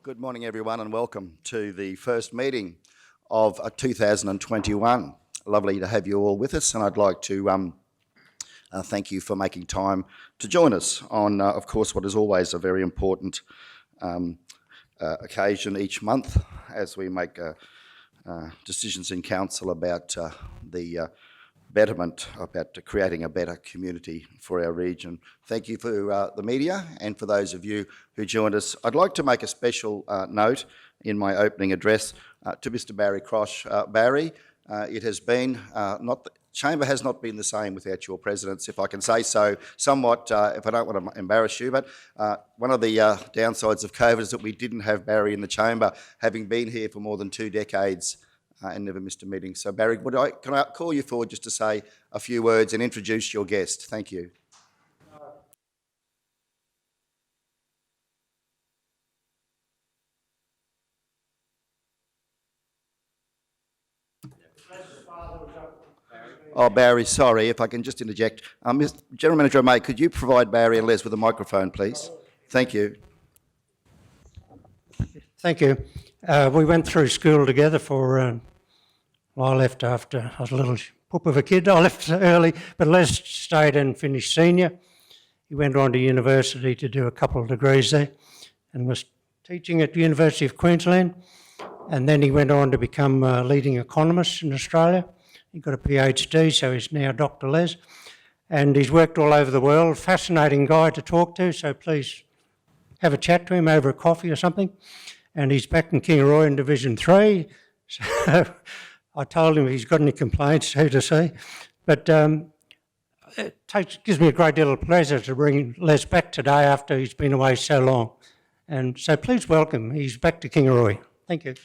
Good morning, everyone, and welcome to the first meeting of 2021. Lovely to have you all with us, and I'd like to thank you for making time to join us on, of course, what is always a very important occasion each month as we make decisions in council about the betterment, about creating a better community for our region. Thank you for the media and for those of you who joined us. I'd like to make a special note in my opening address to Mr. Barry Crosh. Barry, it has been Chamber has not been the same without your presence, if I can say so, somewhat, if I don't want to embarrass you, but one of the downsides of COVID is that we didn't have Barry in the Chamber, having been here for more than 2 decades and never missed a meeting. So Barry, can I call you forward just to say a few words and introduce your guest? Thank you. Oh, Barry, sorry, if I can just interject. General Manager May, could you provide Barry and Les with a microphone, please? Thank you. Thank you. We went through school together for, I left after I was a little poop of a kid. I left early, but Les stayed and finished senior. He went on to university to do a couple of degrees there and was teaching at the University of Queensland. And then he went on to become a leading economist in Australia. He got a PhD, so he's now Dr. Les. And he's worked all over the world. Fascinating guy to talk to, so please have a chat to him over a coffee or something. And he's back in Kingaroy in Division 3. So I told him if he's got any complaints, who to see. But it gives me a great deal of pleasure to bring Les back today after he's been away so long. And so please welcome. He's back to Kingaroy. Thank you.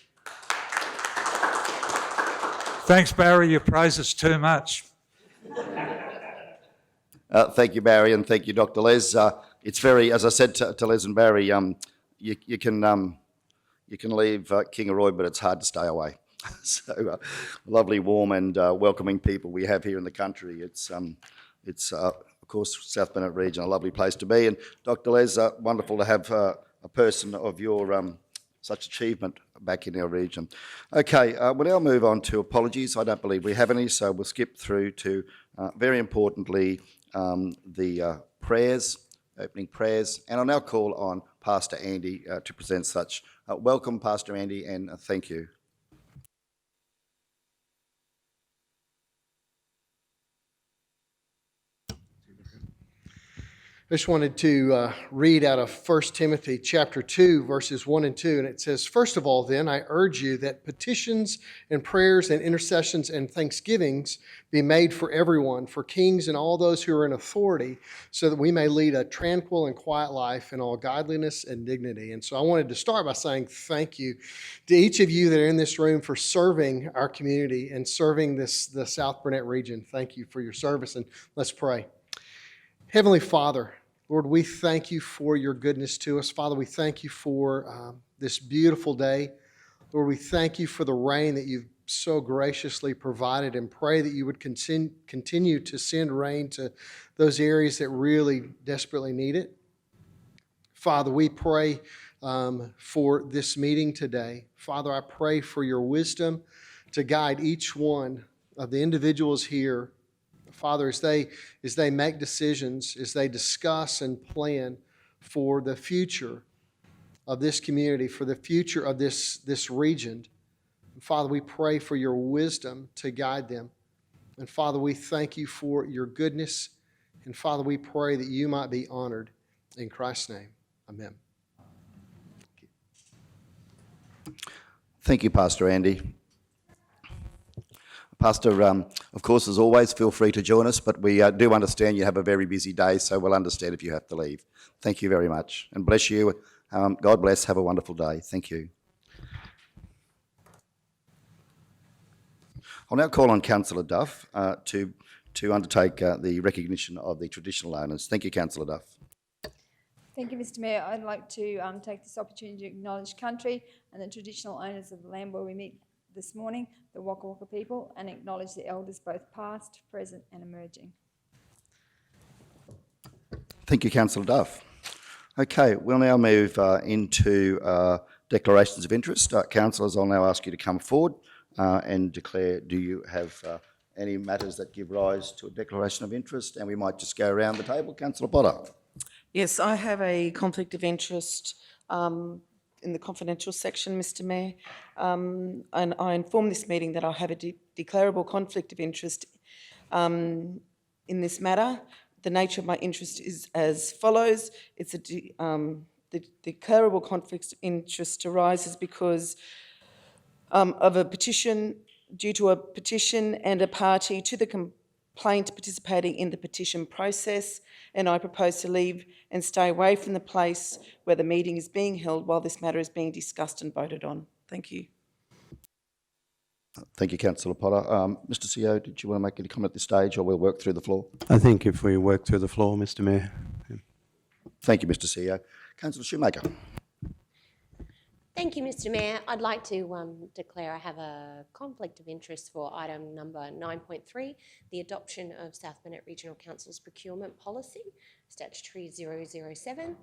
Thanks, Barry. You praise us too much. Thank you, Barry, and thank you, Dr. Les. It's very, as I said to Les and Barry, you can leave Kingaroy, but it's hard to stay away. So lovely, warm, and welcoming people we have here in the country. It's of course, South Bennett region, a lovely place to be. And Dr. Les, wonderful to have a person of your such achievement back in our region. Okay, we'll now move on to apologies. I don't believe we have any, so we'll skip through to, very importantly, the prayers, opening prayers. And I'll now call on Pastor Andy to present such. Welcome, Pastor Andy, and thank you. I just wanted to read out of 1 Timothy chapter 2, verses 1 and 2, and it says, "First of all, then, I urge you that petitions and prayers and intercessions and thanksgivings be made for everyone, for kings and all those who are in authority, so that we may lead a tranquil and quiet life in all godliness and dignity." And so I wanted to start by saying thank you to each of you that are in this room for serving our community and serving the South Burnett region. Thank you for your service, and let's pray. Heavenly Father, Lord, we thank you for your goodness to us. Father, we thank you for this beautiful day. Lord, we thank you for the rain that you've so graciously provided, and pray that you would continue to send rain to those areas that really desperately need it. Father, we pray for this meeting today. Father, I pray for your wisdom to guide each one of the individuals here. Father, as they make decisions, as they discuss and plan for the future of this community, for the future of this region, Father, we pray for your wisdom to guide them. And Father, we thank you for your goodness. And Father, we pray that you might be honored. In Christ's name, amen. Thank you, Pastor Andy. Pastor, of course, as always, feel free to join us, but we do understand you have a very busy day, so we'll understand if you have to leave. Thank you very much, and bless you. God bless. Have a wonderful day. Thank you. I'll now call on Councillor Duff to undertake the recognition of the traditional owners. Thank you, Councillor Duff. Thank you, Mr Mayor. I'd like to take this opportunity to acknowledge country and the traditional owners of the land where we meet this morning, the Waka Waka people, and acknowledge the elders both past, present and emerging. Thank you, Councillor Duff. Okay, we'll now move into declarations of interest. Councillors, I'll now ask you to come forward and declare, do you have any matters that give rise to a declaration of interest? And we might just go around the table. Councillor Potter. Yes, I have a conflict of interest in the confidential section, Mr Mayor, and I inform this meeting that I have a declarable conflict of interest in this matter. The nature of my interest is as follows. It's the declarable conflict of interest arises because of a petition, due to a petition and a party to the complaint participating in the petition process, and I propose to leave and stay away from the place where the meeting is being held while this matter is being discussed and voted on. Thank you. Thank you, Councillor Potter. Mr CEO, did you want to make any comment at this stage, or we'll work through the floor? I think if we work through the floor, Mr Mayor. Thank you, Mr CEO. Councillor Shoemaker. Thank you, Mr Mayor. I'd like to declare I have a conflict of interest for item number 9.3, the adoption of South Burnett Regional Council's procurement policy, statutory 007.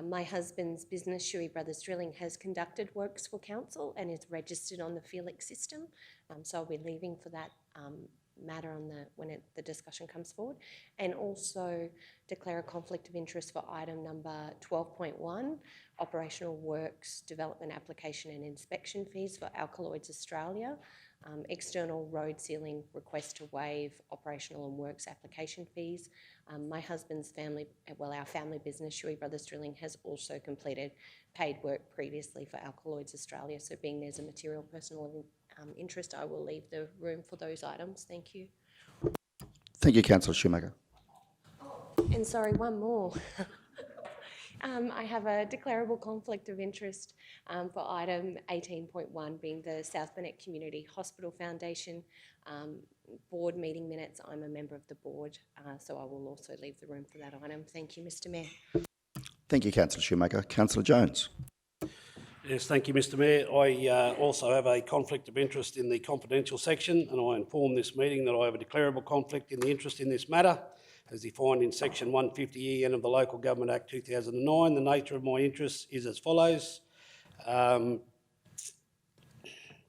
My husband's business, Shuey Brothers Drilling, has conducted works for council and is registered on the Felix system. So I'll be leaving for that matter on the discussion comes forward, and also declare a conflict of interest for item number 12.1, operational works development application and inspection fees for Alkaloids Australia, external road sealing request to waive operational and works application fees. My husband's family, well, our family business, Shuey Brothers Drilling, has also completed paid work previously for Alkaloids Australia. So being there's a material personal interest, I will leave the room for those items. Thank you. Thank you, Councillor Shoemaker. And sorry, one more. I have a declarable conflict of interest for item 18.1, being the South Burnett Community Hospital Foundation board meeting minutes. I'm a member of the board, so I will also leave the room for that item. Thank you, Mr Mayor. Thank you, Councillor Shoemaker. Councillor Jones. Yes, thank you, Mr Mayor. I also have a conflict of interest in the confidential section, and I inform this meeting that I have a declarable conflict in the interest in this matter, as defined in section 150EN of the Local Government Act 2009. The nature of my interest is as follows. I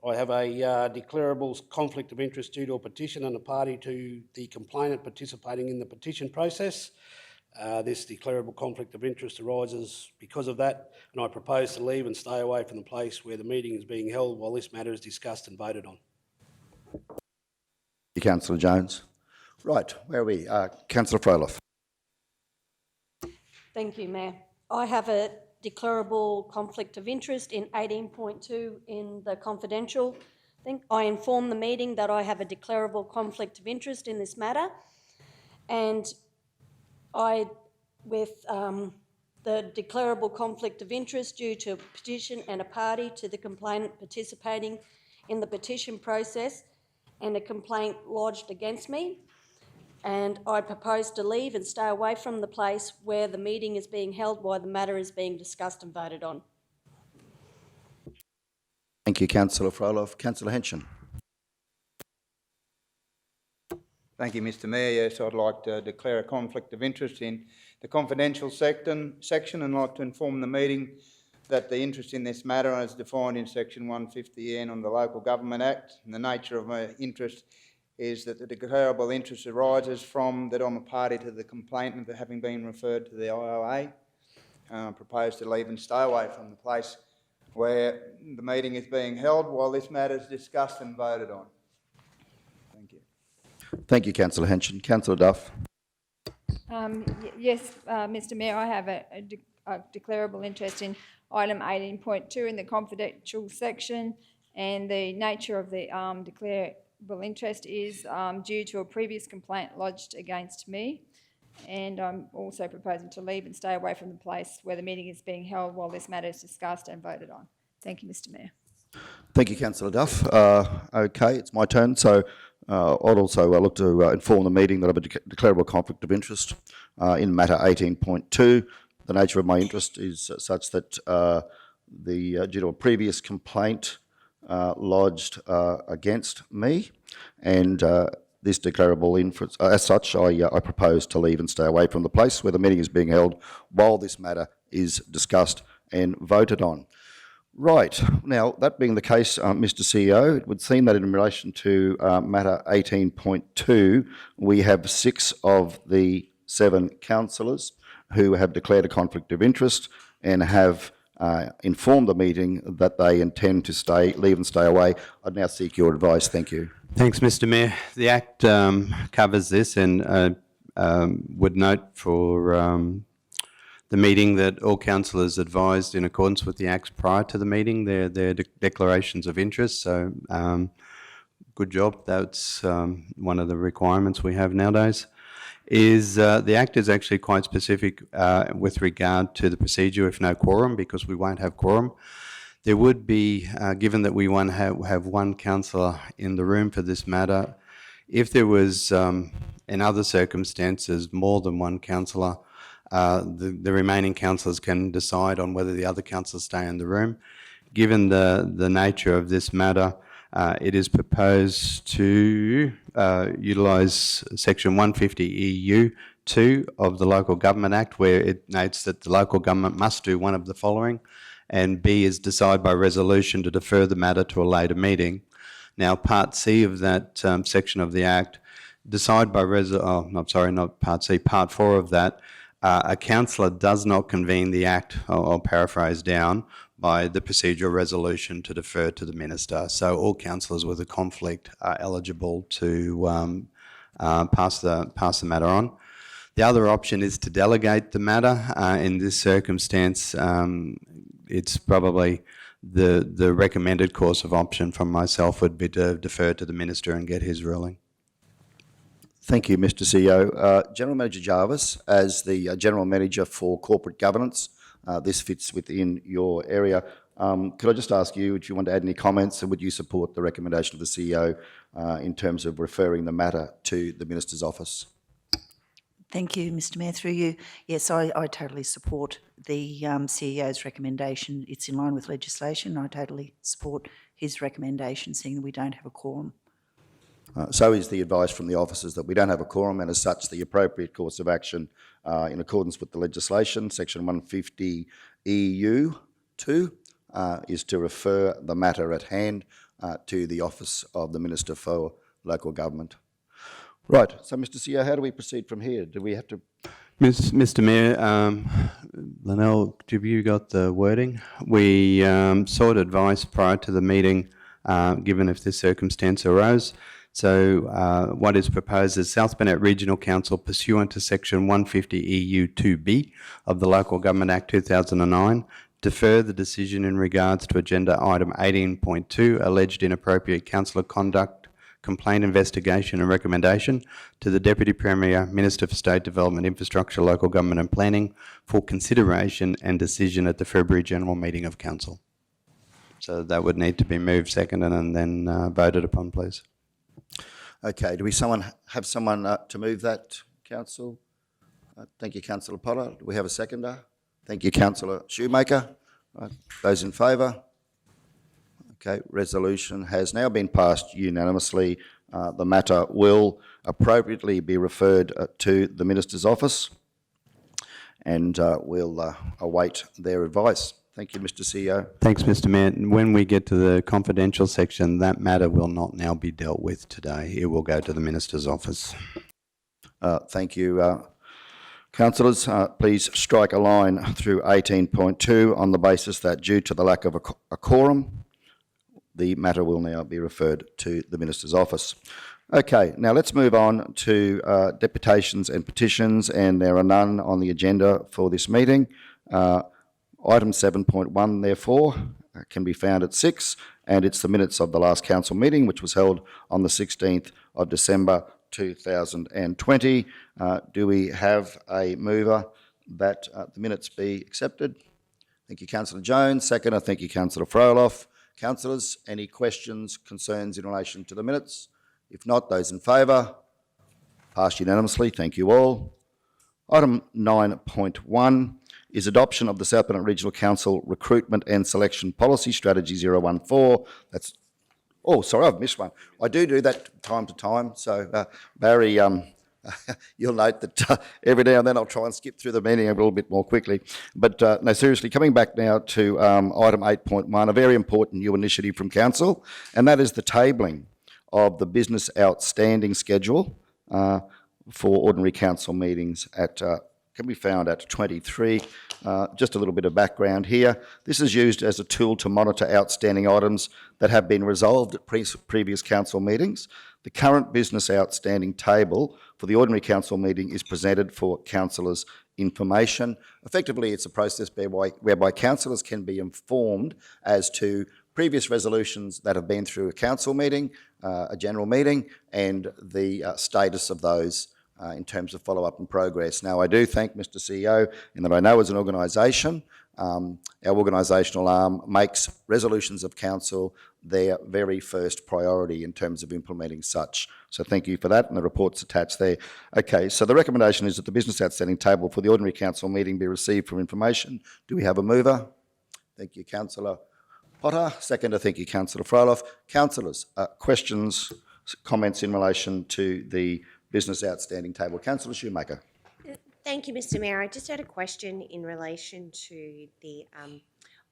have a declarable conflict of interest due to a petition and a party to the complainant participating in the petition process. This declarable conflict of interest arises because of that, and I propose to leave and stay away from the place where the meeting is being held while this matter is discussed and voted on. Thank you, Councillor Jones. Right, where are we? Councillor Froelich. Thank you, Mayor. I have a declarable conflict of interest in 18.2 in the confidential thing. I inform the meeting that I have a declarable conflict of interest in this matter, and with the declarable conflict of interest due to a petition and a party to the complainant participating in the petition process and a complaint lodged against me. And I propose to leave and stay away from the place where the meeting is being held while the matter is being discussed and voted on. Thank you, Councillor Froelich. Councillor Henson. Thank you, Mr Mayor. Yes, I'd like to declare a conflict of interest in the confidential section and like to inform the meeting that the interest in this matter as defined in section 150N on the Local Government Act, and the nature of my interest is that the declarable interest arises from that I'm a party to the complainant having been referred to the IOA. I propose to leave and stay away from the place where the meeting is being held while this matter is discussed and voted on. Thank you. Thank you, Councillor Henson. Councillor Duff. Yes, Mr Mayor, I have a declarable interest in item 18.2 in the confidential section, and the nature of the declarable interest is due to a previous complaint lodged against me, and I'm also proposing to leave and stay away from the place where the meeting is being held while this matter is discussed and voted on. Thank you, Mr Mayor. Thank you, Councillor Duff. Okay, it's my turn. So I'd also look to inform the meeting that I have a declarable conflict of interest in matter 18.2. The nature of my interest is such that due to a previous complaint lodged against me, and this declarable interest, as such, I propose to leave and stay away from the place where the meeting is being held while this matter is discussed and voted on. Right. Now, that being the case, Mr CEO, it would seem that in relation to matter 18.2, we have 6 of the 7 councillors who have declared a conflict of interest and have informed the meeting that they intend to leave and stay away. I'd now seek your advice. Thank you. Thanks, Mr Mayor. The Act covers this, and would note for the meeting that all councillors advised in accordance with the Acts prior to the meeting their declarations of interest. So good job. That's one of the requirements we have nowadays. The Act is actually quite specific with regard to the procedure if no quorum, because we won't have quorum. There would be, given that we have one councillor in the room for this matter, if there was, in other circumstances, more than one councillor, the remaining councillors can decide on whether the other councillors stay in the room. Given the nature of this matter, it is proposed to utilise Section 150 EU 2 of the Local Government Act, where it notes that the local government must do one of the following, and B is decide by resolution to defer the matter to a later meeting. Now, Part C of that section of the Act, decide by Part 4 of that, a councillor does not convene the Act, I'll paraphrase down, by the procedural resolution to defer to the Minister. So all councillors with a conflict are eligible to pass the matter on. The other option is to delegate the matter. In this circumstance, it's probably the recommended course of option from myself would be to defer to the Minister and get his ruling. Thank you, Mr CEO. General Manager Jarvis, as the General Manager for Corporate Governance, this fits within your area. Could I just ask you, do you want to add any comments, and would you support the recommendation of the CEO in terms of referring the matter to the Minister's office? Thank you, Mr Mayor. Through you. Yes, I totally support the CEO's recommendation. It's in line with legislation. I totally support his recommendation, seeing that we don't have a quorum. So is the advice from the officers that we don't have a quorum, and as such the appropriate course of action in accordance with the legislation, Section 150 EU 2, is to refer the matter at hand to the Office of the Minister for Local Government. Right, so Mr CEO, how do we proceed from here? Do we have to... Mr Mayor, Linnell, have you got the wording? We sought advice prior to the meeting, given if this circumstance arose. So what is proposed is South Burnett Regional Council, pursuant to Section 150 EU 2B of the Local Government Act 2009, defer the decision in regards to agenda item 18.2, alleged inappropriate councillor conduct, complaint investigation and recommendation, to the Deputy Premier, Minister for State Development, Infrastructure, Local Government and Planning for consideration and decision at the February General Meeting of Council. So that would need to be moved, seconded and then voted upon, please. Okay, do we have someone to move that, Council? Thank you, Councillor Potter. Do we have a seconder? Thank you, Councillor Shoemaker. Those in favour? Okay, resolution has now been passed unanimously. The matter will appropriately be referred to the Minister's office, and we'll await their advice. Thank you, Mr CEO. Thanks, Mr Mayor. When we get to the confidential section, that matter will not now be dealt with today. It will go to the Minister's office. Thank you. Councillors, please strike a line through 18.2 on the basis that due to the lack of a quorum, the matter will now be referred to the Minister's office. Okay, now let's move on to deputations and petitions, and there are none on the agenda for this meeting. Item 7.1, therefore, can be found at 6, and it's the minutes of the last council meeting, which was held on the 16th of December 2020. Do we have a mover that the minutes be accepted? Thank you, Councillor Jones. Seconder, thank you, Councillor Froloff. Councillors, any questions, concerns in relation to the minutes? If not, those in favour? Passed unanimously. Thank you all. Item 9.1 is adoption of the South Burnett Regional Council Recruitment and Selection Policy Strategy 014. That's, oh, sorry, I've missed one. I do that time to time. So Barry you'll note that every now and then I'll try and skip through the meeting a little bit more quickly. But no, seriously, coming back now to item 8.1, a very important new initiative from Council, and that is the tabling of the business outstanding schedule for ordinary council meetings can be found at 23. Just a little bit of background here. This is used as a tool to monitor outstanding items that have been resolved at previous council meetings. The current business outstanding table for the ordinary council meeting is presented for councillors' information. Effectively, it's a process whereby councillors can be informed as to previous resolutions that have been through a council meeting, a general meeting, and the status of those in terms of follow-up and progress. Now, I do thank Mr CEO in that I know as an organisation, our organisational arm makes resolutions of council their very first priority in terms of implementing such. So thank you for that, and the report's attached there. Okay, so the recommendation is that the business outstanding table for the ordinary council meeting be received for information. Do we have a mover? Thank you, Councillor Potter. Seconder, thank you, Councillor Fryloff. Councillors, questions, comments in relation to the business outstanding table. Councillor Shoemaker. Thank you, Mr Mayor. I just had a question in relation to the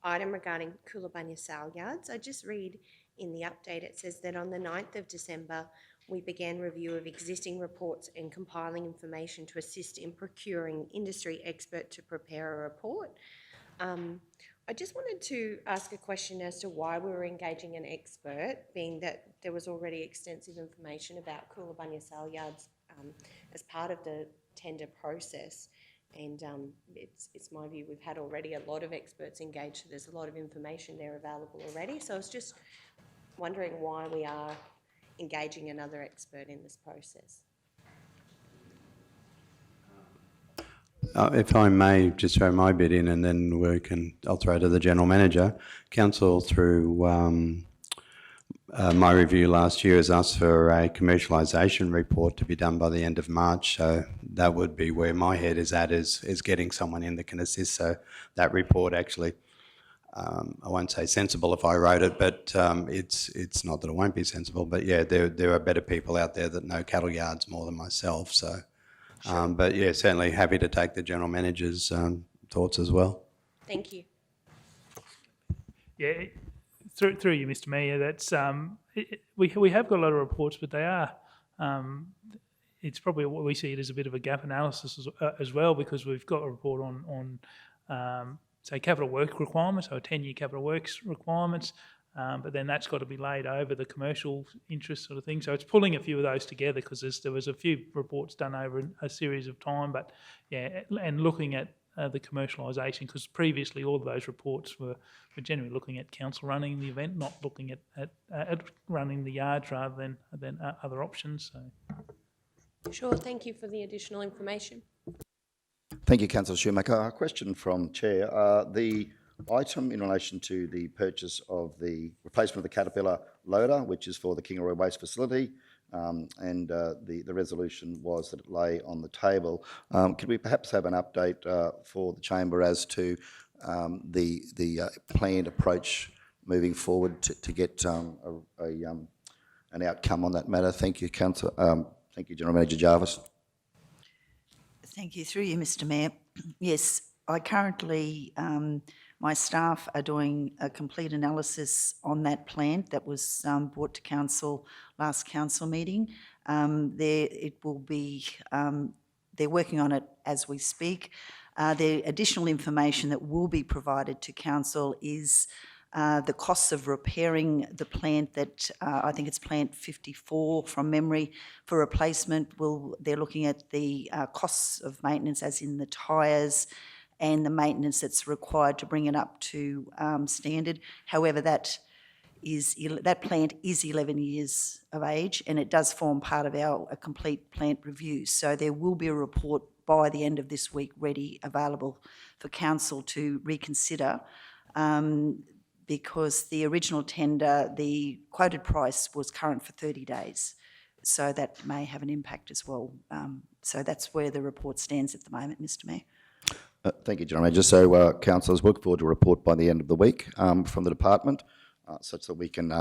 item regarding Coolabanya sale yards. I just read in the update, it says that on the 9th of December, we began review of existing reports and compiling information to assist in procuring industry expert to prepare a report. I just wanted to ask a question as to why we were engaging an expert, being that there was already extensive information about Coolabanya sale yards as part of the tender process. And it's my view we've had already a lot of experts engaged, so there's a lot of information there available already. So I was just wondering why we are engaging another expert in this process. If I may just throw my bit in, and then I'll throw to the General Manager. Council, through my review last year, has asked for a commercialisation report to be done by the end of March. So that would be where my head is at, is getting someone in that can assist. So that report actually, I won't say sensible if I wrote it, but it's not that it won't be sensible. But yeah, there are better people out there that know cattle yards more than myself. So. But yeah, certainly happy to take the General Manager's thoughts as well. Thank you. Yeah, through you, Mr Mayor, that's we have got a lot of reports, but they are it's probably what we see it as a bit of a gap analysis as well, because we've got a report on say capital work requirements, so 10-year capital works requirements. But then that's got to be laid over the commercial interest sort of thing. So it's pulling a few of those together, because there was a few reports done over a series of time. But yeah, and looking at the commercialisation, because previously all of those reports were generally looking at council running the event, not looking at running the yards rather than other options. So. Sure, thank you for the additional information. Thank you, Councillor Shoemaker. A question from Chair. The item in relation to the purchase of the replacement of the Caterpillar loader, which is for the Kingaroy Waste Facility, and the resolution was that it lay on the table. Could we perhaps have an update for the chamber as to the planned approach moving forward to get an outcome on that matter? Thank you, Councillor. Thank you, General Manager Jarvis. Thank you. Through you, Mr Mayor. Yes, I currently, my staff are doing a complete analysis on that plant that was brought to council last council meeting. It will be, they're working on it as we speak. The additional information that will be provided to council is the costs of repairing the plant that, I think it's plant 54 from memory, for replacement. They're looking at the costs of maintenance, as in the tyres, and the maintenance that's required to bring it up to standard. However, that plant is 11 years of age, and it does form part of a complete plant review. So there will be a report by the end of this week ready, available for council to reconsider, because the original tender, the quoted price was current for 30 days. So that may have an impact as well. So that's where the report stands at the moment, Mr Mayor. Thank you, General Manager. So, councillors, look forward to a report by the end of the week from the department, such that we can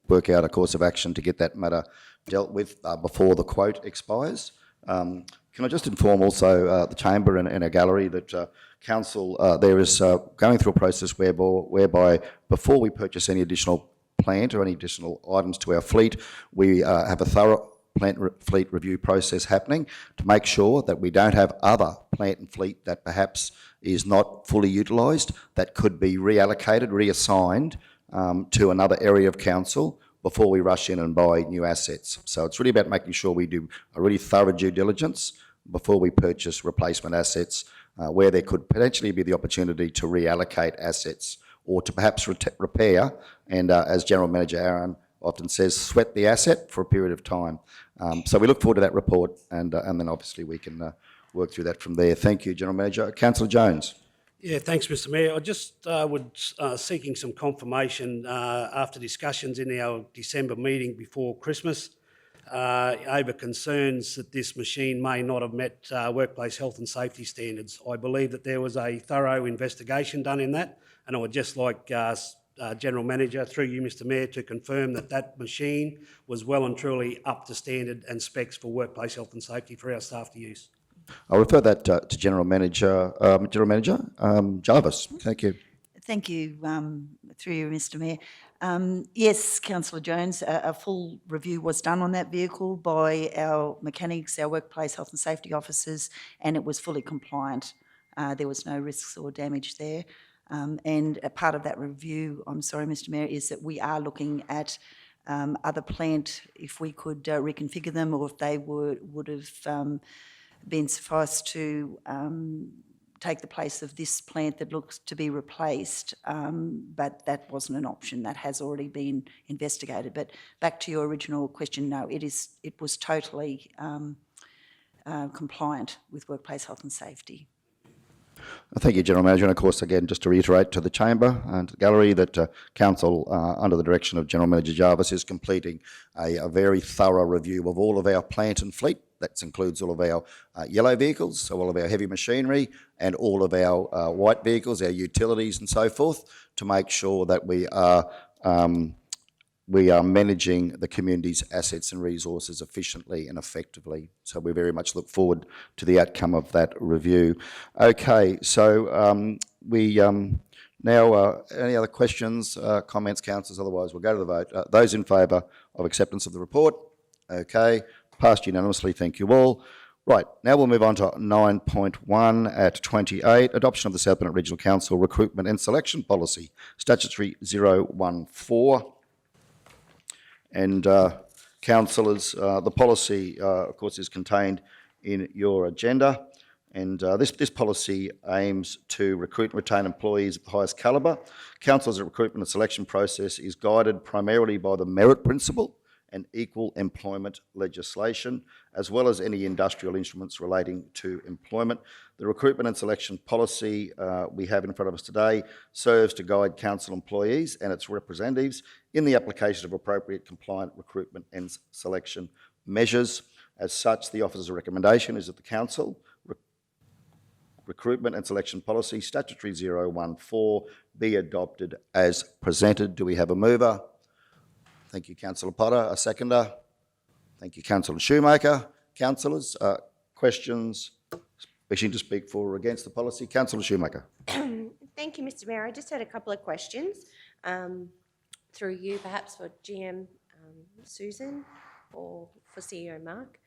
work out a course of action to get that matter dealt with before the quote expires. Can I just inform also the chamber and our gallery that council, there is going through a process whereby before we purchase any additional plant or any additional items to our fleet, we have a thorough fleet review process happening to make sure that we don't have other plant and fleet that perhaps is not fully utilised, that could be reallocated, reassigned to another area of council before we rush in and buy new assets. So it's really about making sure we do a really thorough due diligence before we purchase replacement assets, where there could potentially be the opportunity to reallocate assets or to perhaps repair, and as General Manager Aaron often says, sweat the asset for a period of time. So we look forward to that report, and then obviously we can work through that from there. Thank you, General Manager. Councillor Jones. Yeah, thanks, Mr Mayor. I just seeking some confirmation after discussions in our December meeting before Christmas over concerns that this machine may not have met workplace health and safety standards. I believe that there was a thorough investigation done in that, and I would just like General Manager, through you, Mr Mayor, to confirm that that machine was well and truly up to standard and specs for workplace health and safety for our staff to use. I'll refer that to General Manager Jarvis. Thank you. Thank you, through you, Mr Mayor. Yes, Councillor Jones, a full review was done on that vehicle by our mechanics, our workplace health and safety officers, and it was fully compliant. There was no risks or damage there. And a part of that review, I'm sorry, Mr Mayor, is that we are looking at other plant, if we could reconfigure them, or if they would have been sufficed to take the place of this plant that looks to be replaced, but that wasn't an option. That has already been investigated. But back to your original question, no, it was totally compliant with workplace health and safety. Thank you, General Manager. And of course, again, just to reiterate to the chamber and to the gallery that council, under the direction of General Manager Jarvis, is completing a very thorough review of all of our plant and fleet. That includes all of our yellow vehicles, so all of our heavy machinery, and all of our white vehicles, our utilities and so forth, to make sure that we are managing the community's assets and resources efficiently and effectively. So we very much look forward to the outcome of that review. Okay, so now, any other questions, comments, councillors? Otherwise, we'll go to the vote. Those in favour of acceptance of the report? Okay, passed unanimously. Thank you all. Right, now we'll move on to 9.1 at 28, adoption of the South Bennett Regional Council Recruitment and Selection Policy, Statutory 014. And councillors, the policy, of course, is contained in your agenda. And this policy aims to recruit and retain employees of the highest calibre. Council's recruitment and selection process is guided primarily by the merit principle and equal employment legislation, as well as any industrial instruments relating to employment. The recruitment and selection policy we have in front of us today serves to guide council employees and its representatives in the application of appropriate compliant recruitment and selection measures. As such, the officer's recommendation is that the council recruitment and selection policy, Statutory 014, be adopted as presented. Do we have a mover? Thank you, Councillor Potter. A seconder? Thank you, Councillor Shoemaker. Councillors, questions wishing to speak for or against the policy? Councillor Shoemaker. Thank you, Mr Mayor. I just had a couple of questions through you, perhaps for GM Susan or for CEO Mark.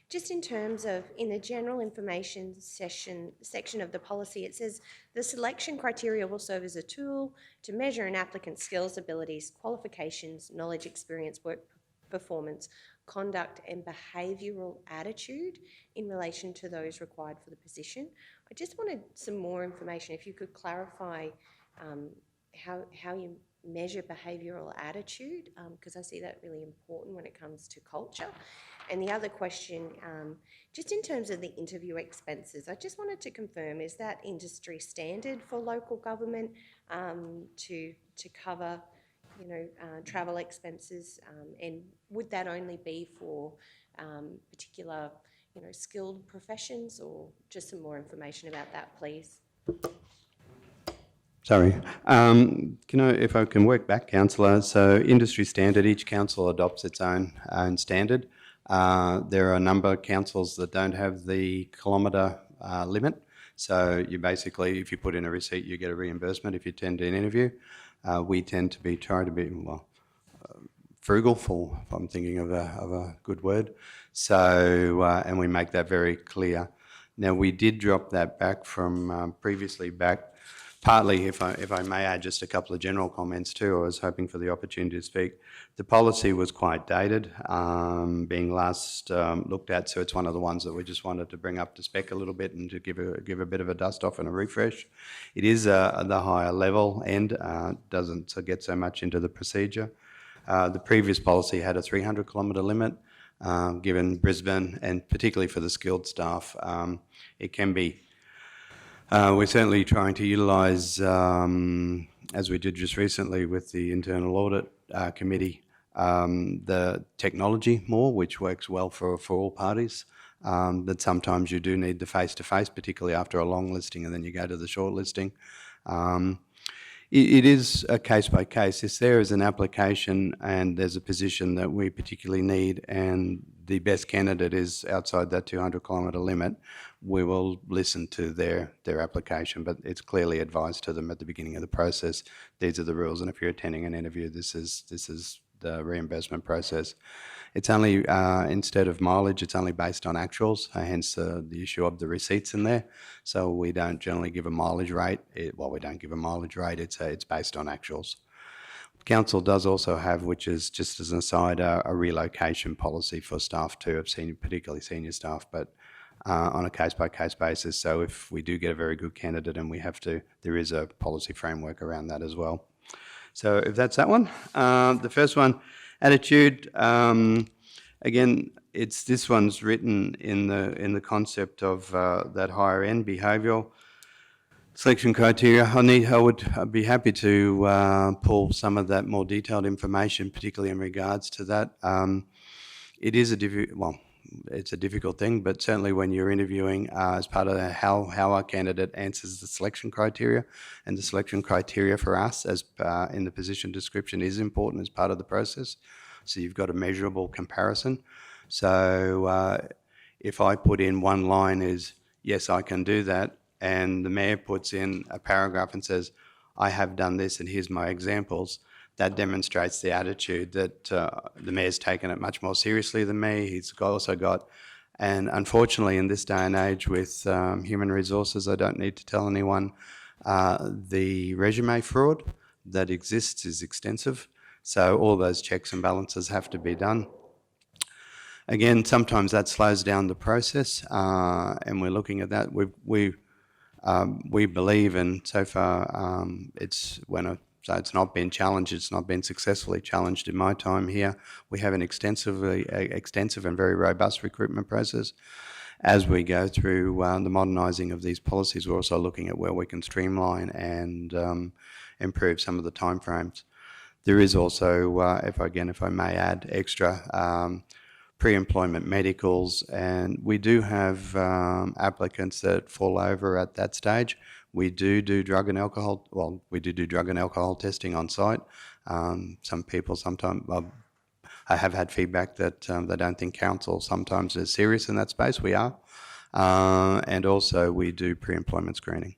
Just in terms of, in the general information section of the policy, it says the selection criteria will serve as a tool to measure an applicant's skills, abilities, qualifications, knowledge, experience, work performance, conduct and behavioural attitude in relation to those required for the position. I just wanted some more information, if you could clarify how you measure behavioural attitude, because I see that really important when it comes to culture. And the other question, just in terms of the interview expenses, I just wanted to confirm, is that industry standard for local government to cover, you know, travel expenses, and would that only be for particular, you know, skilled professions, or just some more information about that, please? Sorry. If I can work back, councillor. So industry standard, each council adopts its own standard. There are a number of councils that don't have the kilometre limit. So you basically, if you put in a receipt, you get a reimbursement if you attend an interview. We tend to try to be, frugal, if I'm thinking of a good word. So, and we make that very clear. Now, we did drop that back from previously back, partly, if I may add just a couple of general comments too. I was hoping for the opportunity to speak. The policy was quite dated, being last looked at, so it's one of the ones that we just wanted to bring up to spec a little bit and to give a bit of a dust off and a refresh. It is the higher level end, doesn't get so much into the procedure. The previous policy had a 300 kilometre limit. Given Brisbane, and particularly for the skilled staff, it can be. We're certainly trying to utilise, as we did just recently with the Internal Audit Committee, the technology more, which works well for all parties. That sometimes you do need the face-to-face, particularly after a long listing, and then you go to the short listing. It is a case by case. If there is an application and there's a position that we particularly need and the best candidate is outside that 200 kilometre limit, we will listen to their application, but it's clearly advised to them at the beginning of the process. These are the rules, and if you're attending an interview, this is the reimbursement process. It's only, instead of mileage, it's only based on actuals, hence the issue of the receipts in there. So we don't generally give a mileage rate. We don't give a mileage rate, it's based on actuals. Council does also have, which is just as an aside, a relocation policy for staff too, of particularly senior staff, but on a case-by-case basis. So if we do get a very good candidate and we have to, there is a policy framework around that as well. So if that's that one. The first one, attitude. Again, this one's written in the concept of that higher end behavioural selection criteria. I would be happy to pull some of that more detailed information, particularly in regards to that. It is it's a difficult thing, but certainly when you're interviewing as part of how our candidate answers the selection criteria, and the selection criteria for us as in the position description is important as part of the process. So you've got a measurable comparison. So if I put in one line is, yes, I can do that, and the mayor puts in a paragraph and says, I have done this and here's my examples, that demonstrates the attitude that the mayor's taken it much more seriously than me. He's also got, and unfortunately in this day and age with human resources, I don't need to tell anyone, the resume fraud that exists is extensive. So all those checks and balances have to be done. Again, sometimes that slows down the process, and we're looking at that. We believe, and so far so it's not been challenged, it's not been successfully challenged in my time here. We have an extensive and very robust recruitment process. As we go through the modernising of these policies, we're also looking at where we can streamline and improve some of the timeframes. There is also, if I may add, extra pre-employment medicals, and we do have applicants that fall over at that stage. We do drug and alcohol, we do drug and alcohol testing on site. Some people sometimes, I have had feedback that they don't think council sometimes is serious in that space. We are. And also we do pre-employment screening.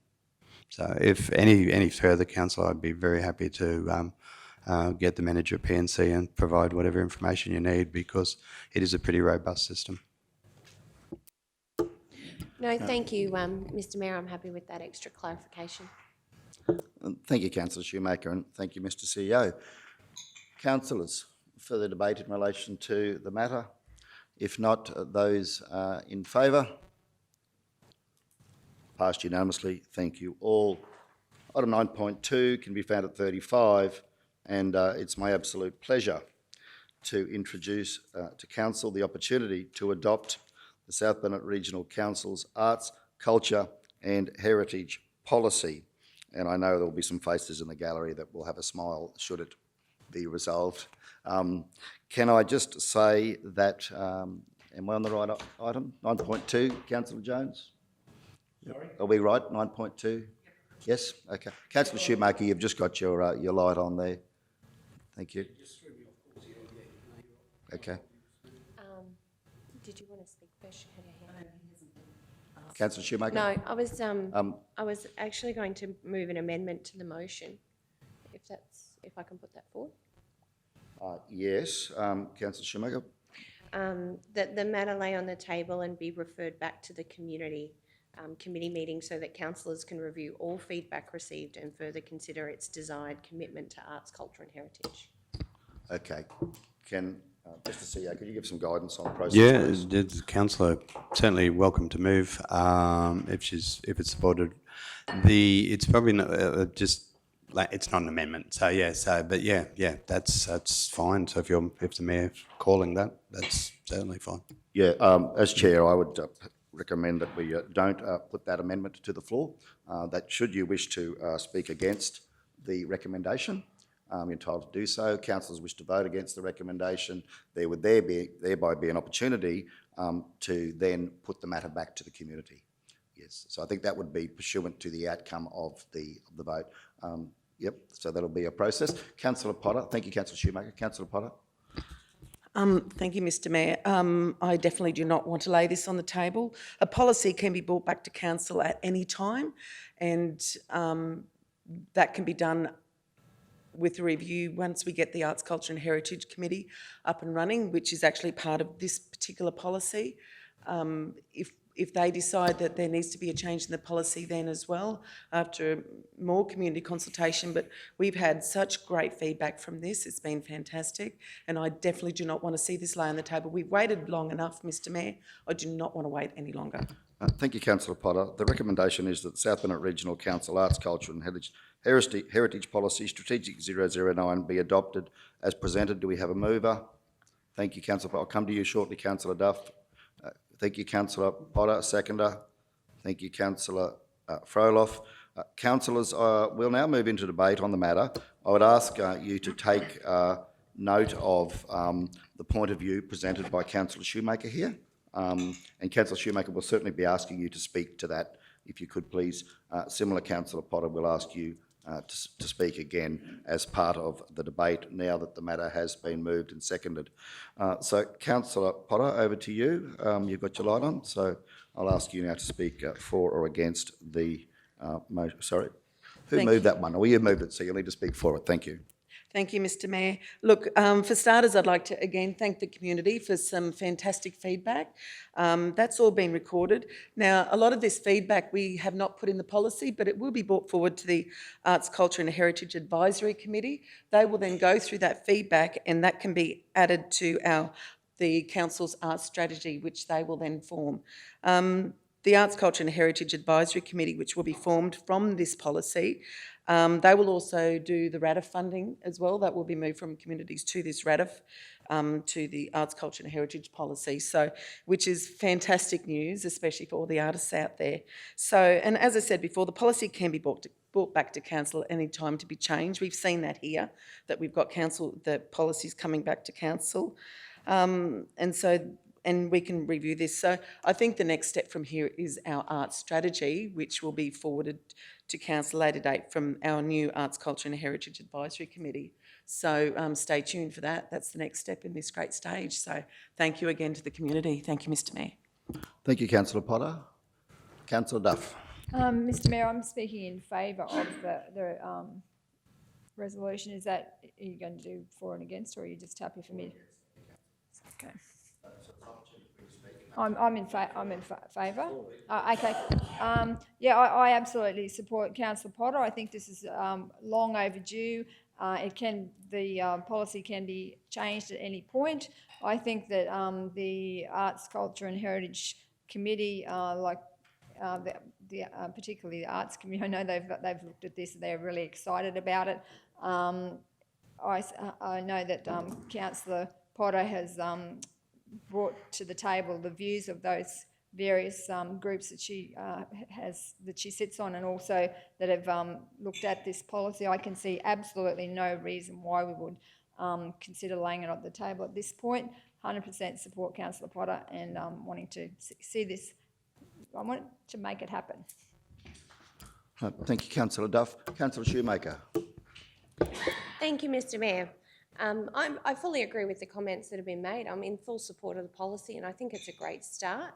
So if any further, council, I'd be very happy to get the manager of PNC and provide whatever information you need, because it is a pretty robust system. No, thank you, Mr Mayor. I'm happy with that extra clarification. Thank you, Councillor Shoemaker, and thank you, Mr CEO. Councillors, further debate in relation to the matter? If not, those in favour? Passed unanimously. Thank you all. Item 9.2 can be found at 35, and it's my absolute pleasure to introduce to Council the opportunity to adopt the South Bennett Regional Council's Arts, Culture and Heritage Policy. And I know there will be some faces in the gallery that will have a smile should it be resolved. Can I just say that, am I on the right item? 9.2, Councillor Jones? Sorry? Are we right, 9.2? Yes? Okay. Councillor Shoemaker, you've just got your light on there. Thank you. Okay. Did you want to speak first? Councillor Shoemaker? No, I was actually going to move an amendment to the motion, if I can put that forward. Yes, Councillor Shoemaker? That the matter lay on the table and be referred back to the committee meeting so that councillors can review all feedback received and further consider its desired commitment to arts, culture and heritage. Okay. Mr. CEO, could you give some guidance on the process? Yeah, please? the councillor certainly welcome to move if it's supported. It's probably not just like it's not an amendment. So yeah, that's fine. So if the mayor's calling that, that's certainly fine. Yeah, as chair, I would recommend that we don't put that amendment to the floor. That should you wish to speak against the recommendation, you're entitled to do so. Councillors wish to vote against the recommendation, there would thereby be an opportunity to then put the matter back to the community. Yes, so I think that would be pursuant to the outcome of the vote. Yep, so that'll be a process. Councillor Potter, thank you, Councillor Shoemaker. Councillor Potter. Thank you, Mr Mayor. I definitely do not want to lay this on the table. A policy can be brought back to council at any time, and that can be done with a review once we get the Arts, Culture and Heritage Committee up and running, which is actually part of this particular policy. If they decide that there needs to be a change in the policy then as well, after more community consultation, but we've had such great feedback from this, it's been fantastic, and I definitely do not want to see this lay on the table. We've waited long enough, Mr Mayor. I do not want to wait any longer. Thank you, Councillor Potter. The recommendation is that the South Bennett Regional Council Arts, Culture and Heritage Policy Strategic 009 be adopted as presented. Do we have a mover? Thank you, Councillor Potter. I'll come to you shortly, Councillor Duff. Thank you, Councillor Potter. Seconder. Thank you, Councillor Froloff. Councillors, we'll now move into debate on the matter. I would ask you to take note of the point of view presented by Councillor Shoemaker here. And Councillor Shoemaker will certainly be asking you to speak to that, if you could please. Similar, Councillor Potter will ask you to speak again as part of the debate now that the matter has been moved and seconded. So, Councillor Potter, over to you. You've got your light on, so I'll ask you now to speak for or against the motion. Sorry, who moved that one? Well, you moved it, so you'll need to speak for it. Thank you. Thank you, Mr Mayor. Look, for starters, I'd like to again thank the community for some fantastic feedback. That's all been recorded. Now, a lot of this feedback we have not put in the policy, but it will be brought forward to the Arts, Culture and Heritage Advisory Committee. They will then go through that feedback and that can be added to the Council's arts strategy, which they will then form. The Arts, Culture and Heritage Advisory Committee, which will be formed from this policy, they will also do the RADF funding as well. That will be moved from communities to this RADF, to the Arts, Culture and Heritage Policy, which is fantastic news, especially for all the artists out there. So, and as I said before, the policy can be brought back to council at any time to be changed. We've seen that here, that we've got the policies coming back to council. And we can review this. So I think the next step from here is our arts strategy, which will be forwarded to council later date from our new Arts, Culture and Heritage Advisory Committee. So stay tuned for that. That's the next step in this great stage. So thank you again to the community. Thank you, Mr Mayor. Thank you, Councillor Potter. Councillor Duff. Mr Mayor, I'm speaking in favour of the resolution. Is that, are you going to do for and against, or are you just happy for me? Okay. I'm in favour. Okay. Yeah, I absolutely support Councillor Potter. I think this is long overdue. The policy can be changed at any point. I think that the Arts, Culture and Heritage Committee, particularly the Arts Committee, I know they've looked at this and they're really excited about it. I know that Councillor Potter has brought to the table the views of those various groups that she sits on, and also that have looked at this policy. I can see absolutely no reason why we would consider laying it on the table at this point. 100% support Councillor Potter and wanting to see this. I want to make it happen. Thank you, Councillor Duff. Councillor Shoemaker. Thank you, Mr Mayor. I fully agree with the comments that have been made. I'm in full support of the policy and I think it's a great start.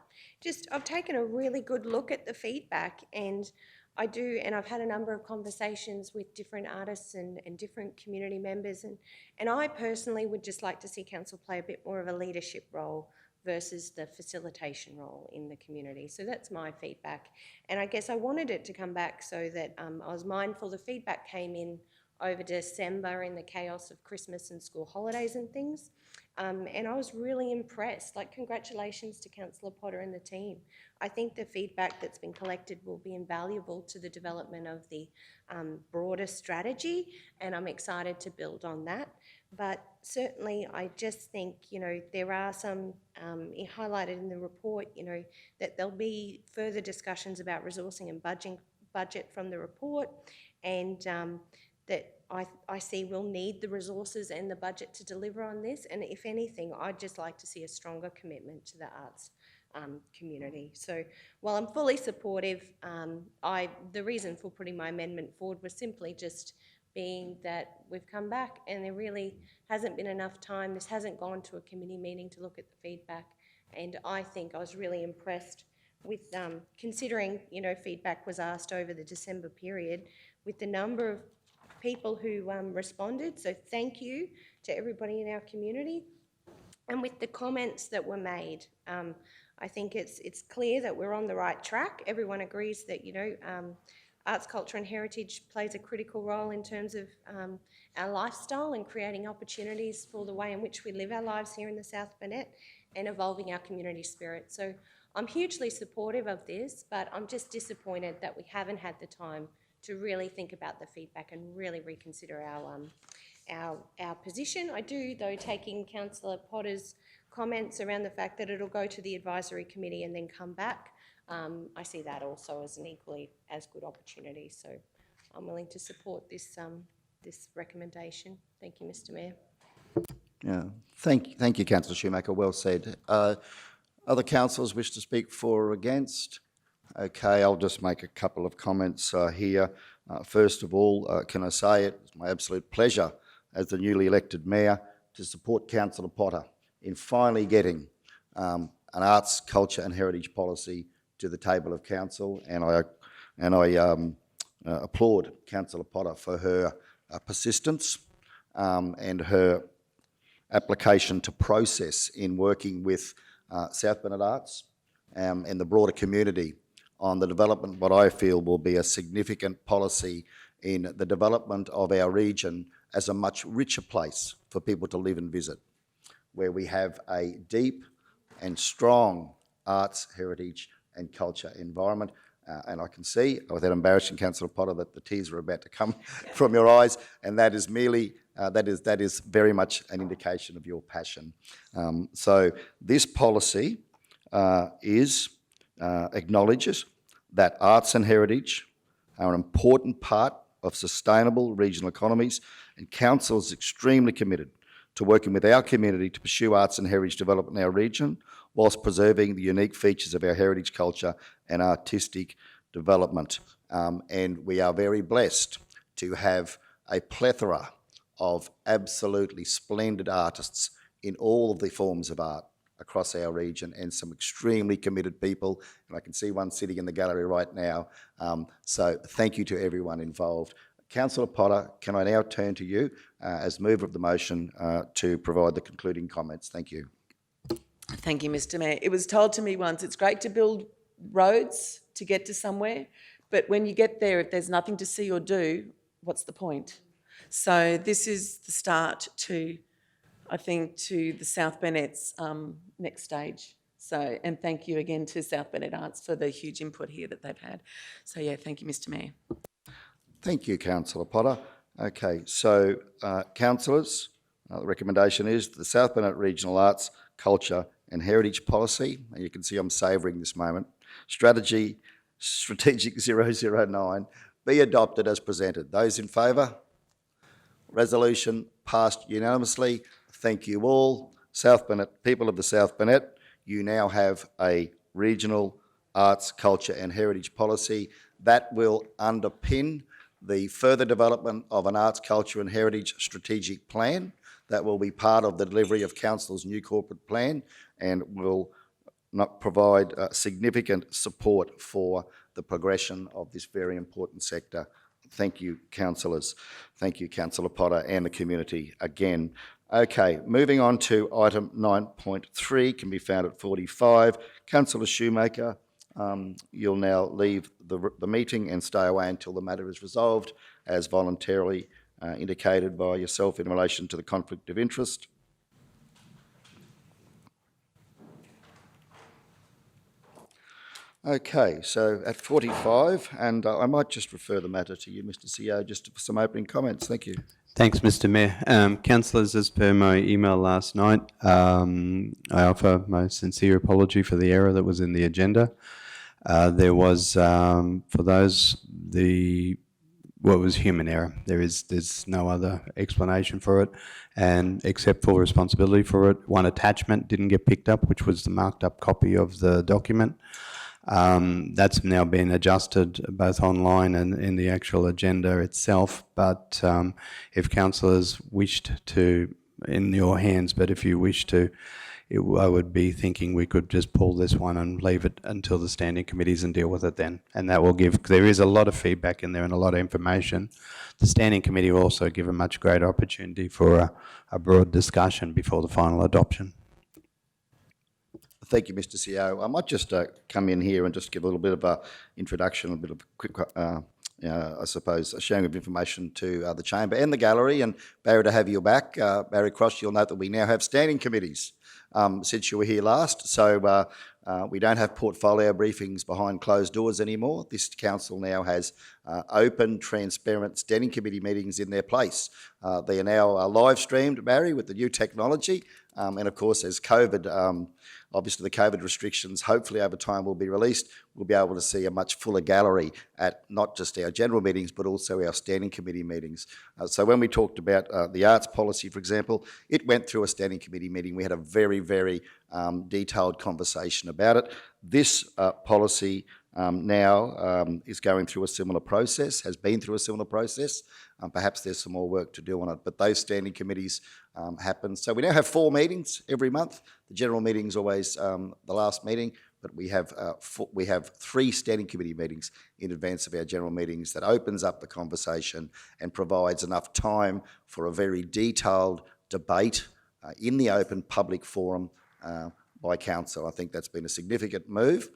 I've taken a really good look at the feedback and I've had a number of conversations with different artists and different community members and I personally would just like to see council play a bit more of a leadership role versus the facilitation role in the community. So that's my feedback. And I guess I wanted it to come back so that I was mindful the feedback came in over December in the chaos of Christmas and school holidays and things. And I was really impressed. Like, congratulations to Councillor Potter and the team. I think the feedback that's been collected will be invaluable to the development of the broader strategy, and I'm excited to build on that. But certainly, I just think, there are some highlighted in the report, that there'll be further discussions about resourcing and budget from the report, and that I see we'll need the resources and the budget to deliver on this. And if anything, I'd just like to see a stronger commitment to the arts community. So while I'm fully supportive, the reason for putting my amendment forward was simply just being that we've come back and there really hasn't been enough time. This hasn't gone to a committee meeting to look at the feedback. And I think I was really impressed with, considering, feedback was asked over the December period, with the number of people who responded. So thank you to everybody in our community. And with the comments that were made, I think it's clear that we're on the right track. Everyone agrees that, arts, culture and heritage plays a critical role in terms of our lifestyle and creating opportunities for the way in which we live our lives here in the South Burnett and evolving our community spirit. So I'm hugely supportive of this, but I'm just disappointed that we haven't had the time to really think about the feedback and really reconsider our position. I do, though, taking Councillor Potter's comments around the fact that it'll go to the advisory committee and then come back. I see that also as an equally as good opportunity. So I'm willing to support this recommendation. Thank you, Mr. Mayor. Yeah, thank you, Councillor Schumacher. Well said. Other councillors wish to speak for or against? Okay, I'll just make a couple of comments here. First of all, can I say it's my absolute pleasure as the newly elected mayor to support Councillor Potter in finally getting an arts, culture and heritage policy to the table of council, and I applaud Councillor Potter for her persistence and her application to process in working with South Burnett Arts and the broader community on the development of what I feel will be a significant policy in the development of our region as a much richer place for people to live and visit, where we have a deep and strong arts, heritage and culture environment. And I can see, without embarrassing Councillor Potter, that the tears are about to come from your eyes, and that is merely, that is very much an indication of your passion. So this policy acknowledges that arts and heritage are an important part of sustainable regional economies, and Council is extremely committed to working with our community to pursue arts and heritage development in our region, whilst preserving the unique features of our heritage, culture and artistic development. And we are very blessed to have a plethora of absolutely splendid artists in all of the forms of art across our region, and some extremely committed people, and I can see one sitting in the gallery right now. So thank you to everyone involved. Councillor Potter, can I now turn to you as mover of the motion to provide the concluding comments? Thank you. Thank you, Mr. Mayor. It was told to me once, it's great to build roads to get to somewhere, but when you get there, if there's nothing to see or do, what's the point? So this is the start to, I think, to the South Burnett's next stage. So, and thank you again to South Burnett Arts for the huge input here that they've had. So yeah, thank you, Mr. Mayor. Thank you, Councillor Potter. Okay, so councillors, the recommendation is the South Burnett Regional Arts, Culture and Heritage Policy, and you can see I'm savouring this moment, Strategic 009, be adopted as presented. Those in favour? Resolution passed unanimously. Thank you all. South Burnett, people of the South Burnett, you now have a regional arts, culture and heritage policy that will underpin the further development of an arts, culture and heritage strategic plan that will be part of the delivery of Council's new corporate plan and will not provide significant support for the progression of this very important sector. Thank you, councillors. Thank you, Councillor Potter, and the community again. Okay, moving on to item 9.3, can be found at 45. Councillor Shoemaker, you'll now leave the meeting and stay away until the matter is resolved, as voluntarily indicated by yourself in relation to the conflict of interest. Okay, so at 45, and I might just refer the matter to you, Mr CEO, just for some opening comments. Thank you. Thanks, Mr Mayor. Councillors, as per my email last night, I offer my sincere apology for the error that was in the agenda. There was, for those, what was human error. There's no other explanation for it, and except for responsibility for it. One attachment didn't get picked up, which was the marked up copy of the document. That's now been adjusted both online and in the actual agenda itself, but if councillors wished to, in your hands, but if you wish to, I would be thinking we could just pull this one and leave it until the standing committees and deal with it then. And that will give, there is a lot of feedback in there and a lot of information. The standing committee will also give a much greater opportunity for a broad discussion before the final adoption. Thank you, Mr CEO. I might just come in here and just give a little bit of an introduction, a bit of a quick, I suppose, a sharing of information to the chamber and the gallery. And Barry, to have you back. Barry Cross, you'll note that we now have standing committees since you were here last. So we don't have portfolio briefings behind closed doors anymore. This council now has open, transparent standing committee meetings in their place. They are now live streamed, Barry, with the new technology. And of course, as COVID, obviously the COVID restrictions hopefully over time will be released, we'll be able to see a much fuller gallery at not just our general meetings, but also our standing committee meetings. So when we talked about the arts policy, for example, it went through a standing committee meeting. We had a very, very detailed conversation about it. This policy now is going through a similar process, has been through a similar process. Perhaps there's some more work to do on it, but those standing committees happen. So we now have 4 meetings every month. The general meeting is always the last meeting, but we have 3 standing committee meetings in advance of our general meetings that opens up the conversation and provides enough time for a very detailed debate in the open public forum by council. I think that's been a significant move.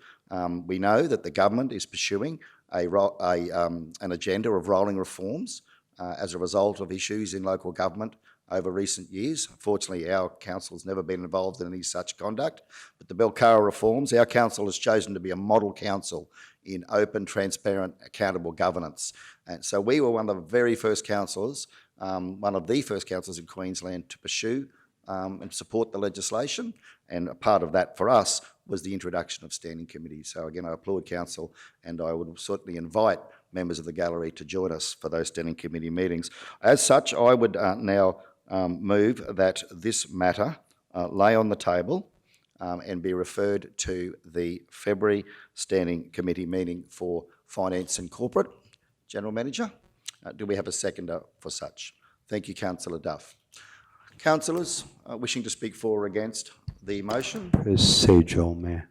We know that the government is pursuing an agenda of rolling reforms as a result of issues in local government over recent years. Fortunately, our council has never been involved in any such conduct, but the Belcara reforms, our council has chosen to be a model council in open, transparent, accountable governance. And so we were one of the very first councillors, one of the first councillors in Queensland to pursue and support the legislation, and a part of that for us was the introduction of standing committees. So again, I applaud council, and I would certainly invite members of the gallery to join us for those standing committee meetings. As such, I would now move that this matter lay on the table and be referred to the February standing committee meeting for Finance and Corporate. General Manager, do we have a seconder for such? Thank you, Councillor Duff. Councillors wishing to speak for or against the motion? Procedural, Mayor.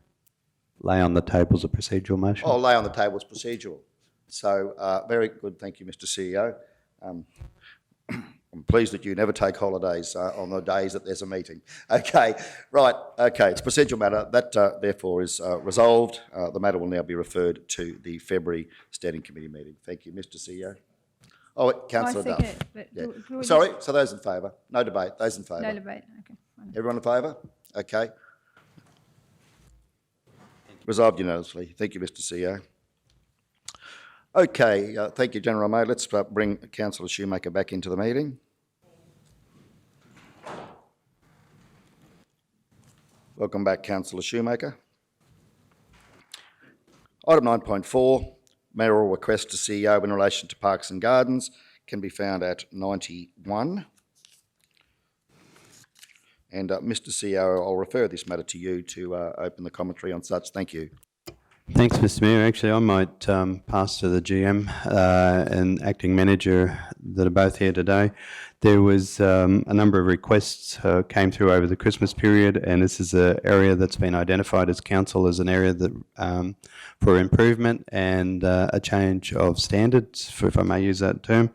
Lay on the table is a procedural motion. Oh, lay on the table is procedural. So, very good, thank you, Mr CEO. I'm pleased that you never take holidays on the days that there's a meeting. Okay, right, okay, it's a procedural matter. That, therefore, is resolved. The matter will now be referred to the February Standing Committee meeting. Thank you, Mr CEO. Oh, Councillor Duff. Yeah. Sorry, so those in favour? No debate, those in favour? No debate, okay. Everyone in favour? Okay. Resolved unanimously. Thank you, Mr CEO. Okay, thank you, General May. Let's bring Councillor Shoemaker back into the meeting. Welcome back, Councillor Shoemaker. Item 9.4, mayoral request to CEO in relation to Parks and Gardens, can be found at 91. And Mr CEO, I'll refer this matter to you to open the commentary on such. Thank you. Thanks, Mr Mayor. Actually, I might pass to the GM and acting manager that are both here today. There was a number of requests came through over the Christmas period, and this is an area that's been identified as council as an area that for improvement and a change of standards, if I may use that term.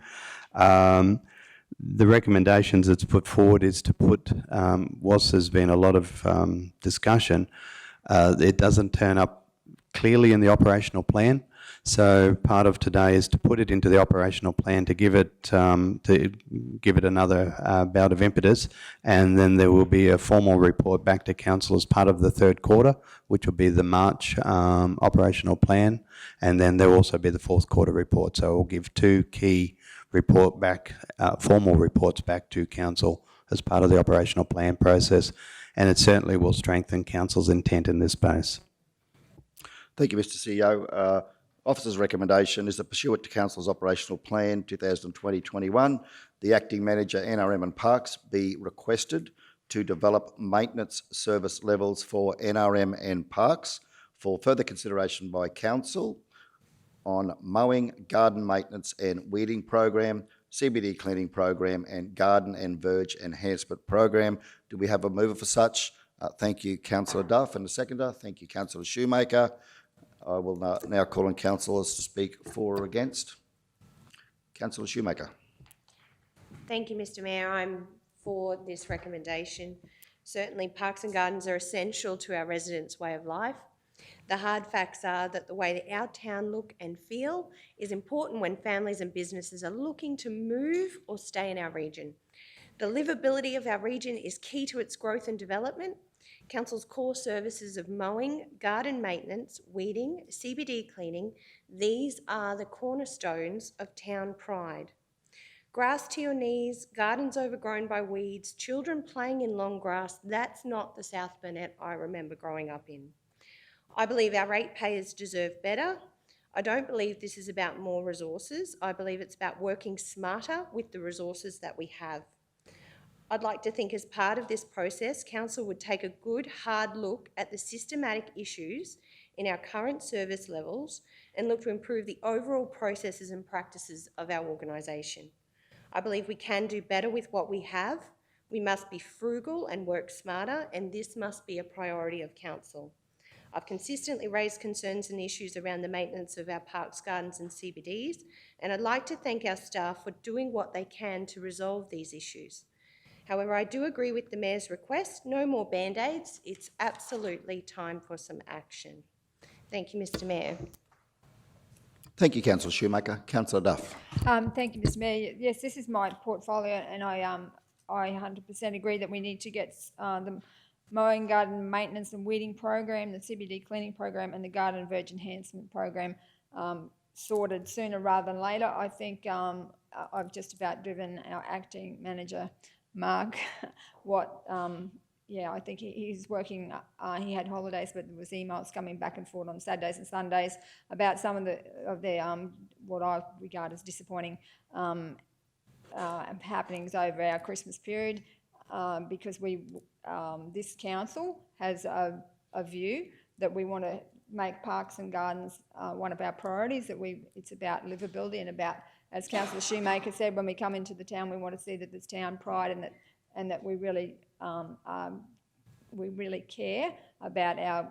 The recommendations that's put forward is to put, whilst there's been a lot of discussion, it doesn't turn up clearly in the operational plan. So part of today is to put it into the operational plan to give it another bout of impetus, and then there will be a formal report back to council as part of the third quarter, which will be the March operational plan, and then there will also be the fourth quarter report. So we'll give two key formal reports back to council as part of the operational plan process, and it certainly will strengthen council's intent in this space. Thank you, Mr CEO. Officer's recommendation is that pursuant to Council's Operational Plan 2020-21, the Acting Manager, NRM and Parks, be requested to develop maintenance service levels for NRM and Parks for further consideration by Council on mowing, garden maintenance and weeding program, CBD cleaning program and garden and verge enhancement program. Do we have a mover for such? Thank you, Councillor Duff, and a seconder. Thank you, Councillor Shoemaker. I will now call on councillors to speak for or against. Councillor Shoemaker. Thank you, Mr Mayor. I'm for this recommendation. Certainly parks and gardens are essential to our residents' way of life. The hard facts are that the way that our town look and feel is important when families and businesses are looking to move or stay in our region. The livability of our region is key to its growth and development. Council's core services of mowing, garden maintenance, weeding, CBD cleaning, these are the cornerstones of town pride. Grass to your knees, gardens overgrown by weeds, children playing in long grass, that's not the South Burnett I remember growing up in. I believe our ratepayers deserve better. I don't believe this is about more resources. I believe it's about working smarter with the resources that we have. I'd like to think as part of this process, Council would take a good hard look at the systematic issues in our current service levels and look to improve the overall processes and practices of our organisation. I believe we can do better with what we have. We must be frugal and work smarter, and this must be a priority of Council. I've consistently raised concerns and issues around the maintenance of our parks, gardens and CBDs, and I'd like to thank our staff for doing what they can to resolve these issues. However, I do agree with the Mayor's request, no more band-aids. It's absolutely time for some action. Thank you, Mr Mayor. Thank you, Councillor Shoemaker. Councillor Duff. Thank you, Mr Mayor. Yes, this is my portfolio, and I 100% agree that we need to get the mowing, garden maintenance and weeding program, the CBD cleaning program and the garden and verge enhancement program sorted sooner rather than later. I think I've just about driven our acting manager, Mark, I think he's working, he had holidays, but there was emails coming back and forth on Saturdays and Sundays about some of the what I regard as disappointing happenings over our Christmas period, because this council has a view that we want to make parks and gardens one of our priorities, that it's about livability and about, as Councillor Shoemaker said, when we come into the town, we want to see that there's town pride and that we really care about our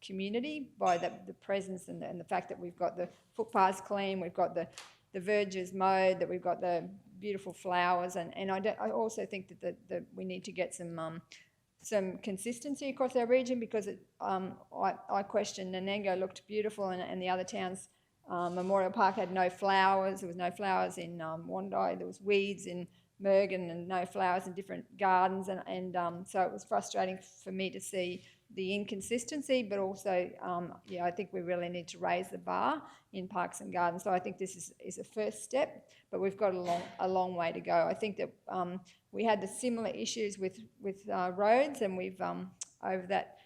community by the presence and the fact that we've got the footpaths clean, we've got the verges mowed, that we've got the beautiful flowers, and I also think that we need to get some consistency across our region, because I question Nanango looked beautiful and the other towns. Memorial Park had no flowers. There was no flowers in Wandai. There was weeds in Mergen and no flowers in different gardens. And so it was frustrating for me to see the inconsistency, but also, I think we really need to raise the bar in parks and gardens. So I think this is a first step, but we've got a long way to go. I think that we had the similar issues with roads, and we've, over that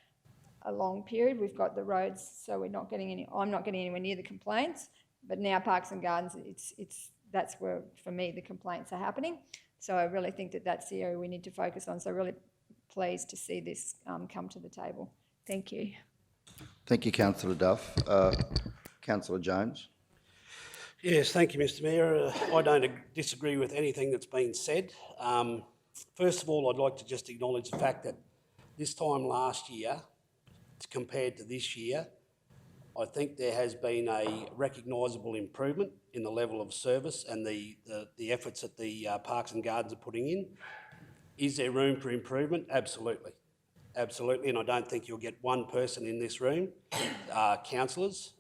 a long period, we've got the roads, so I'm not getting anywhere near the complaints, but now parks and gardens, that's where, for me, the complaints are happening. So I really think that that's the area we need to focus on. So really pleased to see this come to the table. Thank you. Thank you, Councillor Duff. Councillor Jones. Yes, thank you, Mr Mayor. I don't disagree with anything that's been said. First of all, I'd like to just acknowledge the fact that this time last year, compared to this year, I think there has been a recognisable improvement in the level of service and the efforts that the Parks and Gardens are putting in. Is there room for improvement? Absolutely. Absolutely, and I don't think you'll get one person in this room, councillors.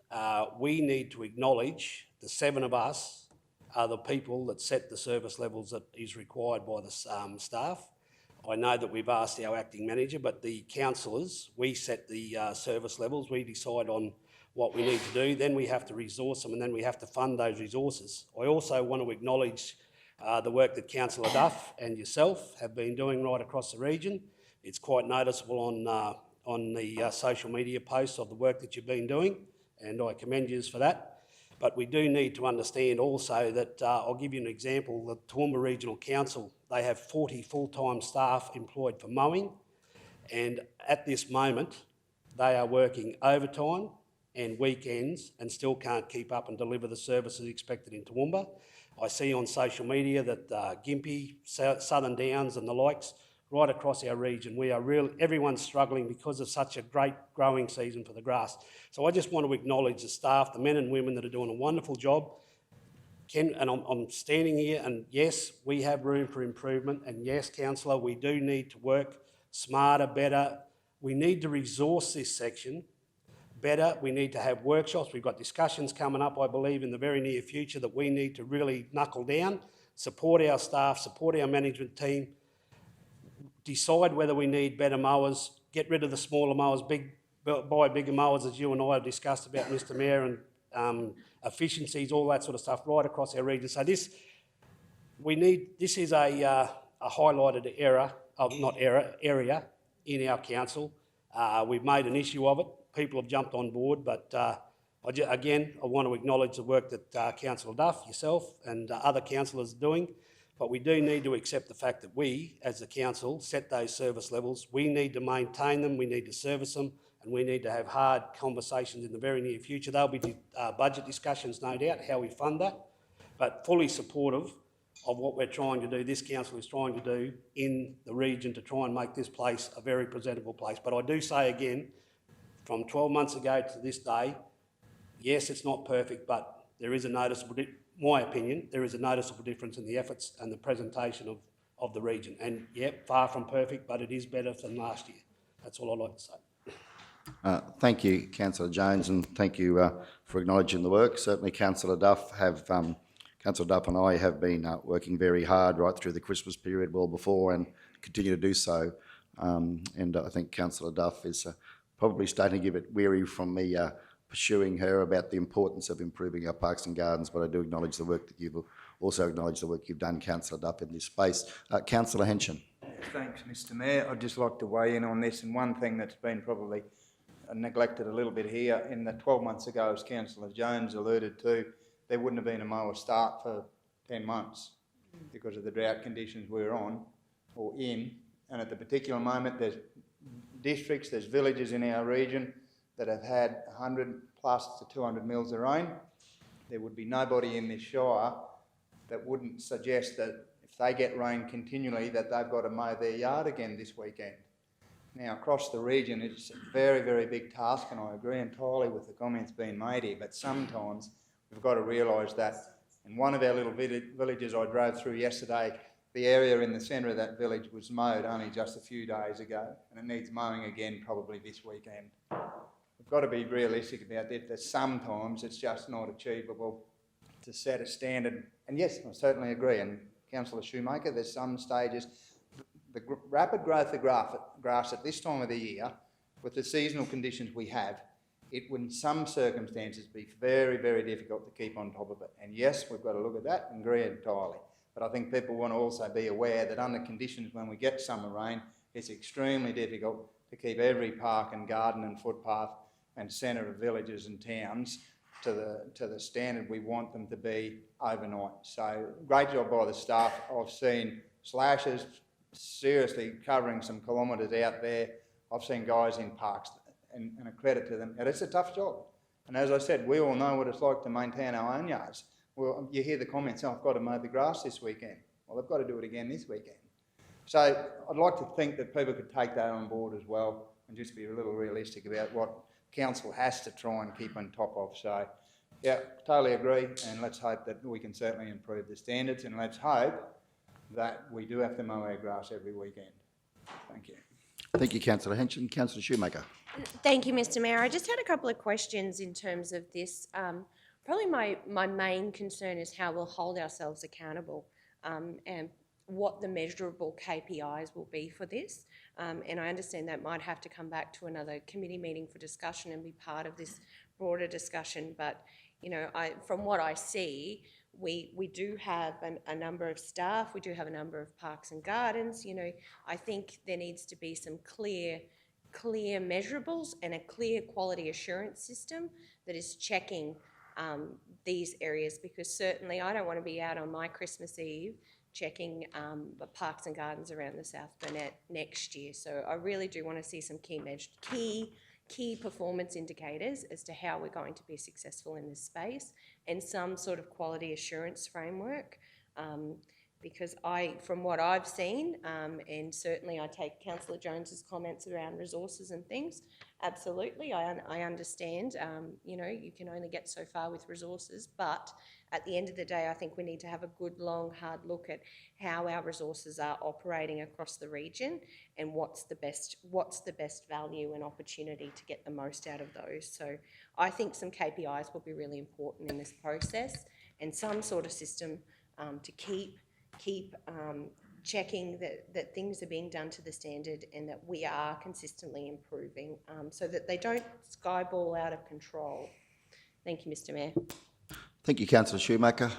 We need to acknowledge the 7 of us are the people that set the service levels that is required by the staff. I know that we've asked our acting manager, but the councillors, we set the service levels, we decide on what we need to do, then we have to resource them and then we have to fund those resources. I also want to acknowledge the work that Councillor Duff and yourself have been doing right across the region. It's quite noticeable on the social media posts of the work that you've been doing, and I commend you for that. But we do need to understand also that, I'll give you an example, the Toowoomba Regional Council, they have 40 full-time staff employed for mowing, and at this moment, they are working overtime and weekends and still can't keep up and deliver the services expected in Toowoomba. I see on social media that Gympie, Southern Downs and the likes, right across our region, everyone's struggling because of such a great growing season for the grass. So I just want to acknowledge the staff, the men and women that are doing a wonderful job. I'm standing here and yes, we have room for improvement, and yes, councillor, we do need to work smarter, better. We need to resource this section better. We need to have workshops. We've got discussions coming up, I believe, in the very near future that we need to really knuckle down, support our staff, support our management team, decide whether we need better mowers, get rid of the smaller mowers, buy bigger mowers, as you and I have discussed about, Mr Mayor, and efficiencies, all that sort of stuff right across our region. So this is a highlighted area in our council. We've made an issue of it. People have jumped on board, but again, I want to acknowledge the work that Councillor Duff, yourself and other councillors are doing. But we do need to accept the fact that we, as the council, set those service levels. We need to maintain them, we need to service them, and we need to have hard conversations in the very near future. There'll be budget discussions, no doubt, how we fund that, but fully supportive of what we're trying to do, this council is trying to do in the region to try and make this place a very presentable place. But I do say again, from 12 months ago to this day, yes, it's not perfect, but there is a noticeable my opinion, there is a noticeable difference in the efforts and the presentation of the region. And yeah, far from perfect, but it is better than last year. That's all I'd like to say. Thank you, Councillor Jones, and thank you for acknowledging the work. Certainly, Councillor Duff and I have been working very hard right through the Christmas period, well before, and continue to do so. And I think Councillor Duff is probably starting to get a bit weary from me pursuing her about the importance of improving our parks and gardens, but I do acknowledge the work that you've also acknowledged the work you've done, Councillor Duff, in this space. Councillor Henshin. Thanks, Mr Mayor. I'd just like to weigh in on this, and one thing that's been probably neglected a little bit here, in the 12 months ago, as Councillor Jones alluded to, there wouldn't have been a mower start for 10 months because of the drought conditions we were on or in, and at the particular moment there's districts, there's villages in our region that have had 100 plus to 200 mils of rain. There would be nobody in this shire that wouldn't suggest that if they get rain continually that they've got to mow their yard again this weekend. Now, across the region, it's a very, very big task, and I agree entirely with the comments being made here, but sometimes we've got to realise that in one of our little villages I drove through yesterday, the area in the centre of that village was mowed only just a few days ago, and it needs mowing again probably this weekend. We've got to be realistic about that sometimes it's just not achievable to set a standard. And yes, I certainly agree, and Councillor Shoemaker, there's some stages. The rapid growth of grass at this time of the year, with the seasonal conditions we have, it would in some circumstances be very, very difficult to keep on top of it. And yes, we've got to look at that and agree entirely. But I think people want to also be aware that under conditions when we get summer rain, it's extremely difficult to keep every park and garden and footpath and centre of villages and towns to the standard we want them to be overnight. So great job by the staff. I've seen slashes seriously covering some kilometres out there. I've seen guys in parks, and a credit to them. And it's a tough job. And as I said, we all know what it's like to maintain our own yards. Well, you hear the comments, oh, I've got to mow the grass this weekend. Well, they've got to do it again this weekend. So I'd like to think that people could take that on board as well and just be a little realistic about what council has to try and keep on top of. So, yeah, totally agree, and let's hope that we can certainly improve the standards, and let's hope that we do have to mow our grass every weekend. Thank you. Thank you, Councillor Henson. Councillor Shoemaker. Thank you, Mr Mayor. I just had a couple of questions in terms of this. Probably my main concern is how we'll hold ourselves accountable and what the measurable KPIs will be for this. And I understand that might have to come back to another committee meeting for discussion and be part of this broader discussion. But, you know, from what I see, we do have a number of staff, we do have a number of parks and gardens. You know, I think there needs to be some clear measurables and a clear quality assurance system that is checking these areas, because certainly I don't want to be out on my Christmas Eve checking the parks and gardens around the South Burnett next year. So I really do want to see some key performance indicators as to how we're going to be successful in this space, and some sort of quality assurance framework. Because from what I've seen, and certainly I take Councillor Jones's comments around resources and things, absolutely, I understand, you know, you can only get so far with resources, but at the end of the day, I think we need to have a good, long, hard look at how our resources are operating across the region and what's the best value and opportunity to get the most out of those. So I think some KPIs will be really important in this process, and some sort of system to keep checking that things are being done to the standard and that we are consistently improving, so that they don't skyball out of control. Thank you, Mr Mayor. Thank you, Councillor Shoemaker.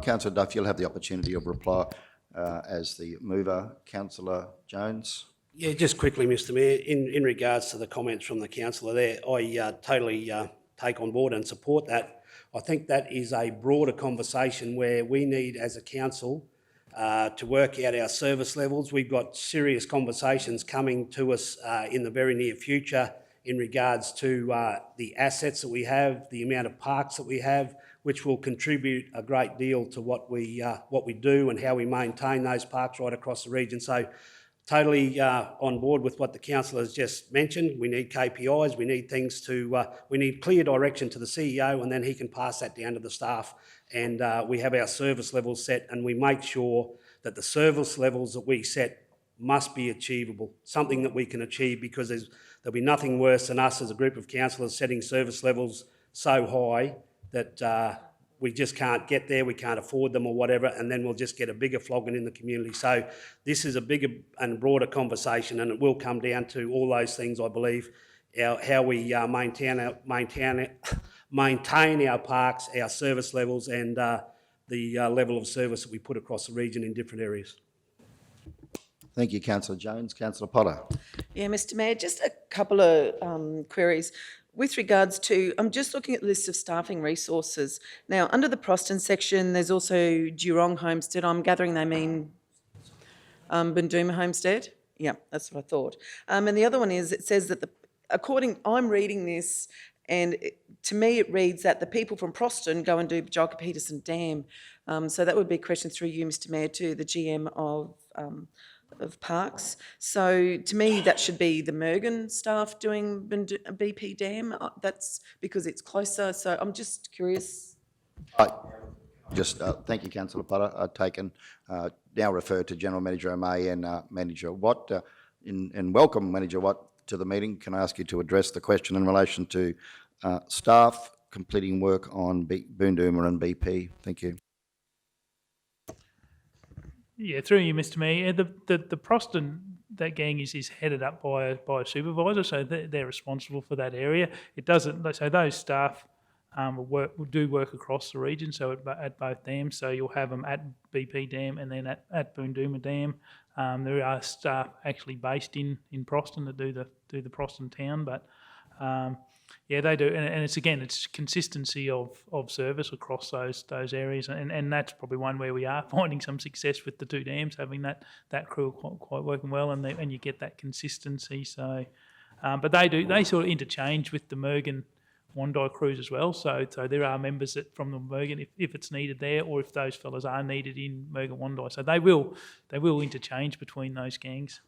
Councillor Duff, you'll have the opportunity of reply as the mover. Councillor Jones. Yeah, just quickly, Mr Mayor, in regards to the comments from the councillor there, I totally take on board and support that. I think that is a broader conversation where we need, as a council, to work out our service levels. We've got serious conversations coming to us in the very near future in regards to the assets that we have, the amount of parks that we have, which will contribute a great deal to what we do and how we maintain those parks right across the region. So totally on board with what the councillor has just mentioned. We need KPIs, we need things to, we need clear direction to the CEO, and then he can pass that down to the staff. And we have our service levels set, and we make sure that the service levels that we set must be achievable, something that we can achieve, because there'll be nothing worse than us as a group of councillors setting service levels so high that we just can't get there, we can't afford them or whatever, and then we'll just get a bigger flogging in the community. So this is a bigger and broader conversation, and it will come down to all those things, I believe, how we maintain our parks, our service levels, and the level of service that we put across the region in different areas. Thank you, Councillor Jones. Councillor Potter. Yeah, Mr Mayor, just a couple of queries. With regards to, I'm just looking at the list of staffing resources. Now, under the Proston section, there's also Geelong Homestead. I'm gathering they mean Bundooma Homestead. Yeah, that's what I thought. And the other one is, it says that I'm reading this, and to me it reads that the people from Proston go and do Jalka Peterson Dam. So that would be a question through you, Mr Mayor, to the GM of parks. So to me that should be the Mergen staff doing BP Dam. That's because it's closer. So I'm just curious. Thank you, Councillor Potter. I've taken, now refer to General Manager O'May and Manager Watt. And welcome Manager Watt to the meeting. Can I ask you to address the question in relation to staff completing work on Bundooma and BP? Thank you. Yeah, through you, Mr Mayor. The Proston, that gang is headed up by a supervisor, so they're responsible for that area. It doesn't. So those staff will work across the region. So at both dams. So you'll have them at BP Dam and then at Bundooma Dam. There are staff actually based in Proston that do the Proston town, but. Yeah, they do, and it's consistency of service across those areas, and that's probably one where we are finding some success with the two dams, having that crew quite working well, and you get that consistency. So, but they sort of interchange with the Mergen Wondai crews as well. So there are members that from the Mergan if it's needed there, or if those fellas are needed in Mergan Wondai. So they will interchange between those gangs.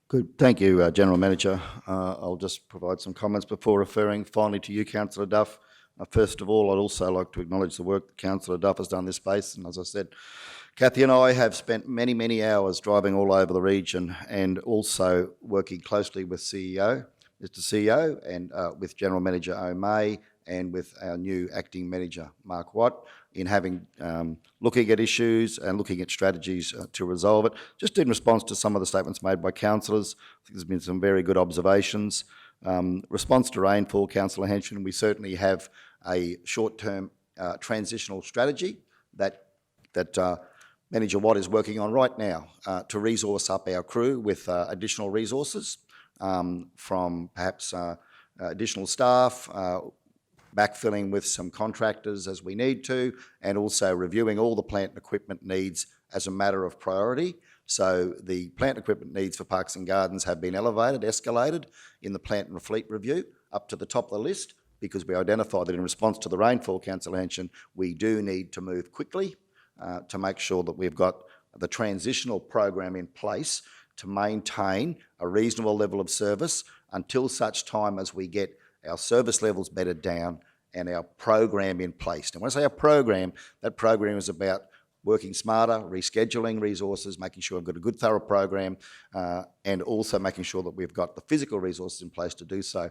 Good. Thank you, General Manager. I'll just provide some comments before referring finally to you, Councillor Duff. First of all, I'd also like to acknowledge the work that Councillor Duff has done in this space. And as I said, Kathy and I have spent many, many hours driving all over the region and also working closely with Mr. CEO, and with General Manager O'May and with our new Acting Manager, Mark Watt, in having looking at issues and looking at strategies to resolve it. Just in response to some of the statements made by councillors, I think there's been some very good observations. Response to rainfall, Councillor Henson, we certainly have a short-term transitional strategy that Manager Watt is working on right now to resource up our crew with additional resources from perhaps additional staff, backfilling with some contractors as we need to, and also reviewing all the plant and equipment needs as a matter of priority. So the plant and equipment needs for Parks and Gardens have been escalated in the plant and fleet review up to the top of the list, because we identified that in response to the rainfall, Councillor Henson, we do need to move quickly to make sure that we've got the transitional program in place to maintain a reasonable level of service until such time as we get our service levels bedded down and our program in place. And when I say our program, that program is about working smarter, rescheduling resources, making sure we've got a good thorough program, and also making sure that we've got the physical resources in place to do so.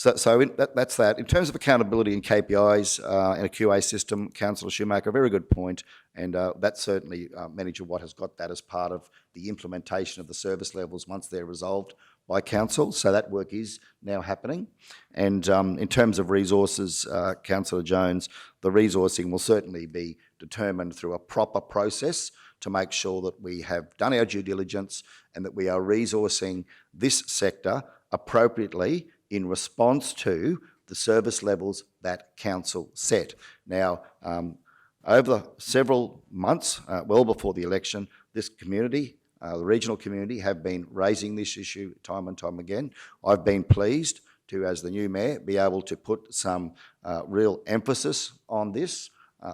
That's that. In terms of accountability and KPIs and a QA system, Councillor Schumacher, a very good point, and that certainly Manager Watt has got that as part of the implementation of the service levels once they're resolved by council. So that work is now happening. And in terms of resources, Councillor Jones, the resourcing will certainly be determined through a proper process to make sure that we have done our due diligence and that we are resourcing this sector appropriately in response to the service levels that council set. Now, over the several months, well before the election, this community, the regional community, have been raising this issue time and time again. I've been pleased to, as the new mayor, be able to put some real emphasis on this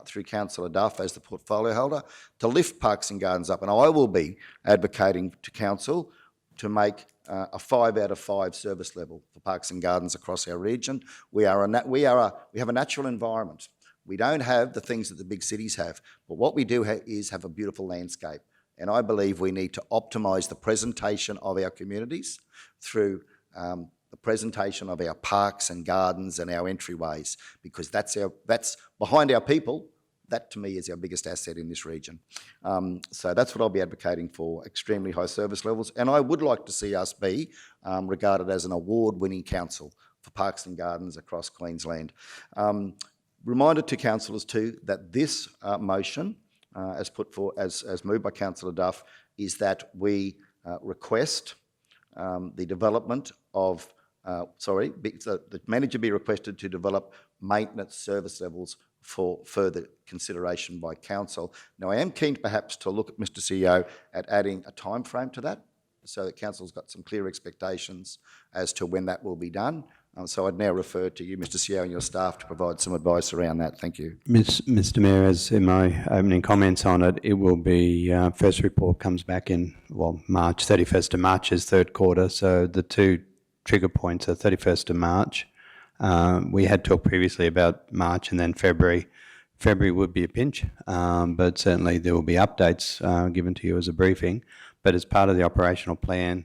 through Councillor Duff as the portfolio holder, to lift Parks and Gardens up. And I will be advocating to council to make a 5 out of 5 service level for Parks and Gardens across our region. We have a natural environment. We don't have the things that the big cities have, but what we do is have a beautiful landscape. And I believe we need to optimise the presentation of our communities through the presentation of our parks and gardens and our entryways, because that's behind our people. That, to me, is our biggest asset in this region. So that's what I'll be advocating for, extremely high service levels. And I would like to see us be regarded as an award-winning council for Parks and Gardens across Queensland. Reminder to councillors too that this motion, as moved by Councillor Duff, is that we request the development of, the manager be requested to develop maintenance service levels for further consideration by council. Now, I am keen perhaps to look at, Mr. CEO, at adding a time frame to that, so that council's got some clear expectations as to when that will be done. So I'd now refer to you, Mr. CEO, and your staff to provide some advice around that. Thank you. Mr. Mayor, as in my opening comments on it, it will be, first report comes back in, March, 31st of March is third quarter, so the two trigger points are 31st of March. We had talked previously about March and then February. February would be a pinch, but certainly there will be updates given to you as a briefing. But as part of the operational plan,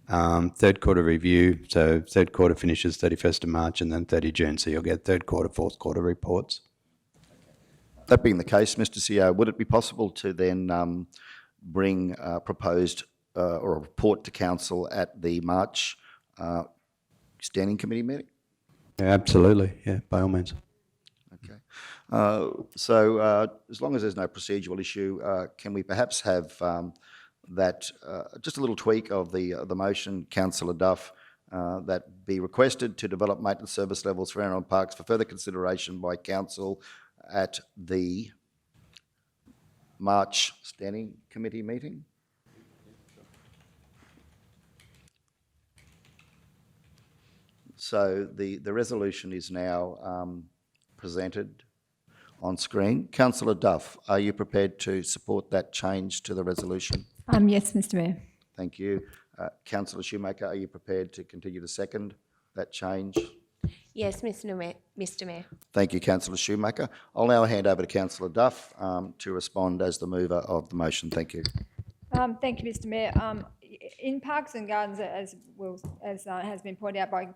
third quarter review, so third quarter finishes 31st of March and then 30 June, so you'll get third quarter, fourth quarter reports. That being the case, Mr. CEO, would it be possible to then bring proposed or a report to council at the March Standing Committee meeting? Yeah, absolutely, yeah, by all means. Okay. So as long as there's no procedural issue, can we perhaps have that just a little tweak of the motion, Councillor Duff, that be requested to develop maintenance service levels for Aaron Parks for further consideration by council at the March Standing Committee meeting? So the resolution is now presented on screen. Councillor Duff, are you prepared to support that change to the resolution? Yes, Mr Mayor. Thank you. Councillor Shoemaker, are you prepared to continue to second that change? Yes, Mr Mayor. Thank you, Councillor Shoemaker. I'll now hand over to Councillor Duff to respond as the mover of the motion. Thank you. Thank you, Mr Mayor. In Parks and Gardens, as has been pointed out by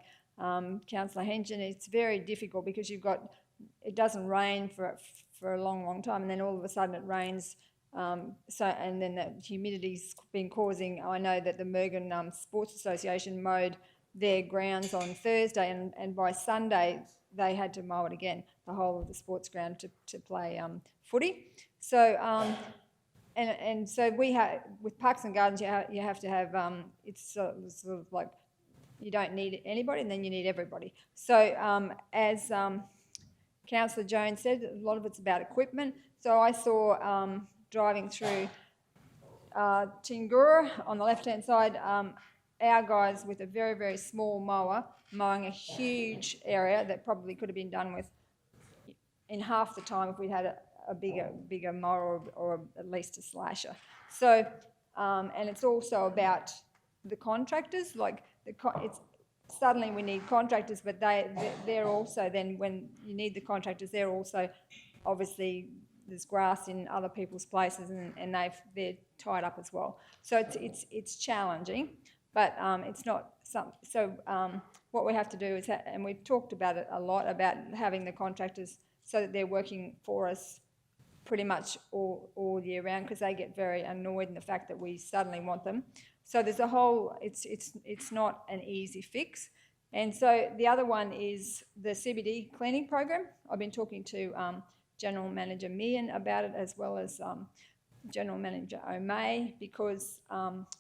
Councillor Henson, it's very difficult because it doesn't rain for a long time, and then all of a sudden it rains. And then the humidity's been causing. I know that the Mergen Sports Association mowed their grounds on Thursday, and by Sunday they had to mow it again, the whole of the sports ground to play footy. So and so we have with Parks and Gardens, you have to have it's sort of like you don't need anybody, and then you need everybody. So as Councillor Jones said, a lot of it's about equipment. So I saw driving through Tingura on the left-hand side, our guys with a very, very small mower mowing a huge area that probably could have been done with in half the time if we had a bigger mower or at least a slasher. So, and it's also about the contractors, like it's suddenly we need contractors, but they're also then when you need the contractors, they're also obviously there's grass in other people's places and they're tied up as well. So it's challenging, but it's not some. So what we have to do is, and we've talked about it a lot about having the contractors so that they're working for us pretty much all year round because they get very annoyed in the fact that we suddenly want them. So there's a whole. It's not an easy fix. And so the other one is the CBD cleaning program. I've been talking to General Manager Meehan about it, as well as General Manager O'May, because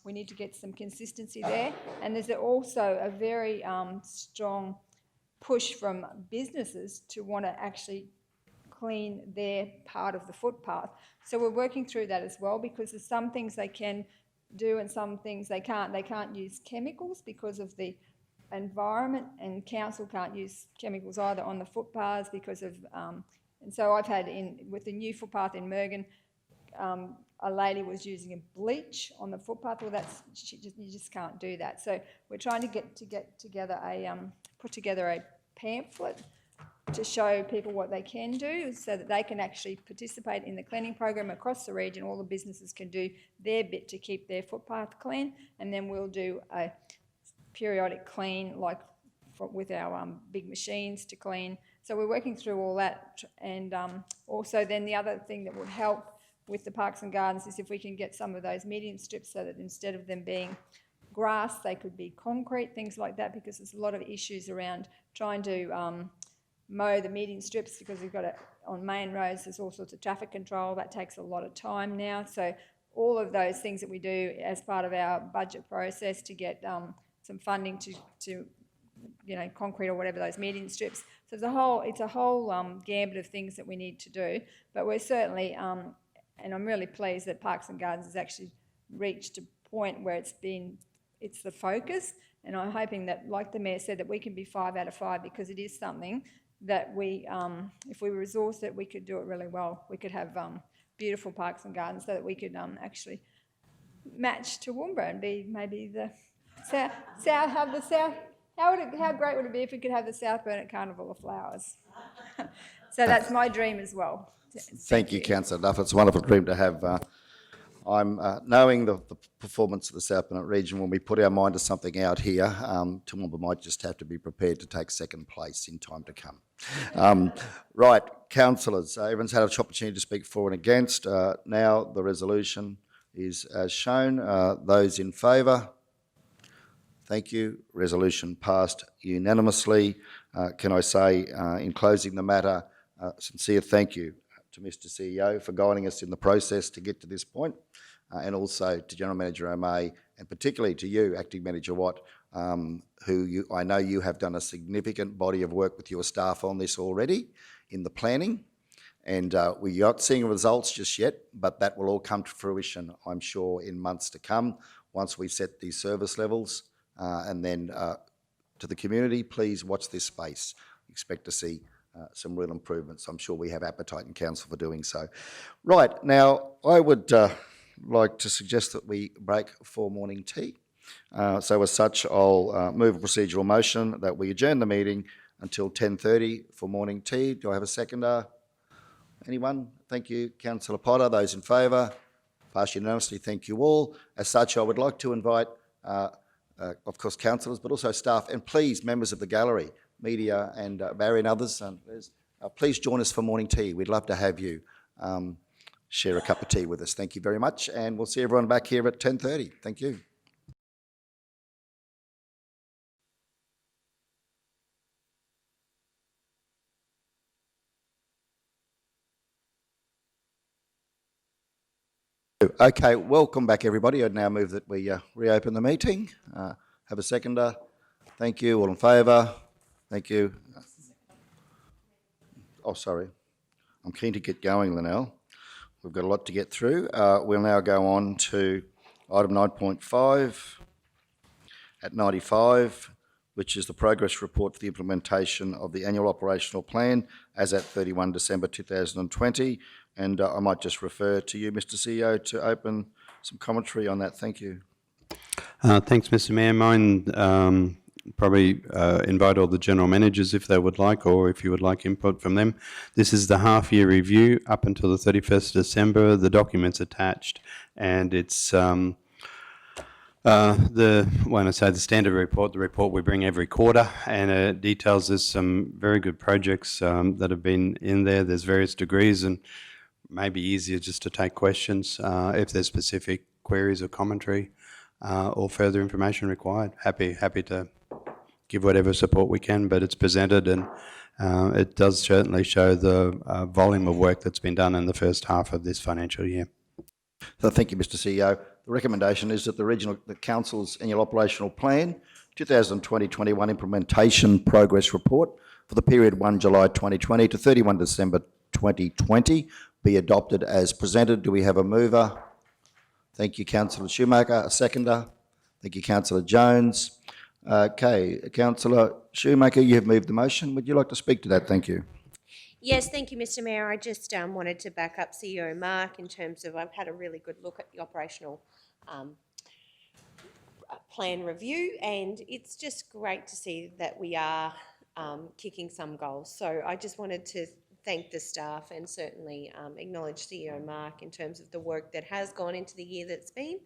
we need to get some consistency there. And there's also a very strong push from businesses to want to actually clean their part of the footpath. So we're working through that as well, because there's some things they can do and some things they can't. They can't use chemicals because of the environment, and council can't use chemicals either on the footpaths because of and so I've had with the new footpath in Mergen, a lady was using a bleach on the footpath. Well, you just can't do that. So we're trying to get together put together a pamphlet to show people what they can do, so that they can actually participate in the cleaning program across the region. All the businesses can do their bit to keep their footpath clean, and then we'll do a periodic clean, like with our big machines to clean. So we're working through all that, and also then the other thing that would help with the Parks and Gardens is if we can get some of those median strips, so that instead of them being grass, they could be concrete, things like that, because there's a lot of issues around trying to mow the median strips, because we've got it on main roads, there's all sorts of traffic control, that takes a lot of time now. So all of those things that we do as part of our budget process to get some funding to concrete or whatever those median strips. So it's a whole gambit of things that we need to do, but we're certainly, and I'm really pleased that Parks and Gardens has actually reached a point where it's the focus, and I'm hoping that, like the Mayor said, that we can be 5 out of 5, because it is something that we, if we resource it, we could do it really well. We could have beautiful Parks and Gardens, so that we could actually match Toowoomba and be maybe the how great would it be if we could have the South Burnett Carnival of Flowers? So that's my dream as well. Thank you, Councillor Duff. It's a wonderful dream to have. I'm knowing the performance of the South Burnett region, when we put our mind to something out here, Toowoomba might just have to be prepared to take second place in time to come. Right, councillors, everyone's had an opportunity to speak for and against. Now the resolution is as shown. Those in favour? Thank you. Resolution passed unanimously. Can I say, in closing the matter, sincere thank you to Mr CEO for guiding us in the process to get to this point, and also to General Manager O'May, and particularly to you, Acting Manager Watt, I know you have done a significant body of work with your staff on this already in the planning, and we're not seeing results just yet, but that will all come to fruition, I'm sure, in months to come, once we set these service levels, and then to the community, please watch this space. Expect to see some real improvements. I'm sure we have appetite in council for doing so. Right, now I would like to suggest that we break for morning tea. So as such, I'll move a procedural motion that we adjourn the meeting until 10:30 for morning tea. Do I have a seconder? Anyone? Thank you. Councillor Potter. Those in favour? Passed unanimously. Thank you all. As such, I would like to invite, of course, councillors, but also staff, and please, members of the gallery, media and Barry and others, please join us for morning tea. We'd love to have you share a cup of tea with us. Thank you very much, and we'll see everyone back here at 10:30. Thank you. Okay, welcome back, everybody. I'd now move that we reopen the meeting. Have a seconder. Thank you. All in favour? Thank you. Oh, sorry. I'm keen to get going, Linnell. We've got a lot to get through. We'll now go on to item 9.5 at 95, which is the progress report for the implementation of the annual operational plan as at 31 December 2020. And I might just refer to you, Mr. CEO, to open some commentary on that. Thank you. Thanks, Mr. Mayor. Mine probably invite all the general managers if they would like, or if you would like input from them. This is the half-year review up until the 31st of December. The document's attached, and it's when I say the standard report, the report we bring every quarter, and it details there's some very good projects that have been in there. There's various degrees, and maybe easier just to take questions if there's specific queries or commentary or further information required. Happy to give whatever support we can, but it's presented, and it does certainly show the volume of work that's been done in the first half of this financial year. So thank you, Mr. CEO. The recommendation is that the Council's annual operational plan 2020-21 implementation progress report for the period 1 July 2020 to 31 December 2020 be adopted as presented. Do we have a mover? Thank you, Councillor Schumacher. A seconder? Thank you, Councillor Jones. Okay, Councillor Schumacher, you have moved the motion. Would you like to speak to that? Thank you. Yes, thank you, Mr. Mayor. I just wanted to back up CEO Mark in terms of I've had a really good look at the operational plan review, and it's just great to see that we are kicking some goals. So I just wanted to thank the staff and certainly acknowledge CEO Mark in terms of the work that has gone into the year that's been.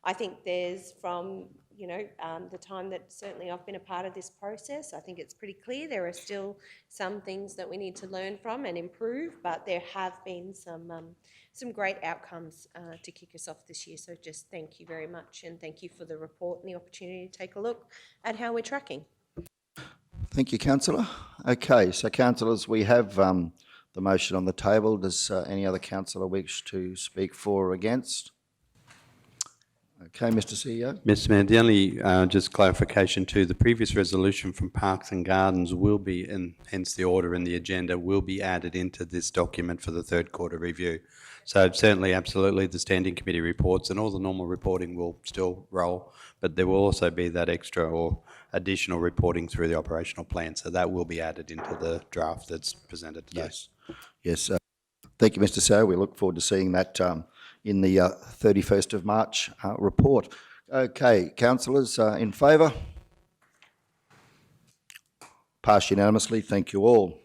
I think there's from, the time that certainly I've been a part of this process, I think it's pretty clear there are still some things that we need to learn from and improve, but there have been some great outcomes to kick us off this year. So just thank you very much, and thank you for the report and the opportunity to take a look at how we're tracking. Thank you, Councillor. Okay, so councillors, we have the motion on the table. Does any other councillor wish to speak for or against? Okay, Mr. CEO. Mr. Mayor, the only just clarification too, the previous resolution from Parks and Gardens will be, and hence the order in the agenda, will be added into this document for the third quarter review. So certainly, absolutely, the standing committee reports and all the normal reporting will still roll, but there will also be that extra or additional reporting through the operational plan. So that will be added into the draft that's presented today. Yes. Thank you, Mr. CEO. We look forward to seeing that in the 31st of March report. Okay, councillors, in favour? Passed unanimously. Thank you all.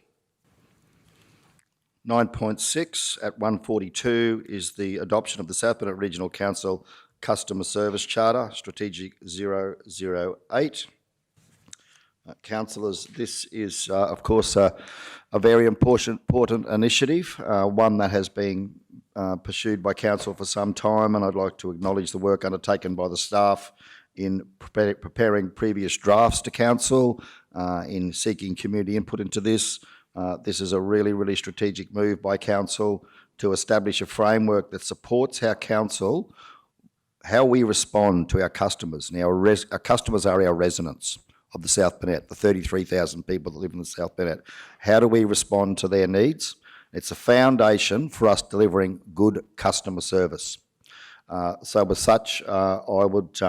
9.6 at 142 is the adoption of the South Burnett Regional Council Customer Service Charter, Strategic 008. Councillors, this is, of course, a very important initiative, one that has been pursued by Council for some time, and I'd like to acknowledge the work undertaken by the staff in preparing previous drafts to Council, in seeking community input into this. This is a really strategic move by Council to establish a framework that supports how we respond to our customers. Now, our customers are our residents of the South Burnett, the 33,000 people that live in the South Burnett. How do we respond to their needs? It's a foundation for us delivering good customer service. So with such, I would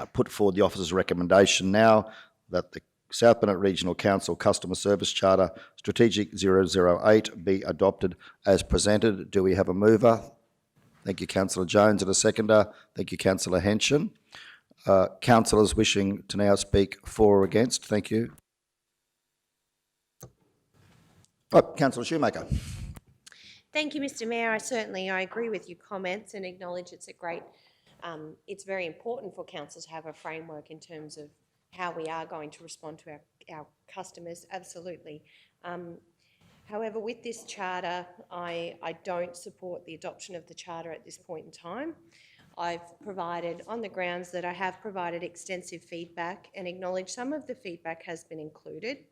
put forward the officer's recommendation now that the South Burnett Regional Council Customer Service Charter Strategic 008 be adopted as presented. Do we have a mover? Thank you, Councillor Jones, and a seconder. Thank you, Councillor Henson. Councillors wishing to now speak for or against, thank you. Oh, Councillor Shoemaker. Thank you, Mr. Mayor. I agree with your comments and acknowledge it's very important for council to have a framework in terms of how we are going to respond to our customers, absolutely. However, with this charter, I don't support the adoption of the charter at this point in time. I've provided, on the grounds that I have provided extensive feedback and acknowledge some of the feedback has been included.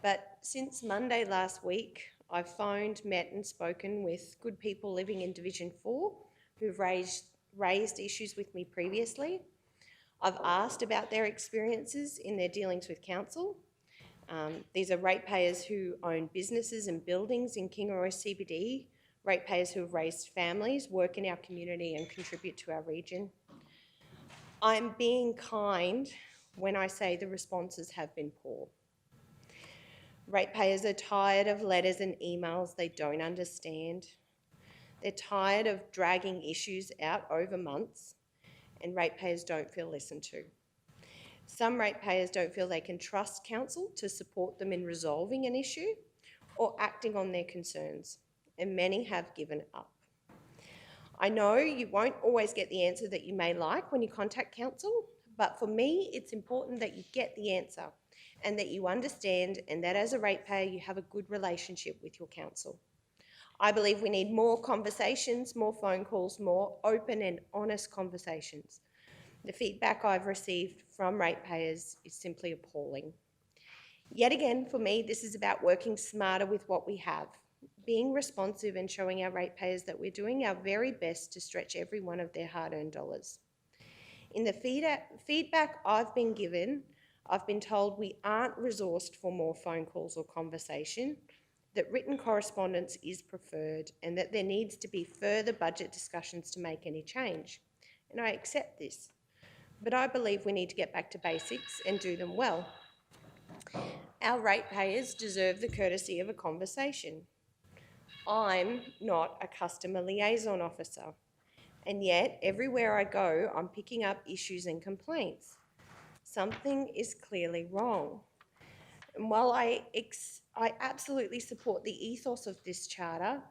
But since Monday last week, I've phoned, met and spoken with good people living in Division 4 who've raised issues with me previously. I've asked about their experiences in their dealings with council. These are ratepayers who own businesses and buildings in Kingaroy CBD, ratepayers who have raised families, work in our community and contribute to our region. I'm being kind when I say the responses have been poor. Ratepayers are tired of letters and emails they don't understand. They're tired of dragging issues out over months, and ratepayers don't feel listened to. Some ratepayers don't feel they can trust council to support them in resolving an issue or acting on their concerns, and many have given up. I know you won't always get the answer that you may like when you contact council, but for me, it's important that you get the answer and that you understand, and that as a ratepayer, you have a good relationship with your council. I believe we need more conversations, more phone calls, more open and honest conversations. The feedback I've received from ratepayers is simply appalling. Yet again, for me, this is about working smarter with what we have, being responsive and showing our ratepayers that we're doing our very best to stretch every one of their hard-earned dollars. In the feedback I've been given, I've been told we aren't resourced for more phone calls or conversation, that written correspondence is preferred, and that there needs to be further budget discussions to make any change. And I accept this, but I believe we need to get back to basics and do them well. Our ratepayers deserve the courtesy of a conversation. I'm not a customer liaison officer, and yet everywhere I go, I'm picking up issues and complaints. Something is clearly wrong. And while I absolutely support the ethos of this charter,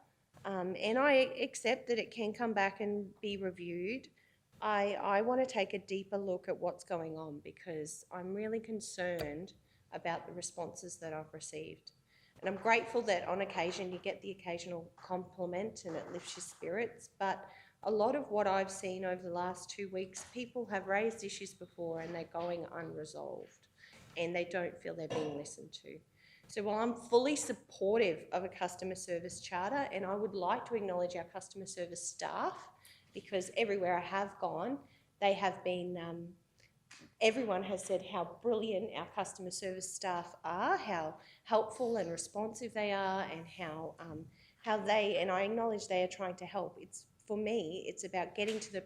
and I accept that it can come back and be reviewed, I want to take a deeper look at what's going on, because I'm really concerned about the responses that I've received. And I'm grateful that on occasion you get the occasional compliment and it lifts your spirits, but a lot of what I've seen over the last 2 weeks, people have raised issues before and they're going unresolved and they don't feel they're being listened to. So while I'm fully supportive of a customer service charter, and I would like to acknowledge our customer service staff, because everywhere I have gone, they have been, everyone has said how brilliant our customer service staff are, how helpful and responsive they are, and how they, and I acknowledge they are trying to help. For me, it's about getting to the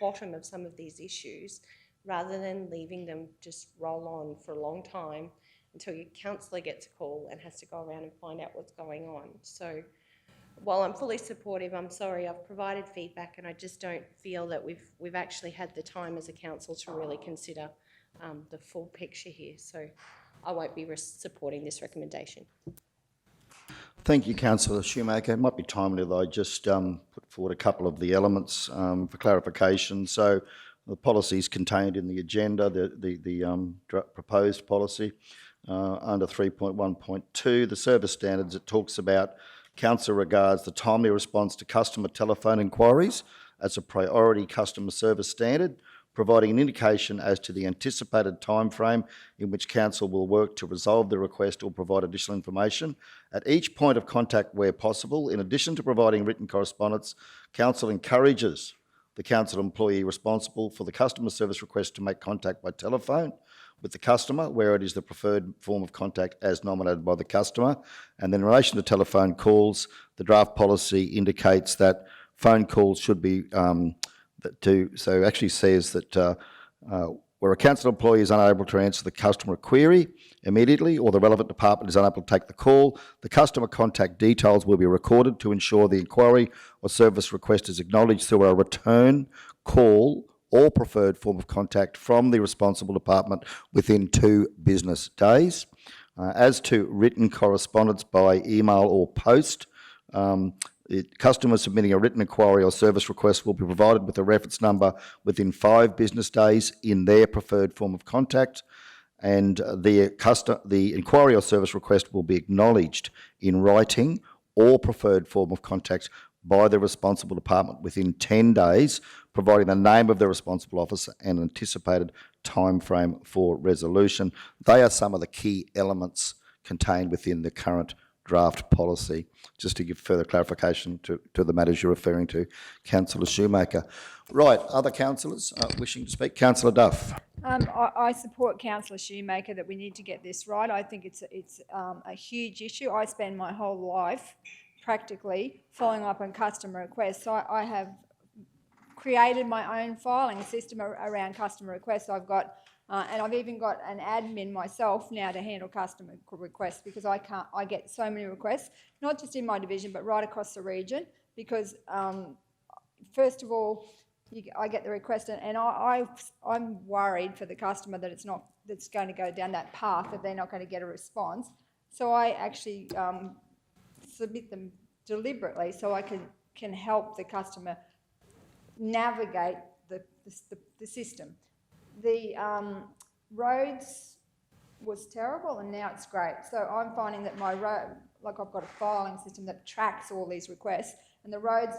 bottom of some of these issues rather than leaving them just roll on for a long time until your counsellor gets a call and has to go around and find out what's going on. So while I'm fully supportive, I'm sorry, I've provided feedback and I just don't feel that we've actually had the time as a council to really consider the full picture here. So I won't be supporting this recommendation. Thank you, Councillor Shoemaker. It might be timely that I just put forward a couple of the elements for clarification. So the policies contained in the agenda, the proposed policy under 3.1.2, the service standards, it talks about Council regards the timely response to customer telephone inquiries as a priority customer service standard, providing an indication as to the anticipated timeframe in which Council will work to resolve the request or provide additional information. At each point of contact where possible, in addition to providing written correspondence, Council encourages the Council employee responsible for the customer service request to make contact by telephone with the customer, where it is the preferred form of contact as nominated by the customer. And then in relation to telephone calls, the draft policy indicates that phone calls should be so it actually says that where a council employee is unable to answer the customer query immediately or the relevant department is unable to take the call, the customer contact details will be recorded to ensure the inquiry or service request is acknowledged through a return call or preferred form of contact from the responsible department within 2 business days. As to written correspondence by email or post, customers submitting a written inquiry or service request will be provided with a reference number within 5 business days in their preferred form of contact, and the inquiry or service request will be acknowledged in writing or preferred form of contact by the responsible department within 10 days, providing the name of the responsible officer and anticipated timeframe for resolution. They are some of the key elements contained within the current draft policy. Just to give further clarification to the matters you're referring to, Councillor Shoemaker. Right, other councillors wishing to speak? Councillor Duff. I support Councillor Shoemaker that we need to get this right. I think it's a huge issue. I spend my whole life practically following up on customer requests. So I have created my own filing system around customer requests. I've got, and I've even got an admin myself now to handle customer requests because I get so many requests, not just in my division, but right across the region because, first of all, I get the request and I'm worried for the customer that that's going to go down that path, that they're not going to get a response. So I actually submit them deliberately so I can help the customer navigate the system. The roads was terrible and now it's great. So I'm finding that my road, like I've got a filing system that tracks all these requests and the roads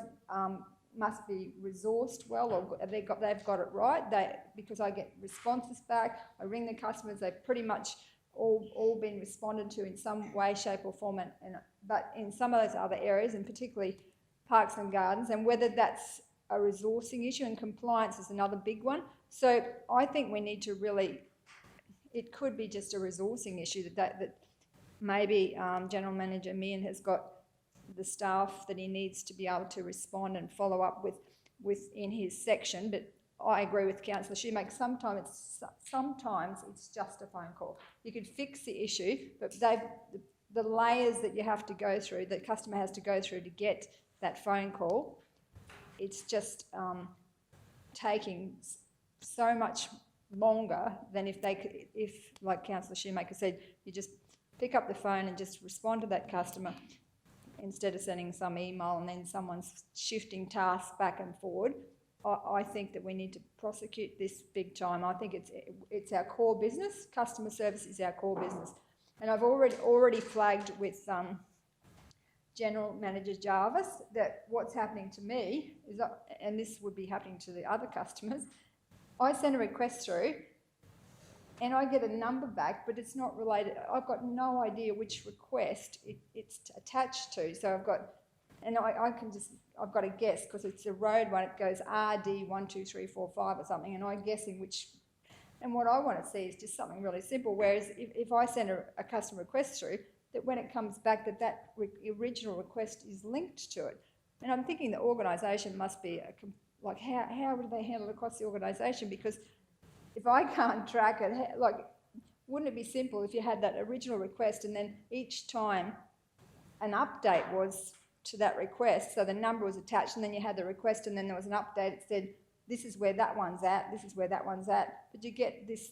must be resourced well or they've got it right. Because I get responses back, I ring the customers, they've pretty much all been responded to in some way, shape or form, but in some of those other areas, and particularly parks and gardens, and whether that's a resourcing issue, and compliance is another big one. So I think we need to really, it could be just a resourcing issue that maybe General Manager Meehan has got the staff that he needs to be able to respond and follow up within his section, but I agree with Councillor Shoemaker. Sometimes it's just a phone call. You could fix the issue, but the layers that you have to go through, the customer has to go through to get that phone call, it's just taking so much longer than if like Councillor Shoemaker said, you just pick up the phone and just respond to that customer instead of sending some email and then someone's shifting tasks back and forward. I think that we need to prosecute this big time. I think it's our core business. Customer service is our core business. And I've already flagged with General Manager Jarvis that what's happening to me is, and this would be happening to the other customers, I send a request through and I get a number back, but it's not related. I've got no idea which request it's attached to. So I've got to guess because it's a road one. It goes RD 1, 2, 3, 4, 5 or something, and I'm guessing which. And what I want to see is just something really simple. Whereas if I send a customer request through, that when it comes back, that original request is linked to it. And I'm thinking the organisation must be like how do they handle it across the organisation? Because if I can't track it, wouldn't it be simple if you had that original request and then each time an update was to that request, so the number was attached and then you had the request and then there was an update that said, this is where that one's at, this is where that one's at, but you get this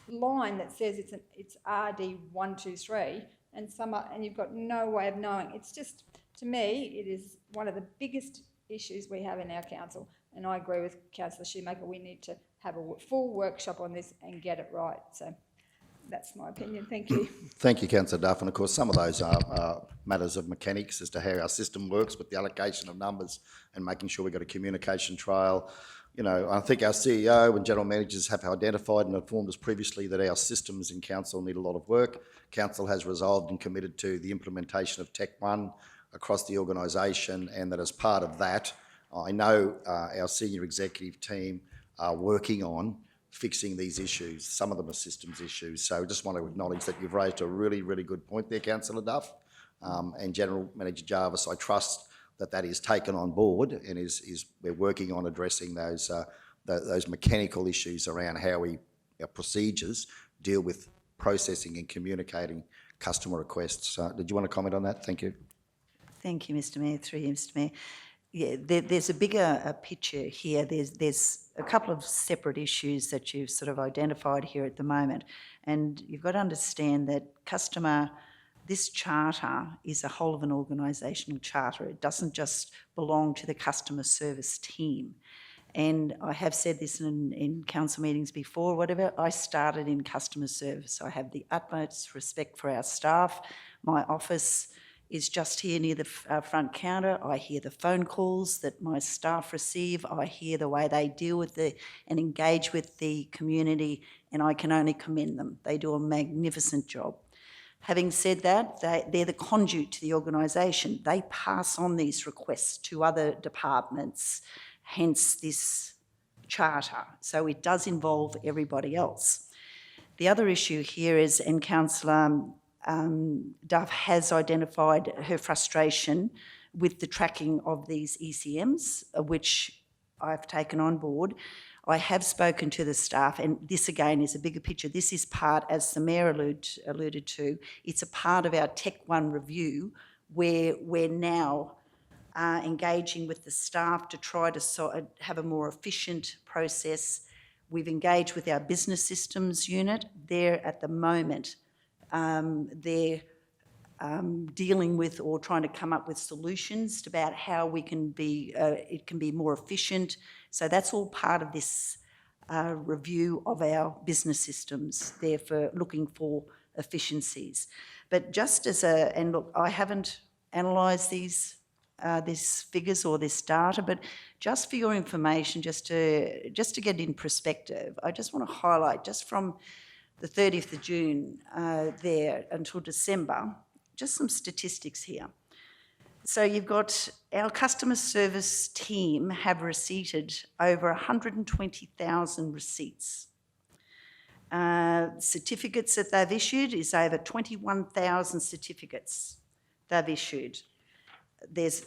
line that says it's RD 1, 2, 3 and you've got no way of knowing. It's just, to me, it is one of the biggest issues we have in our council, and I agree with Councillor Shoemaker, we need to have a full workshop on this and get it right. So that's my opinion. Thank you. Thank you, Councillor Duff. And of course, some of those are matters of mechanics as to how our system works with the allocation of numbers and making sure we've got a communication trail. You know, I think our CEO and general managers have identified and informed us previously that our systems in council need a lot of work. Council has resolved and committed to the implementation of Tech One across the organisation, and that as part of that, I know our senior executive team are working on fixing these issues. Some of them are systems issues. So I just want to acknowledge that you've raised a really, really good point there, Councillor Duff. And General Manager Jarvis, I trust that is taken on board and we're working on addressing those those mechanical issues around how our procedures deal with processing and communicating customer requests. Did you want to comment on that? Thank you. Thank you, Mr Mayor, through you, Mr Mayor. Yeah, there's a bigger picture here. There's a couple of separate issues that you've sort of identified here at the moment, and you've got to understand that this charter is a whole of an organisational charter. It doesn't just belong to the customer service team. And I have said this in council meetings before, whatever, I started in customer service. I have the utmost respect for our staff. My office is just here near the front counter. I hear the phone calls that my staff receive. I hear the way they deal with and engage with the community, and I can only commend them. They do a magnificent job. Having said that, they're the conduit to the organisation. They pass on these requests to other departments, hence this charter. So it does involve everybody else. The other issue here is, and Councillor Duff has identified her frustration with the tracking of these ECMs, which I've taken on board. I have spoken to the staff, and this again is a bigger picture. This is part, as the Mayor alluded to, it's a part of our Tech One review where we're now engaging with the staff to try to have a more efficient process. We've engaged with our business systems unit. They're at the moment, they're dealing with or trying to come up with solutions about how we can be, it can be more efficient. So that's all part of this review of our business systems, therefore looking for efficiencies. But just as and look, I haven't analysed these figures or this data, but just for your information, just to get in perspective, I just want to highlight, just from the 30th of June there until December, just some statistics here. So you've got our customer service team have receipted over 120,000 receipts. Certificates that they've issued is over 21,000 certificates they've issued. There's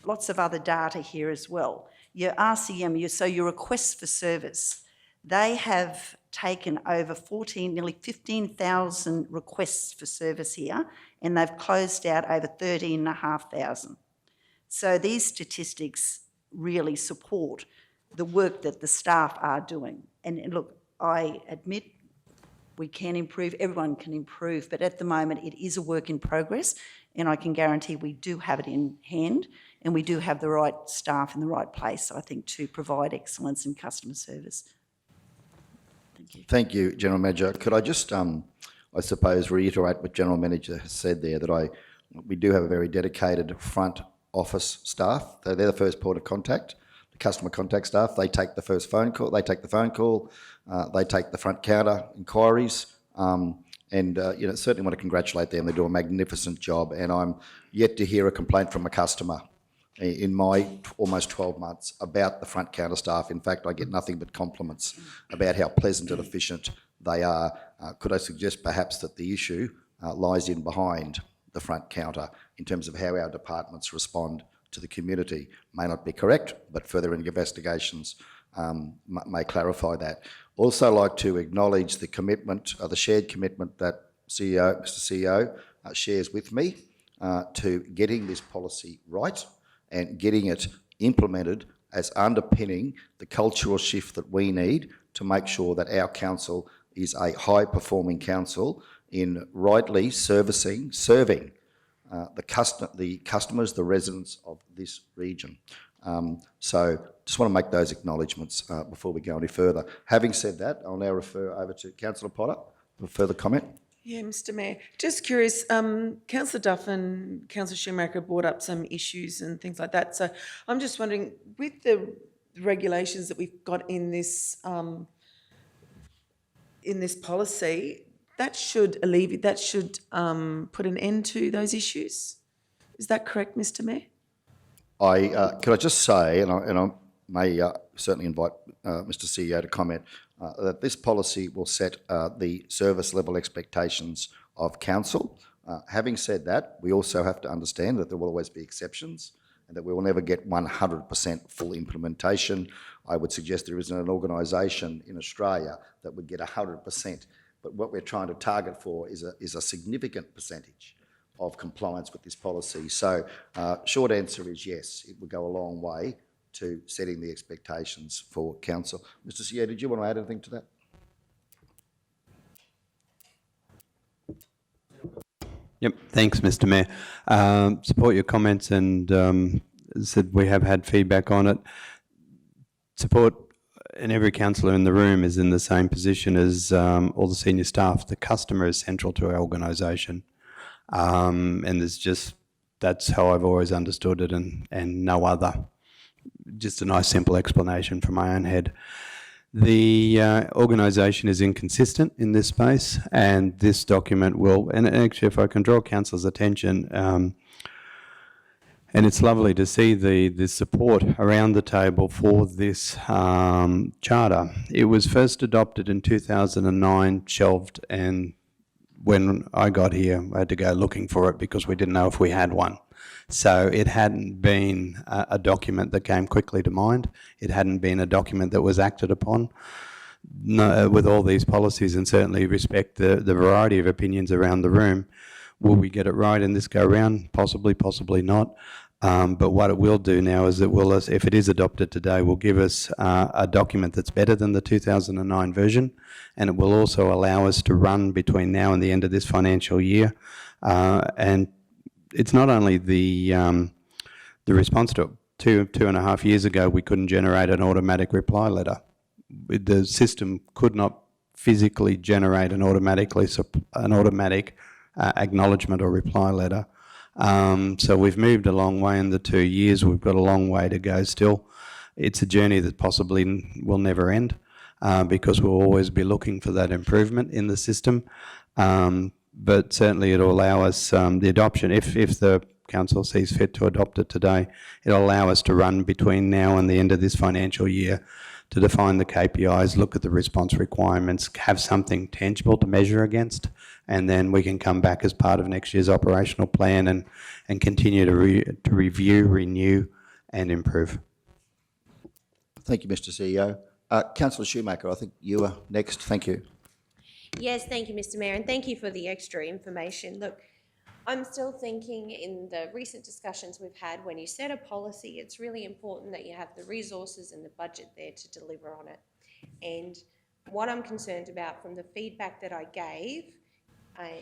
lots of other data here as well. Your RCM, so your requests for service, they have taken over nearly 15,000 requests for service here, and they've closed out over 13,500. So these statistics really support the work that the staff are doing. And look, I admit we can improve, everyone can improve, but at the moment it is a work in progress, and I can guarantee we do have it in hand, and we do have the right staff in the right place, I think, to provide excellence in customer service. Thank you. Thank you, General Manager. Could I just, I suppose, reiterate what General Manager has said there, that we do have a very dedicated front office staff. They're the first point of contact, the customer contact staff. They take the first phone call, they take the phone call, they take the front counter inquiries, certainly want to congratulate them. They do a magnificent job, and I'm yet to hear a complaint from a customer in my almost 12 months about the front counter staff. In fact, I get nothing but compliments about how pleasant and efficient they are. Could I suggest perhaps that the issue lies in behind the front counter in terms of how our departments respond to the community? May not be correct, but further investigations may clarify that. Also like to acknowledge the commitment, the shared commitment that Mr. CEO shares with me to getting this policy right and getting it implemented as underpinning the cultural shift that we need to make sure that our council is a high-performing council in rightly serving the customers, the residents of this region. So just want to make those acknowledgements before we go any further. Having said that, I'll now refer over to Councillor Potter for further comment. Yeah, Mr Mayor, just curious, Councillor Duff and Councillor Schumacher brought up some issues and things like that. So I'm just wondering, with the regulations that we've got in this policy, that should alleviate, that should put an end to those issues. Is that correct, Mr Mayor? Could I just say, and I may certainly invite Mr. CEO to comment, that this policy will set the service level expectations of council. Having said that, we also have to understand that there will always be exceptions and that we will never get 100% full implementation I would suggest there isn't an organisation in Australia that would get 100%. But what we're trying to target for is a significant percentage of compliance with this policy. So short answer is yes, it would go a long way to setting the expectations for council. Mr. CEO, did you want to add anything to that? Yep, thanks, Mr. Mayor. Support your comments, and as I said, we have had feedback on it. Support, and every councillor in the room is in the same position as all the senior staff. The customer is central to our organisation, and there's just, that's how I've always understood it, and no other. Just a nice simple explanation from my own head. The organisation is inconsistent in this space, and this document will, and actually if I can draw councillors' attention, and it's lovely to see the support around the table for this charter. It was first adopted in 2009, shelved, and when I got here, I had to go looking for it because we didn't know if we had one. So it hadn't been a document that came quickly to mind. It hadn't been a document that was acted upon. No, with all these policies, and certainly respect the variety of opinions around the room. Will we get it right in this go round? Possibly, possibly not. But what it will do now is it will, if it is adopted today, will give us a document that's better than the 2009 version, and it will also allow us to run between now and the end of this financial year. And it's not only the response to it. Two and a half years ago, we couldn't generate an automatic reply letter. The system could not physically generate an automatic acknowledgement or reply letter. So we've moved a long way in the 2 years. We've got a long way to go still. It's a journey that possibly will never end because we'll always be looking for that improvement in the system. But certainly it'll allow us the adoption, if the council sees fit to adopt it today, it'll allow us to run between now and the end of this financial year to define the KPIs, look at the response requirements, have something tangible to measure against, and then we can come back as part of next year's operational plan and continue to review, renew and improve. Thank you, Mr. CEO. Councillor Shoemaker, I think you are next. Thank you. Yes, thank you, Mr. Mayor, and thank you for the extra information. Look, I'm still thinking in the recent discussions we've had, when you set a policy, it's really important that you have the resources and the budget there to deliver on it. And what I'm concerned about from the feedback that I gave,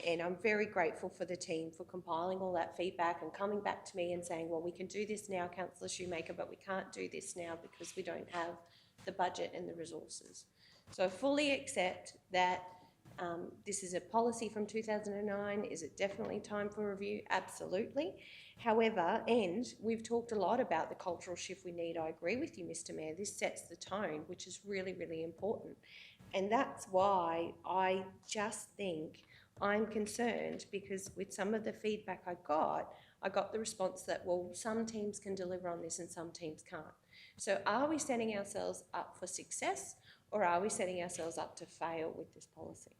and I'm very grateful for the team for compiling all that feedback and coming back to me and saying, well, we can do this now, Councillor Shoemaker, but we can't do this now because we don't have the budget and the resources. So I fully accept that this is a policy from 2009. Is it definitely time for review? Absolutely. However, and we've talked a lot about the cultural shift we need. I agree with you, Mr. Mayor. This sets the tone, which is really, really important. And that's why I just think I'm concerned, because with some of the feedback I got the response that, well, some teams can deliver on this and some teams can't. So are we setting ourselves up for success, or are we setting ourselves up to fail with this policy?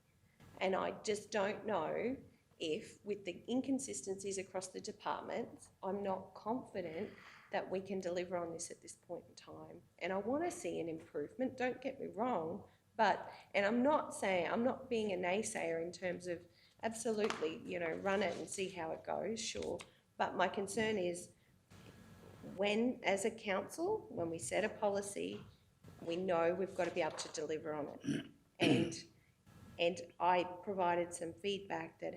And I just don't know if, with the inconsistencies across the departments, I'm not confident that we can deliver on this at this point in time. And I want to see an improvement, don't get me wrong, but, and I'm not being a naysayer in terms of absolutely, run it and see how it goes, sure. But my concern is when, as a council, when we set a policy, we know we've got to be able to deliver on it. And I provided some feedback that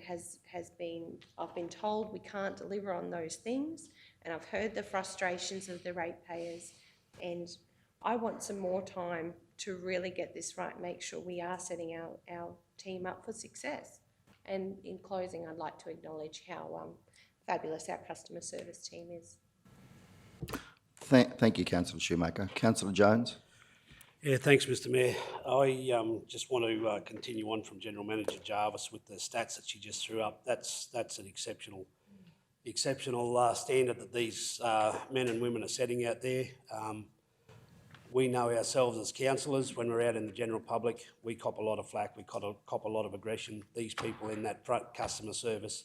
I've been told we can't deliver on those things, and I've heard the frustrations of the ratepayers, and I want some more time to really get this right and make sure we are setting our team up for success. And in closing, I'd like to acknowledge how fabulous our customer service team is. Thank you, Councillor Shoemaker. Councillor Jones. Yeah, thanks, Mr. Mayor. I just want to continue on from General Manager Jarvis with the stats that she just threw up. That's an exceptional standard that these men and women are setting out there. We know ourselves as councillors, when we're out in the general public, we cop a lot of flack, we cop a lot of aggression. These people in that front customer service,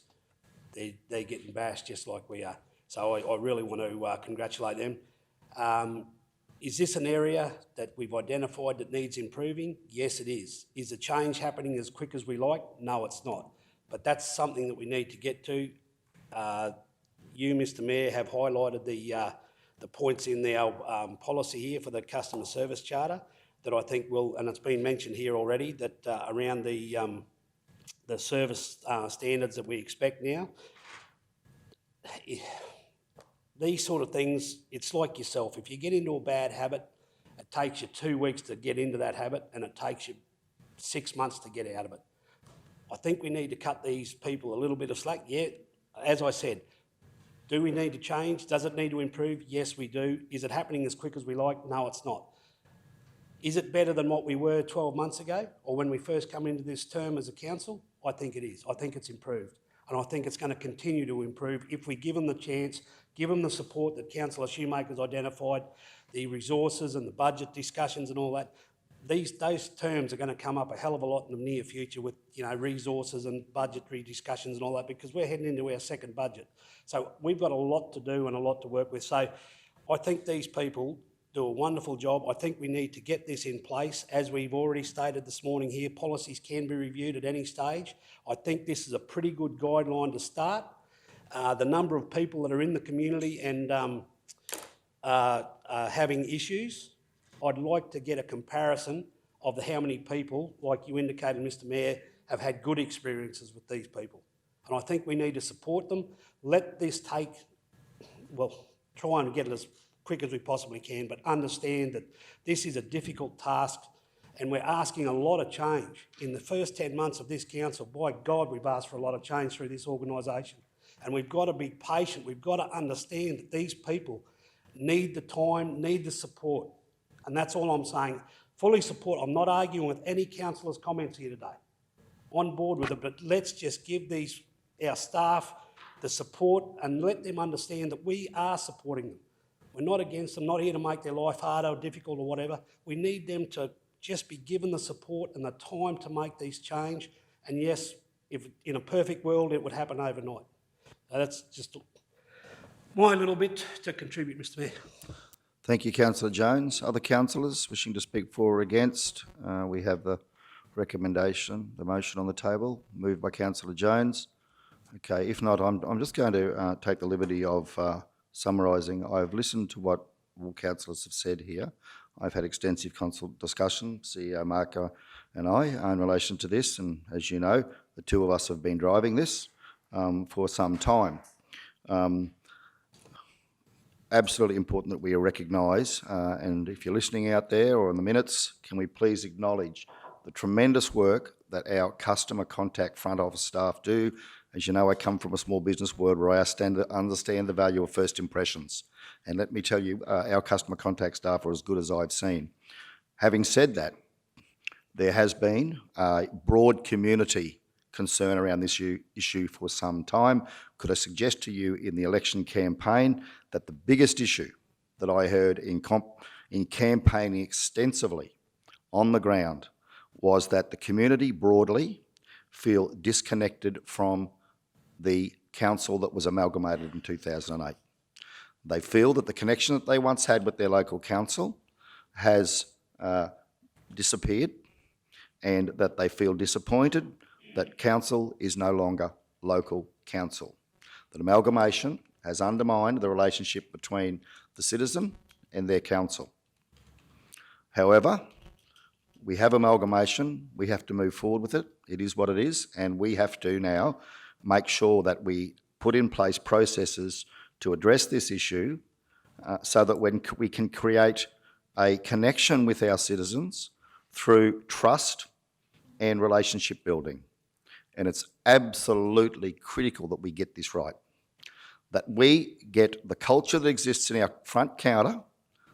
they're getting bashed just like we are. So I really want to congratulate them. Is this an area that we've identified that needs improving? Yes, it is. Is the change happening as quick as we like? No, it's not. But that's something that we need to get to. You, Mr Mayor, have highlighted the points in our policy here for the customer service charter that I think will, and it's been mentioned here already, that around the service standards that we expect now. These sort of things, it's like yourself. If you get into a bad habit, it takes you 2 weeks to get into that habit and it takes you 6 months to get out of it. I think we need to cut these people a little bit of slack. Yeah, as I said, do we need to change? Does it need to improve? Yes, we do. Is it happening as quick as we like? No, it's not. Is it better than what we were 12 months ago or when we first come into this term as a council? I think it is. I think it's improved. And I think it's going to continue to improve if we give them the chance, give them the support that Councillor Shoemaker's identified, the resources and the budget discussions and all that. Those terms are going to come up a hell of a lot in the near future with, you know, resources and budgetary discussions and all that, because we're heading into our second budget. So we've got a lot to do and a lot to work with. So I think these people do a wonderful job. I think we need to get this in place. As we've already stated this morning here, policies can be reviewed at any stage. I think this is a pretty good guideline to start. The number of people that are in the community and having issues, I'd like to get a comparison of how many people, like you indicated, Mr Mayor, have had good experiences with these people. And I think we need to support them. Let this take, well, try and get it as quick as we possibly can, but understand that this is a difficult task and we're asking a lot of change. In the first 10 months of this council, by God, we've asked for a lot of change through this organisation. And we've got to be patient. We've got to understand that these people need the time, need the support. And that's all I'm saying. Fully support. I'm not arguing with any councillor's comments here today. On board with it, but let's just give our staff the support and let them understand that we are supporting them. We're not against them, not here to make their life harder or difficult or whatever. We need them to just be given the support and the time to make these change. And yes, if in a perfect world, it would happen overnight. So that's just my little bit to contribute, Mr Mayor. Thank you, Councillor Jones. Other councillors wishing to speak for or against? We have the recommendation, the motion on the table, moved by Councillor Jones. Okay, if not, I'm just going to take the liberty of summarising. I've listened to what all councillors have said here. I've had extensive council discussion, CEO Marker and I, in relation to this, and as you know, the two of us have been driving this for some time. Absolutely important that we recognise, and if you're listening out there or in the minutes, can we please acknowledge the tremendous work that our customer contact front office staff do. As you know, I come from a small business world where I understand the value of first impressions. And let me tell you, our customer contact staff are as good as I've seen. Having said that, there has been a broad community concern around this issue for some time. Could I suggest to you in the election campaign that the biggest issue that I heard in campaigning extensively on the ground was that the community broadly feel disconnected from the council that was amalgamated in 2008. They feel that the connection that they once had with their local council has disappeared, and that they feel disappointed that council is no longer local council. That amalgamation has undermined the relationship between the citizen and their council. However, we have amalgamation, we have to move forward with it. It is what it is, and we have to now make sure that we put in place processes to address this issue so that when we can create a connection with our citizens through trust and relationship building. And it's absolutely critical that we get this right. That we get the culture that exists in our front counter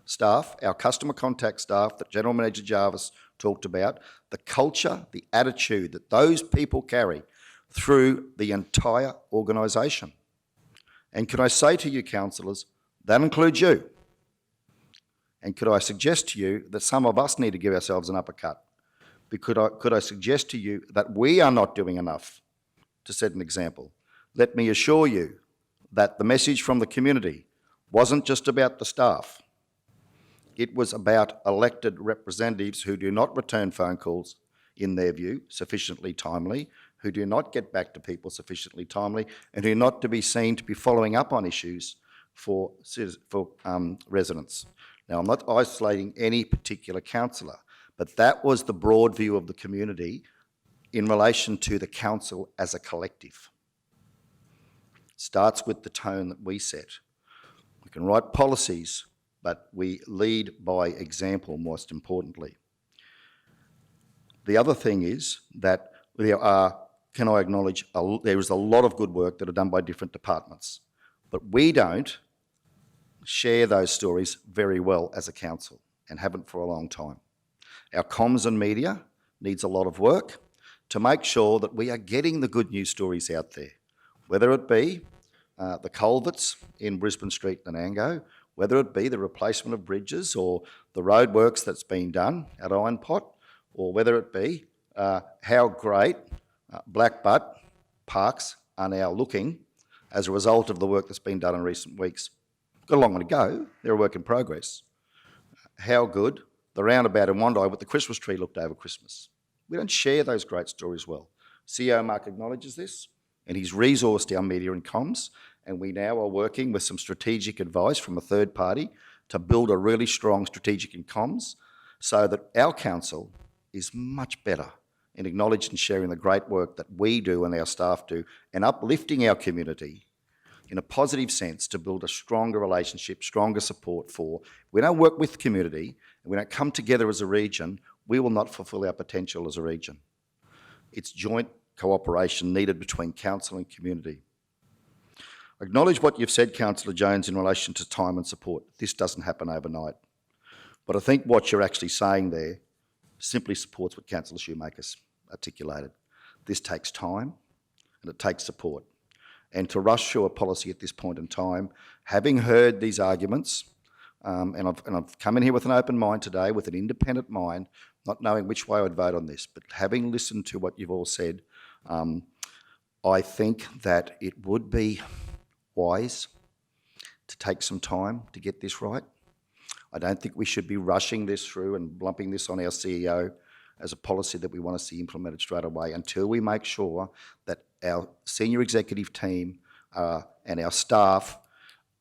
staff, our customer contact staff that General Manager Jarvis talked about, the culture, the attitude that those people carry through the entire organisation. And could I say to you, councillors, that includes you. And could I suggest to you that some of us need to give ourselves an uppercut? Could I suggest to you that we are not doing enough to set an example? Let me assure you that the message from the community wasn't just about the staff. It was about elected representatives who do not return phone calls, in their view, sufficiently timely, who do not get back to people sufficiently timely, and who are not to be seen to be following up on issues for residents. Now, I'm not isolating any particular councillor, but that was the broad view of the community in relation to the council as a collective. It starts with the tone that we set. We can write policies, but we lead by example, most importantly. The other thing is that there are, can I acknowledge, there is a lot of good work that are done by different departments, but we don't share those stories very well as a council and haven't for a long time. Our comms and media needs a lot of work to make sure that we are getting the good news stories out there, whether it be the culverts in Brisbane Street and Ango, whether it be the replacement of bridges or the road works that's been done at Ironpot, or whether it be how great Blackbutt parks are now looking as a result of the work that's been done in recent weeks. Got a long way to go, they're a work in progress. How good the roundabout in Wondai with the Christmas tree looked over Christmas. We don't share those great stories well. CEO Mark acknowledges this, and he's resourced our media and comms, and we now are working with some strategic advice from a third party to build a really strong strategic in comms so that our council is much better in acknowledging and sharing the great work that we do and our staff do and uplifting our community in a positive sense to build a stronger relationship, stronger support for. We don't work with community and we don't come together as a region, we will not fulfil our potential as a region. It's joint cooperation needed between council and community. I acknowledge what you've said, Councillor Jones, in relation to time and support. This doesn't happen overnight. But I think what you're actually saying there simply supports what Councillor Shoemaker's articulated. This takes time and it takes support. And to rush through a policy at this point in time, having heard these arguments, and I've come in here with an open mind today, with an independent mind, not knowing which way I would vote on this, but having listened to what you've all said, I think that it would be wise to take some time to get this right. I don't think we should be rushing this through and lumping this on our CEO as a policy that we want to see implemented straight away until we make sure that our senior executive team and our staff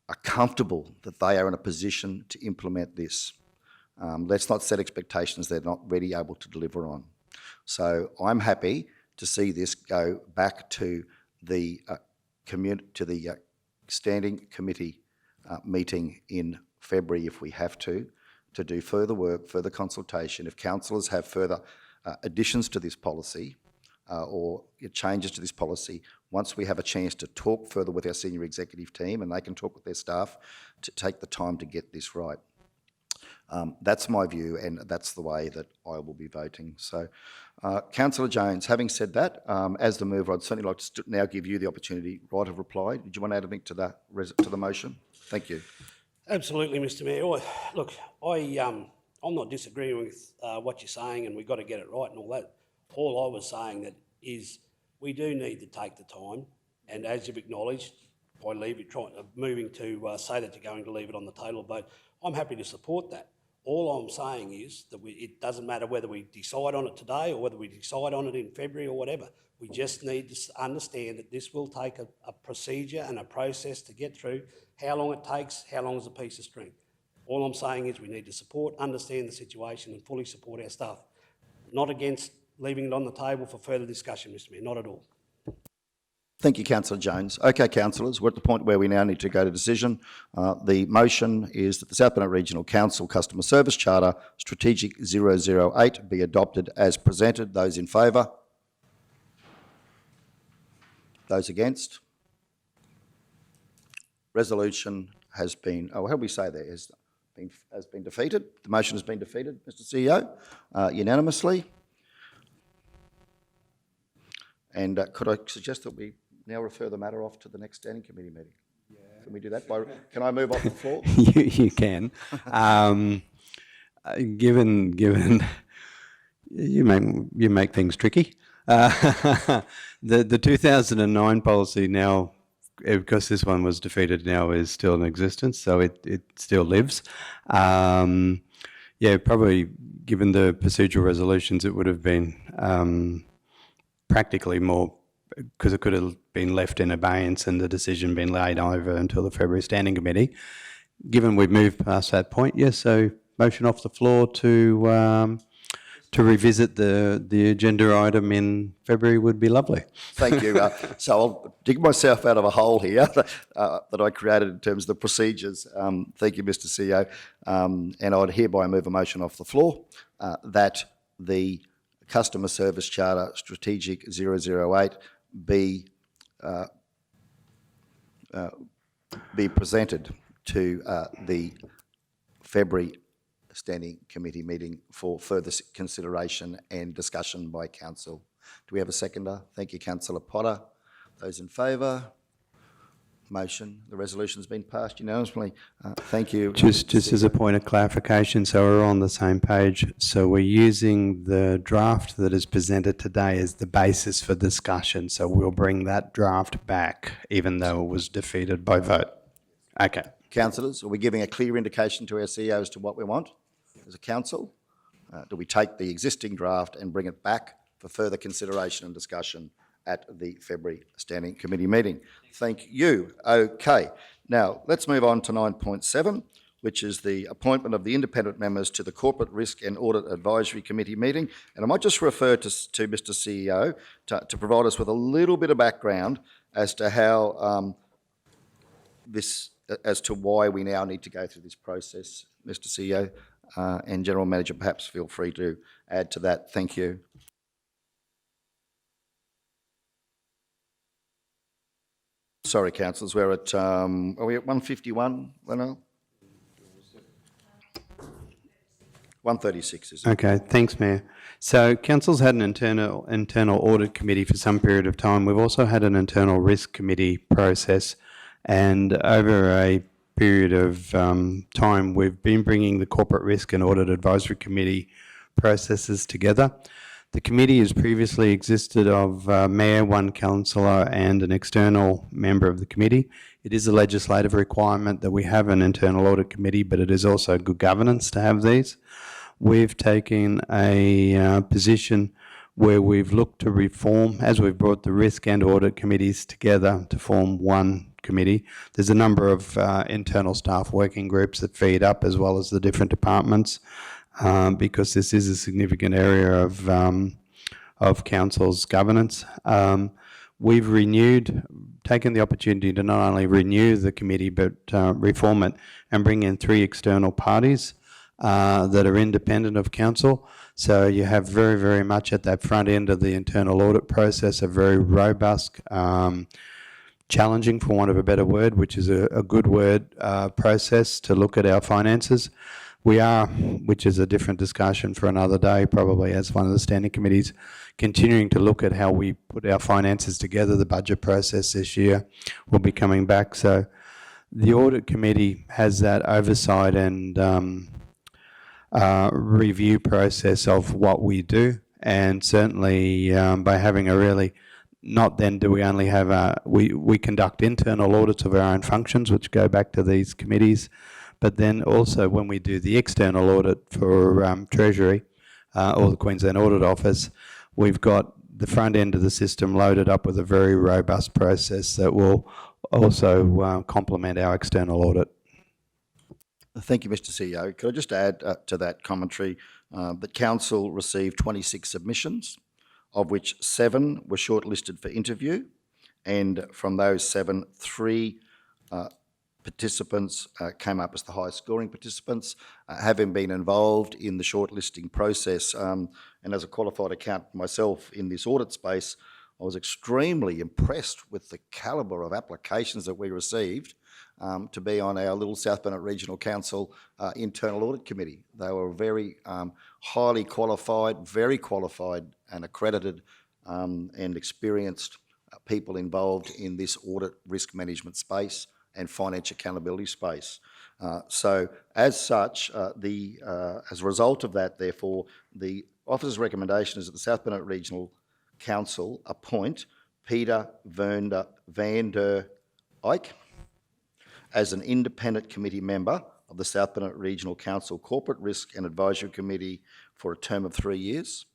are comfortable that they are in a position to implement this. Let's not set expectations they're not ready able to deliver on. So I'm happy to see this go back to the standing committee meeting in February if we have to do further work, further consultation. If councillors have further additions to this policy or changes to this policy, once we have a chance to talk further with our senior executive team and they can talk with their staff to take the time to get this right. That's my view and that's the way that I will be voting. So, Councillor Jones, having said that, as the mover, I'd certainly like to now give you the opportunity, right of reply. Did you want to add anything to the motion? Thank you. Absolutely, Mr Mayor. Look, I'm not disagreeing with what you're saying and we've got to get it right and all that. All I was saying that is we do need to take the time, and as you've acknowledged, by moving to say that you're going to leave it on the table vote, I'm happy to support that. All I'm saying is that it doesn't matter whether we decide on it today or whether we decide on it in February or whatever. We just need to understand that this will take a procedure and a process to get through. How long it takes, how long is a piece of string. All I'm saying is we need to support, understand the situation and fully support our staff. Not against leaving it on the table for further discussion, Mr Mayor, not at all. Thank you, Councillor Jones. Okay, councillors, we're at the point where we now need to go to decision. The motion is that the South Bennett Regional Council Customer Service Charter Strategic 008 be adopted as presented. Those in favour? Those against? Resolution has been, how do we say there? Has been defeated. The motion has been defeated, Mr CEO, unanimously. And could I suggest that we now refer the matter off to the next standing committee meeting? Yeah. Can we do that? Can I move off the floor? You can. Given you make things tricky, the 2009 policy now because this one was defeated now, is still in existence, so it still lives. Yeah, probably given the procedural resolutions, it would have been practically more, because it could have been left in abeyance and the decision been laid over until the February Standing Committee. Given we've moved past that point, yes, so motion off the floor to revisit the agenda item in February would be lovely. Thank you. So I'll dig myself out of a hole here that I created in terms of the procedures. Thank you, Mr. CEO. And I'd hereby move a motion off the floor that the Customer Service Charter Strategic 008 be presented to the February Standing Committee meeting for further consideration and discussion by Council. Do we have a seconder? Thank you, Councillor Potter. Those in favour? Motion, the resolution's been passed unanimously. Thank you. Just as a point of clarification, so we're on the same page. So we're using the draft that is presented today as the basis for discussion. So we'll bring that draft back, even though it was defeated by vote. Okay. Councillors, are we giving a clear indication to our CEO as to what we want as a council? Do we take the existing draft and bring it back for further consideration and discussion at the February Standing Committee meeting? Thank you. Okay. Now, let's move on to 9.7, which is the appointment of the independent members to the Corporate Risk and Audit Advisory Committee meeting. And I might just refer to Mr. CEO to provide us with a little bit of background as to how as to why we now need to go through this process, Mr. CEO, and General Manager, perhaps feel free to add to that. Thank you. Sorry, councillors, we're at, are we at 151, Lionel? 136, is it? Okay, thanks, Mayor. So council's had an internal audit committee for some period of time. We've also had an internal risk committee process, and over a period of time, we've been bringing the Corporate Risk and Audit Advisory Committee processes together. The committee has previously existed of Mayor, one councillor and an external member of the committee. It is a legislative requirement that we have an internal audit committee, but it is also good governance to have these. We've taken a position where we've looked to reform, as we've brought the risk and audit committees together to form one committee. There's a number of internal staff working groups that feed up, as well as the different departments, because this is a significant area of council's governance. We've taken the opportunity to not only renew the committee, but reform it and bring in 3 external parties that are independent of council. So you have very, very much at that front end of the internal audit process, a very robust, challenging, for want of a better word, which is a good word, process to look at our finances. We are, which is a different discussion for another day, probably as one of the standing committees, continuing to look at how we put our finances together. The budget process this year will be coming back. So the audit committee has that oversight and review process of what we do. And certainly by having a really, not then do we only have we conduct internal audits of our own functions, which go back to these committees. But then also when we do the external audit for Treasury or the Queensland Audit Office, we've got the front end of the system loaded up with a very robust process that will also complement our external audit. Thank you, Mr. CEO. Could I just add to that commentary that Council received 26 submissions, of which 7 were shortlisted for interview, and from those 7, 3 participants came up as the highest scoring participants, having been involved in the shortlisting process. And as a qualified accountant myself in this audit space, I was extremely impressed with the calibre of applications that we received to be on our little South Burnett Regional Council internal audit committee. They were very highly qualified, very qualified and accredited and experienced people involved in this audit risk management space and financial accountability space. So as such, as a result of that, therefore, the officer's recommendation is that the South Burnett Regional Council appoint Peter van der Ike, as an independent committee member of the South Bennett Regional Council Corporate Risk and Advisory Committee for a term of 3 years.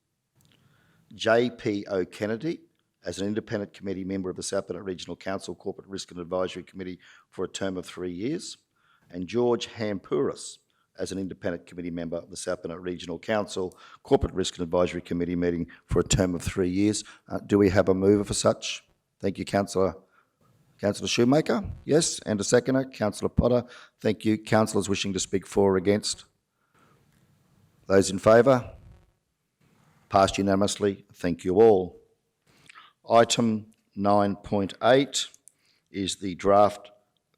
J.P. Kennedy, as an independent committee member of the South Bennett Regional Council Corporate Risk and Advisory Committee for a term of 3 years. And George Hampouris, as an independent committee member of the South Bennett Regional Council Corporate Risk and Advisory Committee meeting for a term of 3 years. Do we have a mover for such? Thank you, Councillor Shoemaker. Yes, and a seconder, Councillor Potter. Thank you. Councillors wishing to speak for or against? Those in favour? Passed unanimously. Thank you all. Item 9.8 is the draft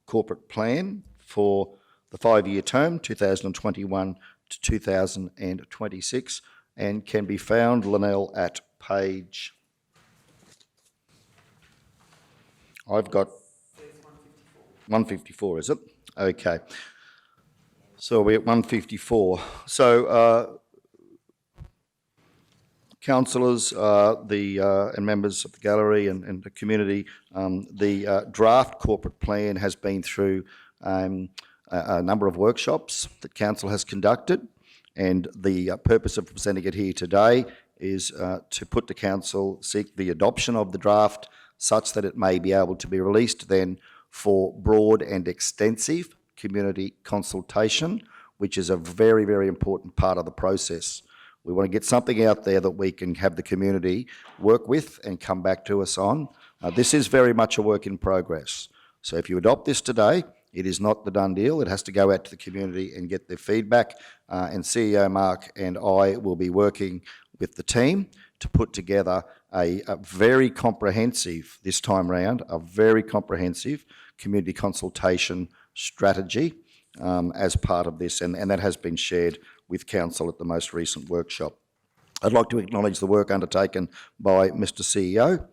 corporate plan for the 5-year term, 2021 to 2026, and can be found, Linnell, at page... I've got 154, is it? Okay. So we're at 154. So, councillors and members of the gallery and the community, the draft corporate plan has been through a number of workshops that council has conducted, and the purpose of presenting it here today is to put to council, seek the adoption of the draft such that it may be able to be released then for broad and extensive community consultation, which is a very, very important part of the process. We want to get something out there that we can have the community work with and come back to us on. This is very much a work in progress. So if you adopt this today, it is not the done deal. It has to go out to the community and get their feedback. And CEO Mark and I will be working with the team to put together a very comprehensive, this time round, a very comprehensive community consultation strategy as part of this, and that has been shared with council at the most recent workshop. I'd like to acknowledge the work undertaken by Mr. CEO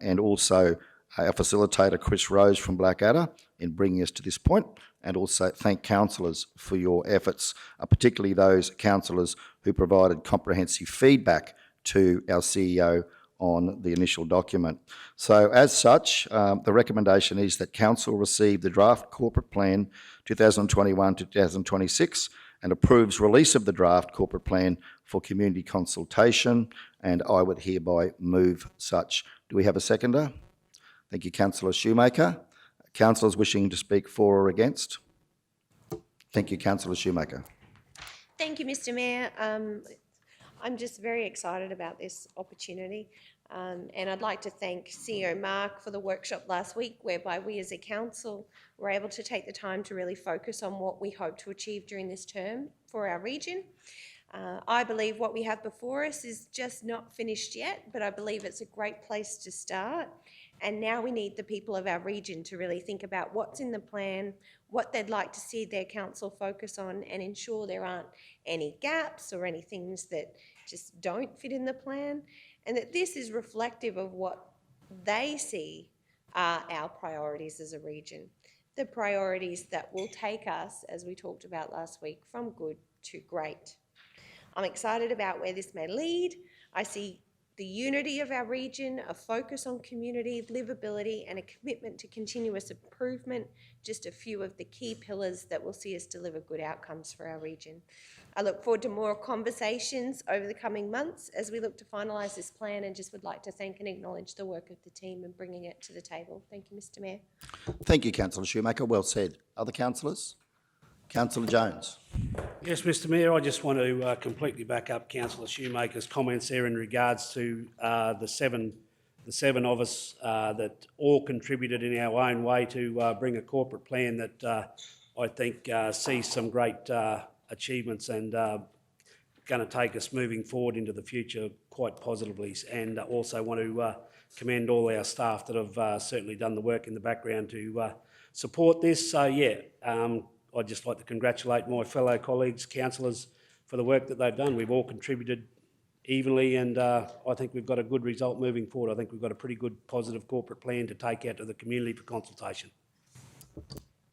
and also our facilitator Chris Rose from Blackadder in bringing us to this point, and also thank councillors for your efforts, particularly those councillors who provided comprehensive feedback to our CEO on the initial document. So as such, the recommendation is that council receive the draft corporate plan 2021 to 2026 and approves release of the draft corporate plan for community consultation, and I would hereby move such. Do we have a seconder? Thank you, Councillor Shoemaker. Councillors wishing to speak for or against? Thank you, Councillor Shoemaker. Thank you, Mr. Mayor. I'm just very excited about this opportunity, and I'd like to thank CEO Mark for the workshop last week, whereby we as a council were able to take the time to really focus on what we hope to achieve during this term for our region. I believe what we have before us is just not finished yet, but I believe it's a great place to start. And now we need the people of our region to really think about what's in the plan, what they'd like to see their council focus on, and ensure there aren't any gaps or any things that just don't fit in the plan, and that this is reflective of what they see are our priorities as a region, the priorities that will take us, as we talked about last week, from good to great. I'm excited about where this may lead. I see the unity of our region, a focus on community, livability, and a commitment to continuous improvement, just a few of the key pillars that will see us deliver good outcomes for our region. I look forward to more conversations over the coming months as we look to finalise this plan, and just would like to thank and acknowledge the work of the team in bringing it to the table. Thank you, Mr. Mayor. Thank you, Councillor Shoemaker. Well said. Other councillors? Councillor Jones. Yes, Mr. Mayor, I just want to completely back up Councillor Shoemaker's comments there in regards to the seven of us that all contributed in our own way to bring a corporate plan that I think sees some great achievements and going to take us moving forward into the future quite positively. And also want to commend all our staff that have certainly done the work in the background to support this. So yeah, I'd just like to congratulate my fellow colleagues, councillors, for the work that they've done. We've all contributed evenly, and I think we've got a good result moving forward. I think we've got a pretty good positive corporate plan to take out to the community for consultation.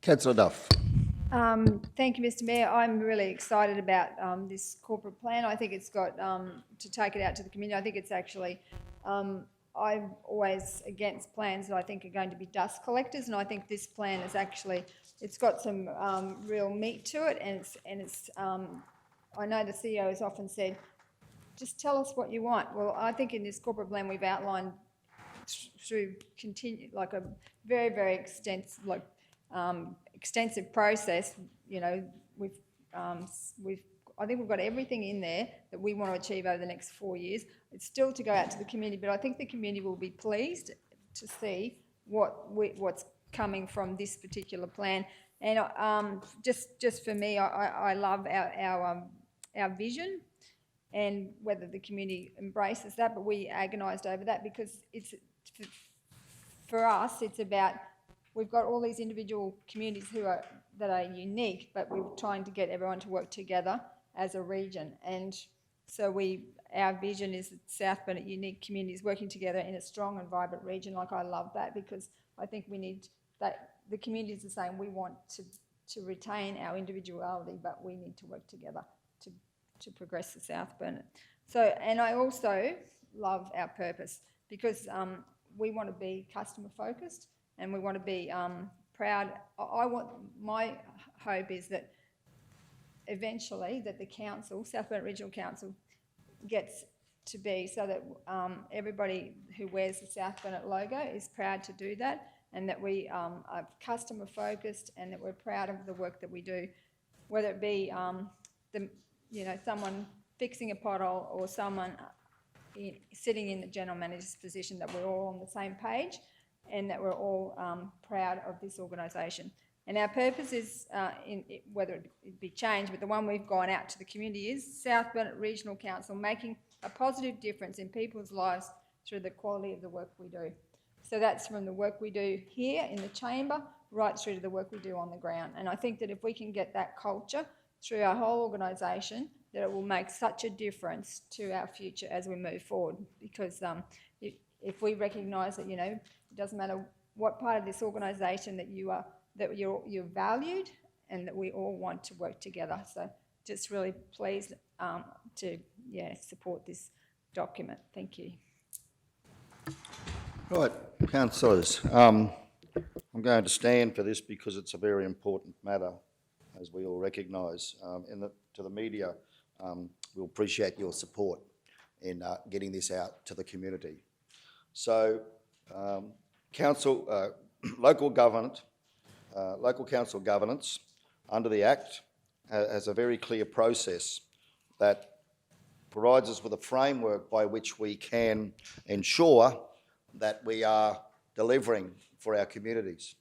Councillor Duff. Thank you, Mr. Mayor. I'm really excited about this corporate plan. I think it's got to take it out to the community. I think it's actually I'm always against plans that I think are going to be dust collectors, and I think this plan is actually, it's got some real meat to it, and it's I know the CEO has often said, just tell us what you want. Well, I think in this corporate plan we've outlined through like a very, very extensive, extensive process. You know, I think we've got everything in there that we want to achieve over the next 4 years. It's still to go out to the community, but I think the community will be pleased to see what's coming from this particular plan. And just for me, I love our vision, and whether the community embraces that, but we agonised over that because it's, for us, it's about, we've got all these individual communities that are unique, but we're trying to get everyone to work together as a region. And so our vision is that South Burnett unique communities working together in a strong and vibrant region. Like, I love that, because I think we need that. The communities are saying we want to retain our individuality, but we need to work together to progress the South Burnett. So, and I also love our purpose, because we want to be customer focused, and we want to be proud. My hope is that eventually that the council, South Burnett Regional Council, gets to be so that everybody who wears the South Burnett logo is proud to do that, and that we are customer focused, and that we're proud of the work that we do, whether it be someone fixing a pothole or someone sitting in the general manager's position, that we're all on the same page, and that we're all proud of this organisation. And our purpose is, whether it be changed, but the one we've gone out to the community is South Burnett Regional Council, making a positive difference in people's lives through the quality of the work we do. So that's from the work we do here in the chamber right through to the work we do on the ground. And I think that if we can get that culture through our whole organisation, that it will make such a difference to our future as we move forward. Because if we recognise that, it doesn't matter what part of this organisation that you're valued, and that we all want to work together. So just really pleased to support this document. Thank you. Right, councillors, I'm going to stand for this because it's a very important matter, as we all recognise. To the media, we'll appreciate your support in getting this out to the community. So, local council governance under the Act has a very clear process that provides us with a framework by which we can ensure that we are delivering for our communities.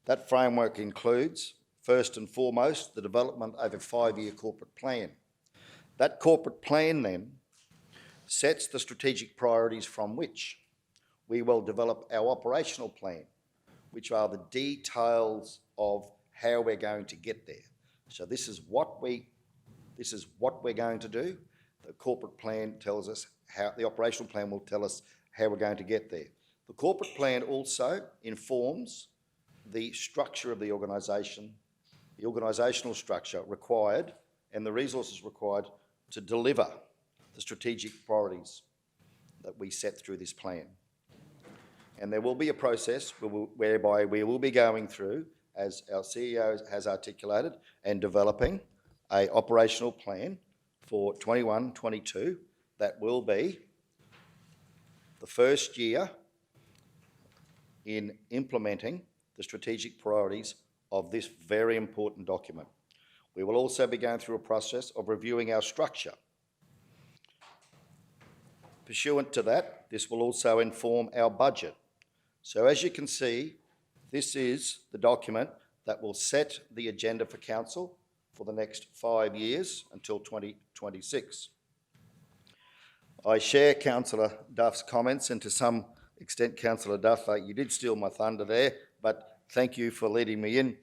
That framework includes, first and foremost, the development of a 5-year corporate plan. That corporate plan then sets the strategic priorities from which we will develop our operational plan, which are the details of how we're going to get there. So this is what we're going to do. The corporate plan tells us how, the operational plan will tell us how we're going to get there. The corporate plan also informs the structure of the organisation, the organisational structure required, and the resources required to deliver the strategic priorities that we set through this plan. And there will be a process whereby we will be going through, as our CEO has articulated, and developing an operational plan for 21-22 that will be the first year in implementing the strategic priorities of this very important document. We will also be going through a process of reviewing our structure. Pursuant to that, this will also inform our budget. So as you can see, this is the document that will set the agenda for council for the next 5 years until 2026. I share Councillor Duff's comments, and to some extent, Councillor Duff, you did steal my thunder there, but thank you for leading me in.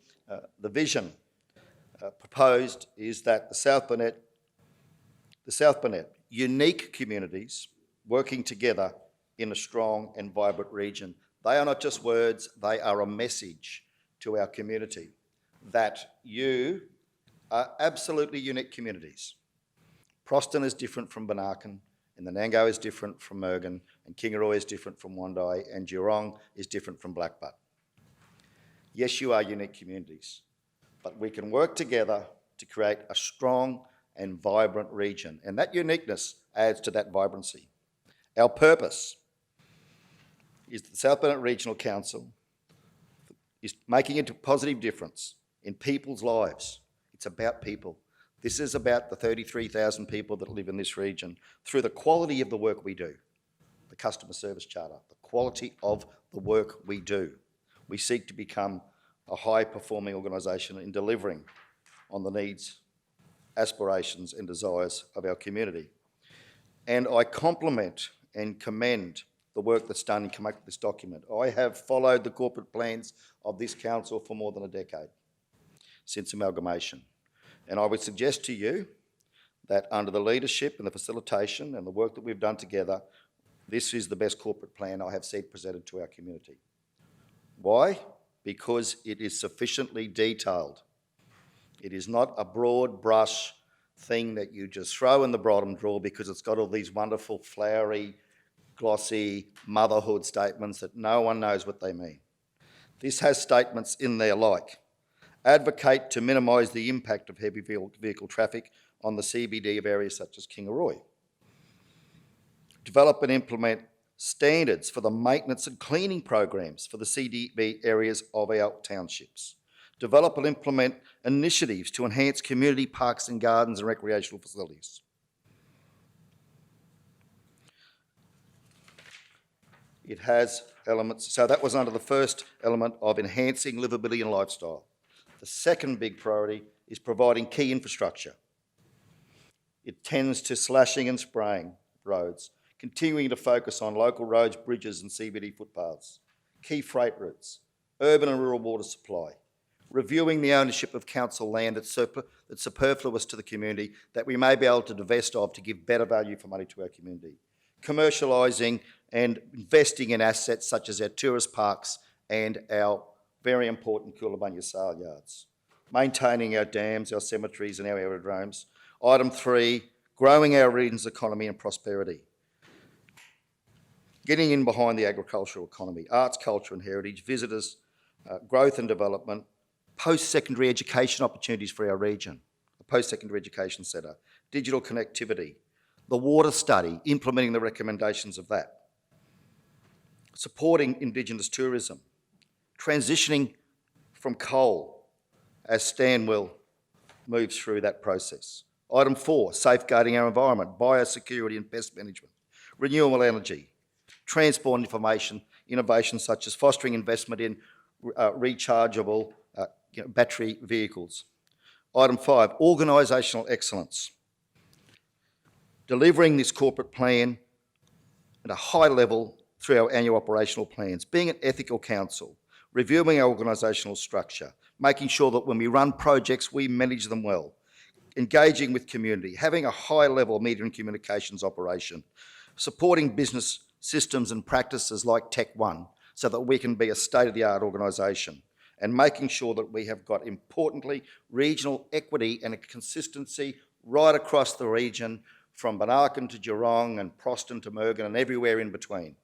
The vision proposed is that the South Burnett unique communities working together in a strong and vibrant region. They are not just words, they are a message to our community that you are absolutely unique communities. Proston is different from Banarkin, and the Nango is different from Mergen, and Kingaroy is different from Wondai, and Geelong is different from Blackbutt. Yes, you are unique communities, but we can work together to create a strong and vibrant region, and that uniqueness adds to that vibrancy. Our purpose is the South Burnett Regional Council is making a positive difference in people's lives. It's about people. This is about the 33,000 people that live in this region through the quality of the work we do, the customer service charter, the quality of the work we do. We seek to become a high-performing organisation in delivering on the needs, aspirations and desires of our community. And I compliment and commend the work that's done in coming up with this document. I have followed the corporate plans of this council for more than a decade, since amalgamation. And I would suggest to you that under the leadership and the facilitation and the work that we've done together, this is the best corporate plan I have seen presented to our community. Why? Because it is sufficiently detailed. It is not a broad brush thing that you just throw in the bottom drawer because it's got all these wonderful, flowery, glossy motherhood statements that no one knows what they mean. This has statements in there like, advocate to minimise the impact of heavy vehicle traffic on the CBD of areas such as Kingaroy. Develop and implement standards for the maintenance and cleaning programs for the CBD areas of our townships. Develop and implement initiatives to enhance community parks and gardens and recreational facilities. It has elements, so that was under the first element of enhancing livability and lifestyle. The second big priority is providing key infrastructure. It tends to slashing and spraying roads, continuing to focus on local roads, bridges and CBD footpaths, key freight routes, urban and rural water supply, reviewing the ownership of council land that's superfluous to the community that we may be able to divest of to give better value for money to our community, commercialising and investing in assets such as our tourist parks and our very important Coolambunya sale yards, maintaining our dams, our cemeteries and our aerodromes. Item 3, growing our region's economy and prosperity. Getting in behind the agricultural economy, arts, culture and heritage, visitors, growth and development, post-secondary education opportunities for our region, a post-secondary education centre, digital connectivity, the water study, implementing the recommendations of that, supporting Indigenous tourism, transitioning from coal as Stanwell moves through that process. Item 4, safeguarding our environment, biosecurity and pest management, renewable energy, transport and information, innovations such as fostering investment in rechargeable battery vehicles. Item 5, organisational excellence, delivering this corporate plan at a high level through our annual operational plans, being an ethical council, reviewing our organisational structure, making sure that when we run projects, we manage them well, engaging with community, having a high level media and communications operation, supporting business systems and practices like Tech One so that we can be a state-of-the-art organisation, and making sure that we have got, importantly, regional equity and a consistency right across the region from Banarkin to Geelong and Proston to Mergen and everywhere in between.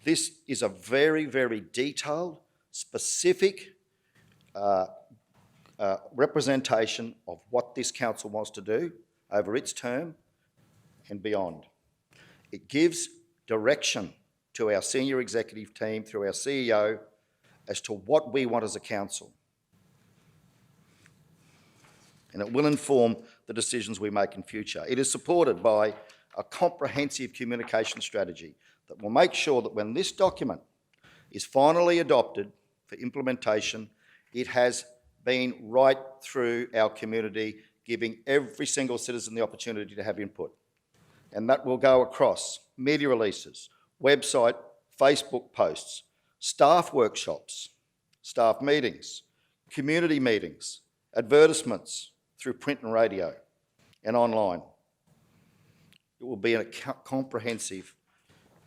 This is a very, very detailed, specific representation of what this council wants to do over its term and beyond. It gives direction to our senior executive team through our CEO as to what we want as a council. And it will inform the decisions we make in future. It is supported by a comprehensive communication strategy that will make sure that when this document is finally adopted for implementation, it has been right through our community, giving every single citizen the opportunity to have input. And that will go across media releases, website, Facebook posts, staff workshops, staff meetings, community meetings, advertisements through print and radio and online. It will be a comprehensive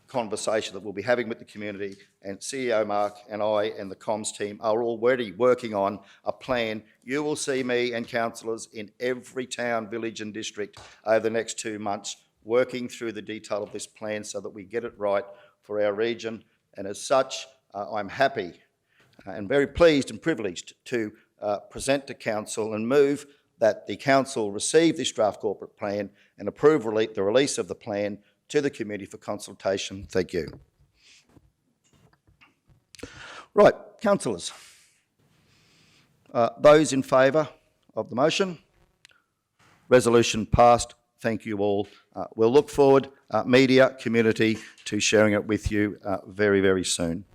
conversation that we'll be having with the community, and CEO Mark and I and the comms team are already working on a plan. You will see me and councillors in every town, village and district over the next 2 months working through the detail of this plan so that we get it right for our region. And as such, I'm happy and very pleased and privileged to present to Council and move that the Council receive this draft corporate plan and approve the release of the plan to the community for consultation. Thank you. Right, councillors. Those in favour of the motion? Resolution passed. Thank you all. We'll look forward, media, community, to sharing it with you very, very soon.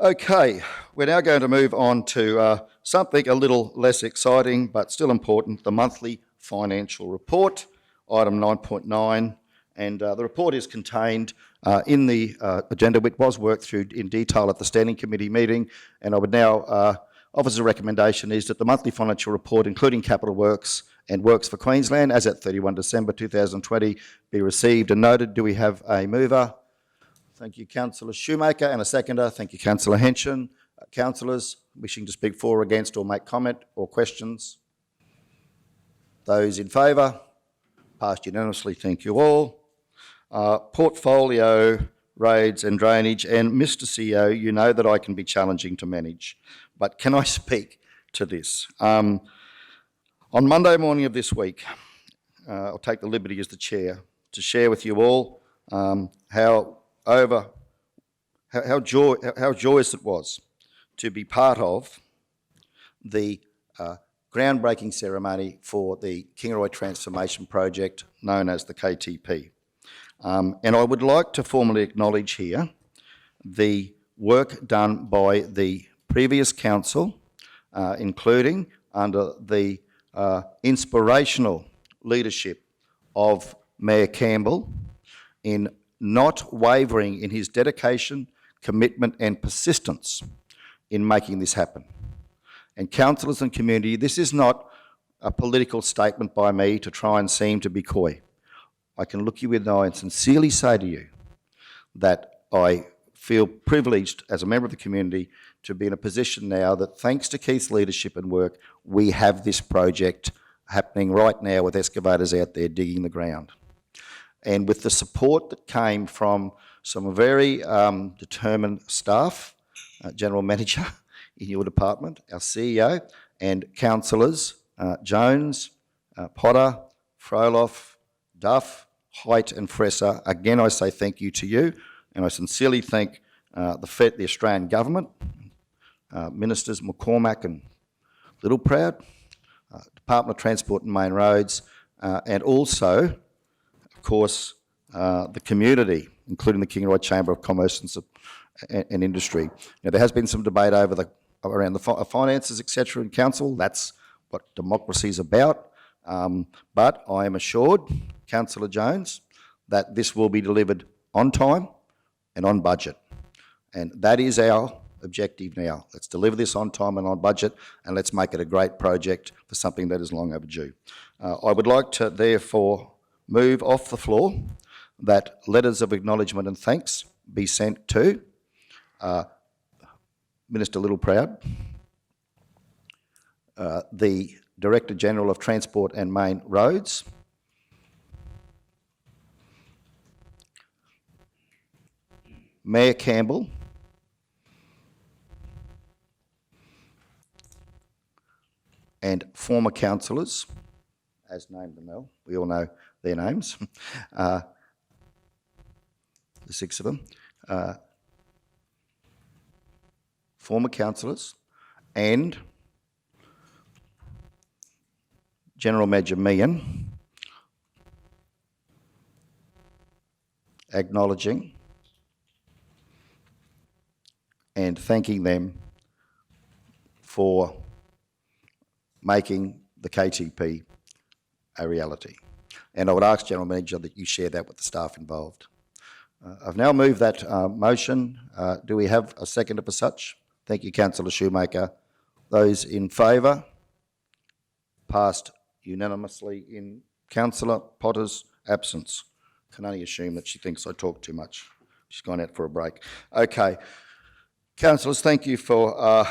Okay, we're now going to move on to something a little less exciting but still important, the monthly financial report, item 9.9, and the report is contained in the agenda, which was worked through in detail at the Standing Committee meeting, and I would now offer as a recommendation is that the monthly financial report, including capital works and works for Queensland, as at 31 December 2020, be received and noted. Do we have a mover? Thank you, Councillor Shoemaker, and a seconder. Thank you, Councillor Henson. Councillors wishing to speak for or against or make comment or questions? Those in favour? Passed unanimously. Thank you all. Portfolio, raids and drainage. And Mr CEO, you know that I can be challenging to manage, but can I speak to this? On Monday morning of this week, I'll take the liberty as the chair to share with you all how joyous it was to be part of the groundbreaking ceremony for the Kingaroy Transformation Project, known as the KTP. And I would like to formally acknowledge here the work done by the previous council, including under the inspirational leadership of Mayor Campbell, in not wavering in his dedication, commitment and persistence in making this happen. And councillors and community, this is not a political statement by me to try and seem to be coy. I can look you in the eye and sincerely say to you that I feel privileged as a member of the community to be in a position now that, thanks to Keith's leadership and work, we have this project happening right now with excavators out there digging the ground. And with the support that came from some very determined staff, General Manager in your department, our CEO, and councillors, Jones, Potter, Froloff, Duff, Height and Fresser. Again, I say thank you to you, and I sincerely thank the Australian Government, Ministers McCormack and Littleproud, Department of Transport and Main Roads, and also, of course, the community, including the Kingaroy Chamber of Commerce and Industry. Now, there has been some debate around the finances, etc., in council. That's what democracy is about. But I am assured, Councillor Jones, that this will be delivered on time and on budget. And that is our objective now. Let's deliver this on time and on budget, and let's make it a great project for something that is long overdue. I would like to therefore move off the floor that letters of acknowledgement and thanks be sent to Minister Littleproud, the Director General of Transport and Main Roads, Mayor Campbell, and former councillors, as named and Mel, we all know their names, the 6 of them, former councillors, and General Manager Meehan, acknowledging and thanking them for making the KTP a reality. And I would ask, General Manager, that you share that with the staff involved. I've now moved that motion. Do we have a seconder for such? Thank you, Councillor Shoemaker. Those in favour? Passed unanimously in Councillor Potter's absence. Can only assume that she thinks I talk too much. She's gone out for a break. Okay. Councillors, thank you for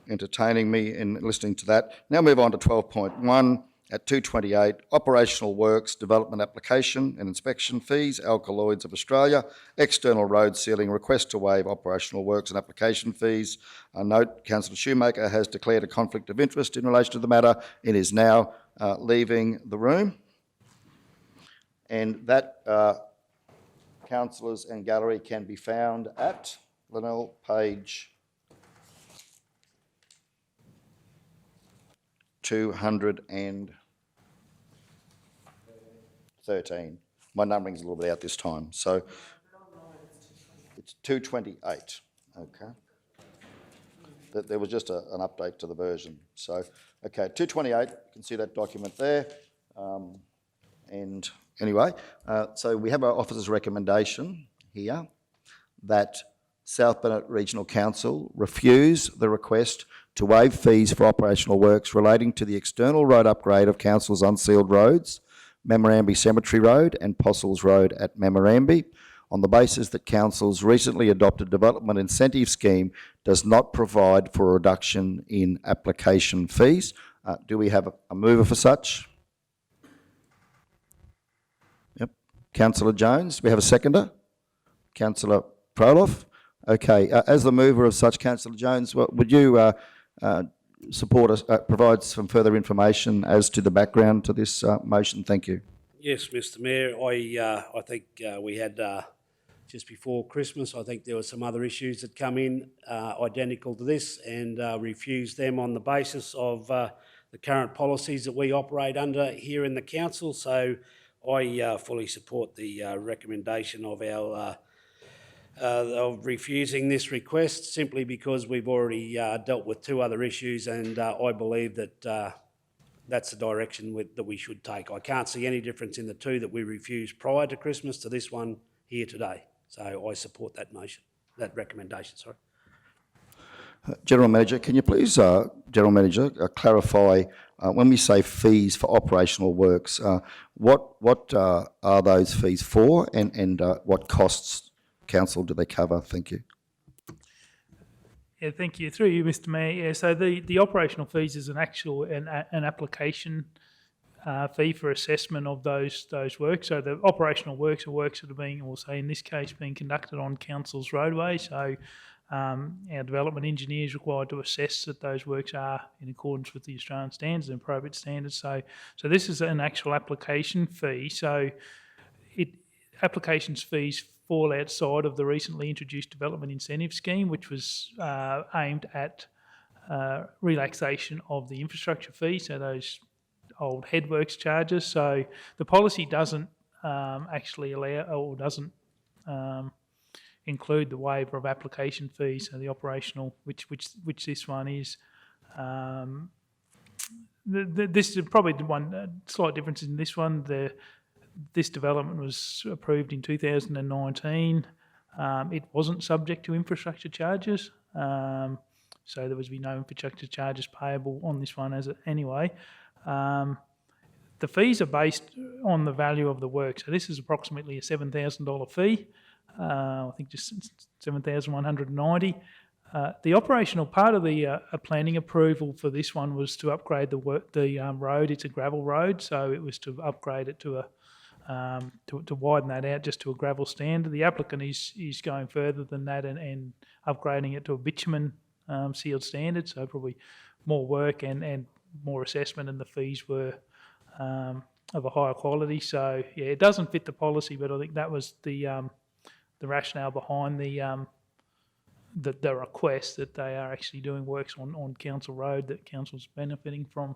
entertaining me and listening to that. Now move on to 12.1, at 228, operational works, development application and inspection fees, Alkaloids of Australia, external road sealing, request to waive operational works and application fees. Note, Councillor Shoemaker has declared a conflict of interest in relation to the matter and is now leaving the room. And that, councillors and gallery, can be found at, Linnell, page 213. My numbering's a little bit out this time, so it's 228, okay. There was just an update to the version. So, okay, 228, you can see that document there. And anyway, so we have our officer's recommendation here that South Bennett Regional Council refuse the request to waive fees for operational works relating to the external road upgrade of Council's unsealed roads, Mamarambi Cemetery Road and Postles Road at Mamarambi, on the basis that Council's recently adopted development incentive scheme does not provide for a reduction in application fees. Do we have a mover for such? Yep. Councillor Jones. Do we have a seconder? Councillor Proloff. Okay. As the mover of such, Councillor Jones, would you support us, provide some further information as to the background to this motion? Thank you. Yes, Mr Mayor, I think we had, just before Christmas, I think there were some other issues that come in identical to this, and refused them on the basis of the current policies that we operate under here in the council. So I fully support the recommendation of our of refusing this request, simply because we've already dealt with two other issues, and I believe that that's the direction that we should take. I can't see any difference in the two that we refused prior to Christmas to this one here today. So I support that motion, that recommendation, sorry. General Manager, can you please, General Manager, clarify, when we say fees for operational works, what are those fees for, and what costs, Council, do they cover? Thank you. Yeah, thank you. Through you, Mr Mayor. Yeah, so the operational fees is an application fee for assessment of those works. So the operational works are works that are being, or say in this case, being conducted on council's roadway. So our development engineer is required to assess that those works are in accordance with the Australian standards and appropriate standards. So this is an actual application fee. So applications fees fall outside of the recently introduced development incentive scheme, which was aimed at relaxation of the infrastructure fee, so those old headworks charges. So the policy doesn't actually allow, or doesn't include the waiver of application fees, so the operational, which this one is. This is probably the one slight difference in this one. This development was approved in 2019. It wasn't subject to infrastructure charges, so there was no infrastructure charges payable on this one anyway. The fees are based on the value of the work. So this is approximately a $7,000 fee. I think just $7,190. The operational part of the planning approval for this one was to upgrade the road. It's a gravel road, so it was to upgrade it to to widen that out just to a gravel standard. The applicant is going further than that and upgrading it to a bitumen sealed standard, so probably more work and more assessment, and the fees were of a higher quality. So yeah, it doesn't fit the policy, but I think that was the rationale behind the request, that they are actually doing works on council road that council's benefiting from.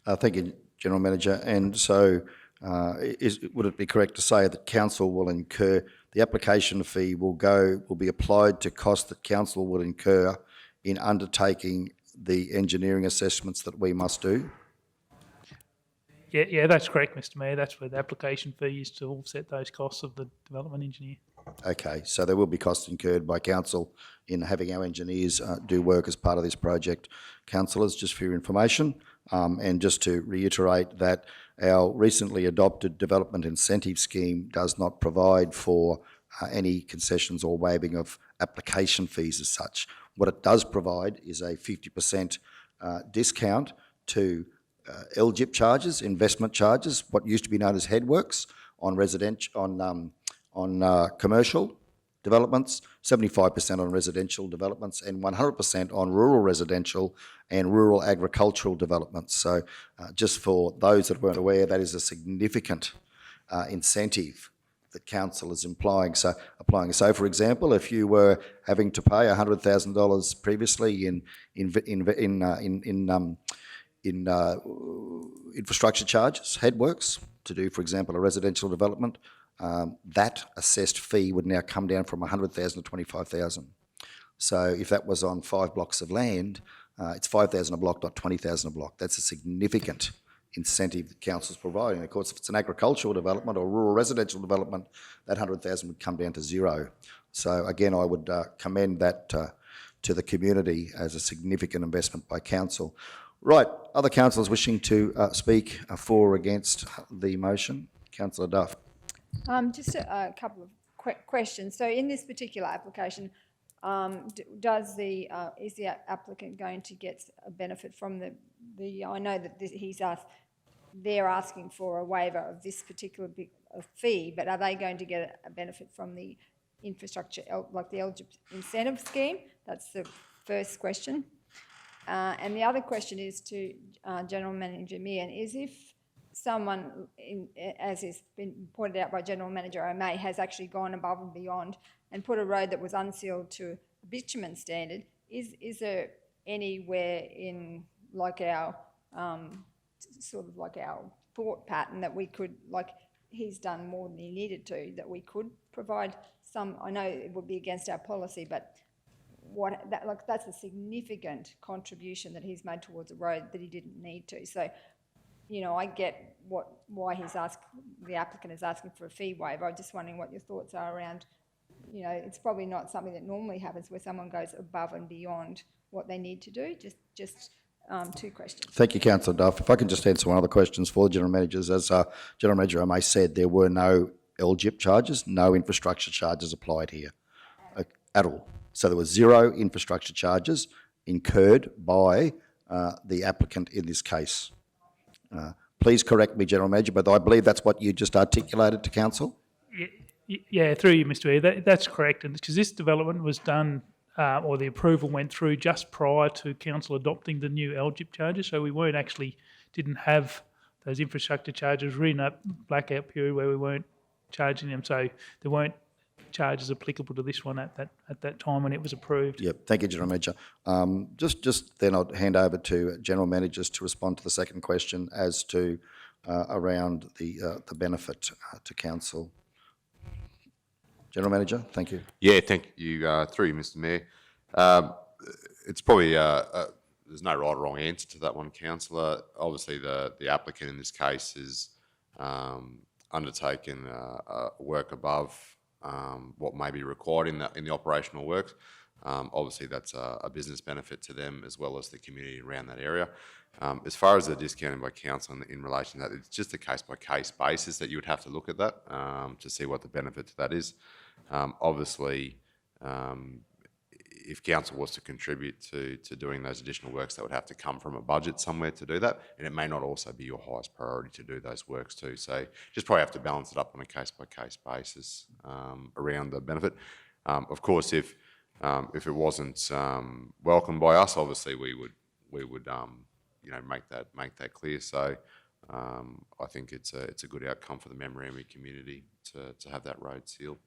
Thank you, General Manager. And so would it be correct to say that council will incur, the application fee will be applied to costs that council will incur in undertaking the engineering assessments that we must do? Yeah, that's correct, Mr Mayor. That's where the application fee is, to offset those costs of the development engineer. Okay, so there will be costs incurred by council in having our engineers do work as part of this project. Councillors, just for your information, and just to reiterate that our recently adopted development incentive scheme does not provide for any concessions or waiving of application fees as such. What it does provide is a 50% discount to LGIP charges, investment charges, what used to be known as headworks on commercial developments, 75% on residential developments, and 100% on rural residential and rural agricultural developments. So just for those that weren't aware, that is a significant incentive that council is applying. So, for example, if you were having to pay $100,000 previously in infrastructure charges, headworks, to do, for example, a residential development, that assessed fee would now come down from $100,000 to $25,000. So if that was on 5 blocks of land, it's $5,000 a block, not $20,000 a block. That's a significant incentive that council's providing. Of course, if it's an agricultural development or rural residential development, that $100,000 would come down to zero. So again, I would commend that to the community as a significant investment by council. Right, other councillors wishing to speak for or against the motion? Councillor Duff. Just a couple of quick questions. So in this particular application, is the applicant going to get a benefit from I know that they're asking for a waiver of this particular fee, but are they going to get a benefit from the infrastructure, like the LGIP incentive scheme? That's the first question. And the other question is to General Manager Meehan, is if someone, as has been pointed out by General Manager O'May, has actually gone above and beyond and put a road that was unsealed to a bitumen standard, is there anywhere in like our sort of like our thought pattern that we could, like he's done more than he needed to, that we could provide some, I know it would be against our policy, but that's a significant contribution that he's made towards a road that he didn't need to. So, you know, I get why the applicant is asking for a fee waiver. I'm just wondering what your thoughts are around, you know, it's probably not something that normally happens where someone goes above and beyond what they need to do. Just 2 questions. Thank you, Councillor Duff. If I can just answer one other questions for the General Managers. As General Manager O'May said, there were no LGIP charges, no infrastructure charges applied here at all. So there were 0 infrastructure charges incurred by the applicant in this case. Please correct me, General Manager, but I believe that's what you just articulated to Council? Yeah, through you, Mr. Mayor, that's correct. And because this development was done, or the approval went through just prior to Council adopting the new LGIP charges, so we didn't have those infrastructure charges. We're in a blackout period where we weren't charging them, so there weren't charges applicable to this one at that time when it was approved. Yep, thank you, General Manager. Just then I'll hand over to General Managers to respond to the second question as to around the benefit to Council. General Manager, thank you. Yeah, thank you. Through you, Mr. Mayor. It's probably there's no right or wrong answer to that one, Councillor. Obviously, the applicant in this case is undertaken work above what may be required in the operational works. Obviously, that's a business benefit to them as well as the community around that area. As far as the discounting by council in relation to that, it's just a case-by-case basis that you would have to look at that to see what the benefit to that is. Obviously, if council was to contribute to doing those additional works, that would have to come from a budget somewhere to do that, and it may not also be your highest priority to do those works too. So just probably have to balance it up on a case-by-case basis around the benefit. Of course, if it wasn't welcomed by us, obviously we would you know, make that clear. So I think it's a good outcome for the Memorandum community to have that road sealed.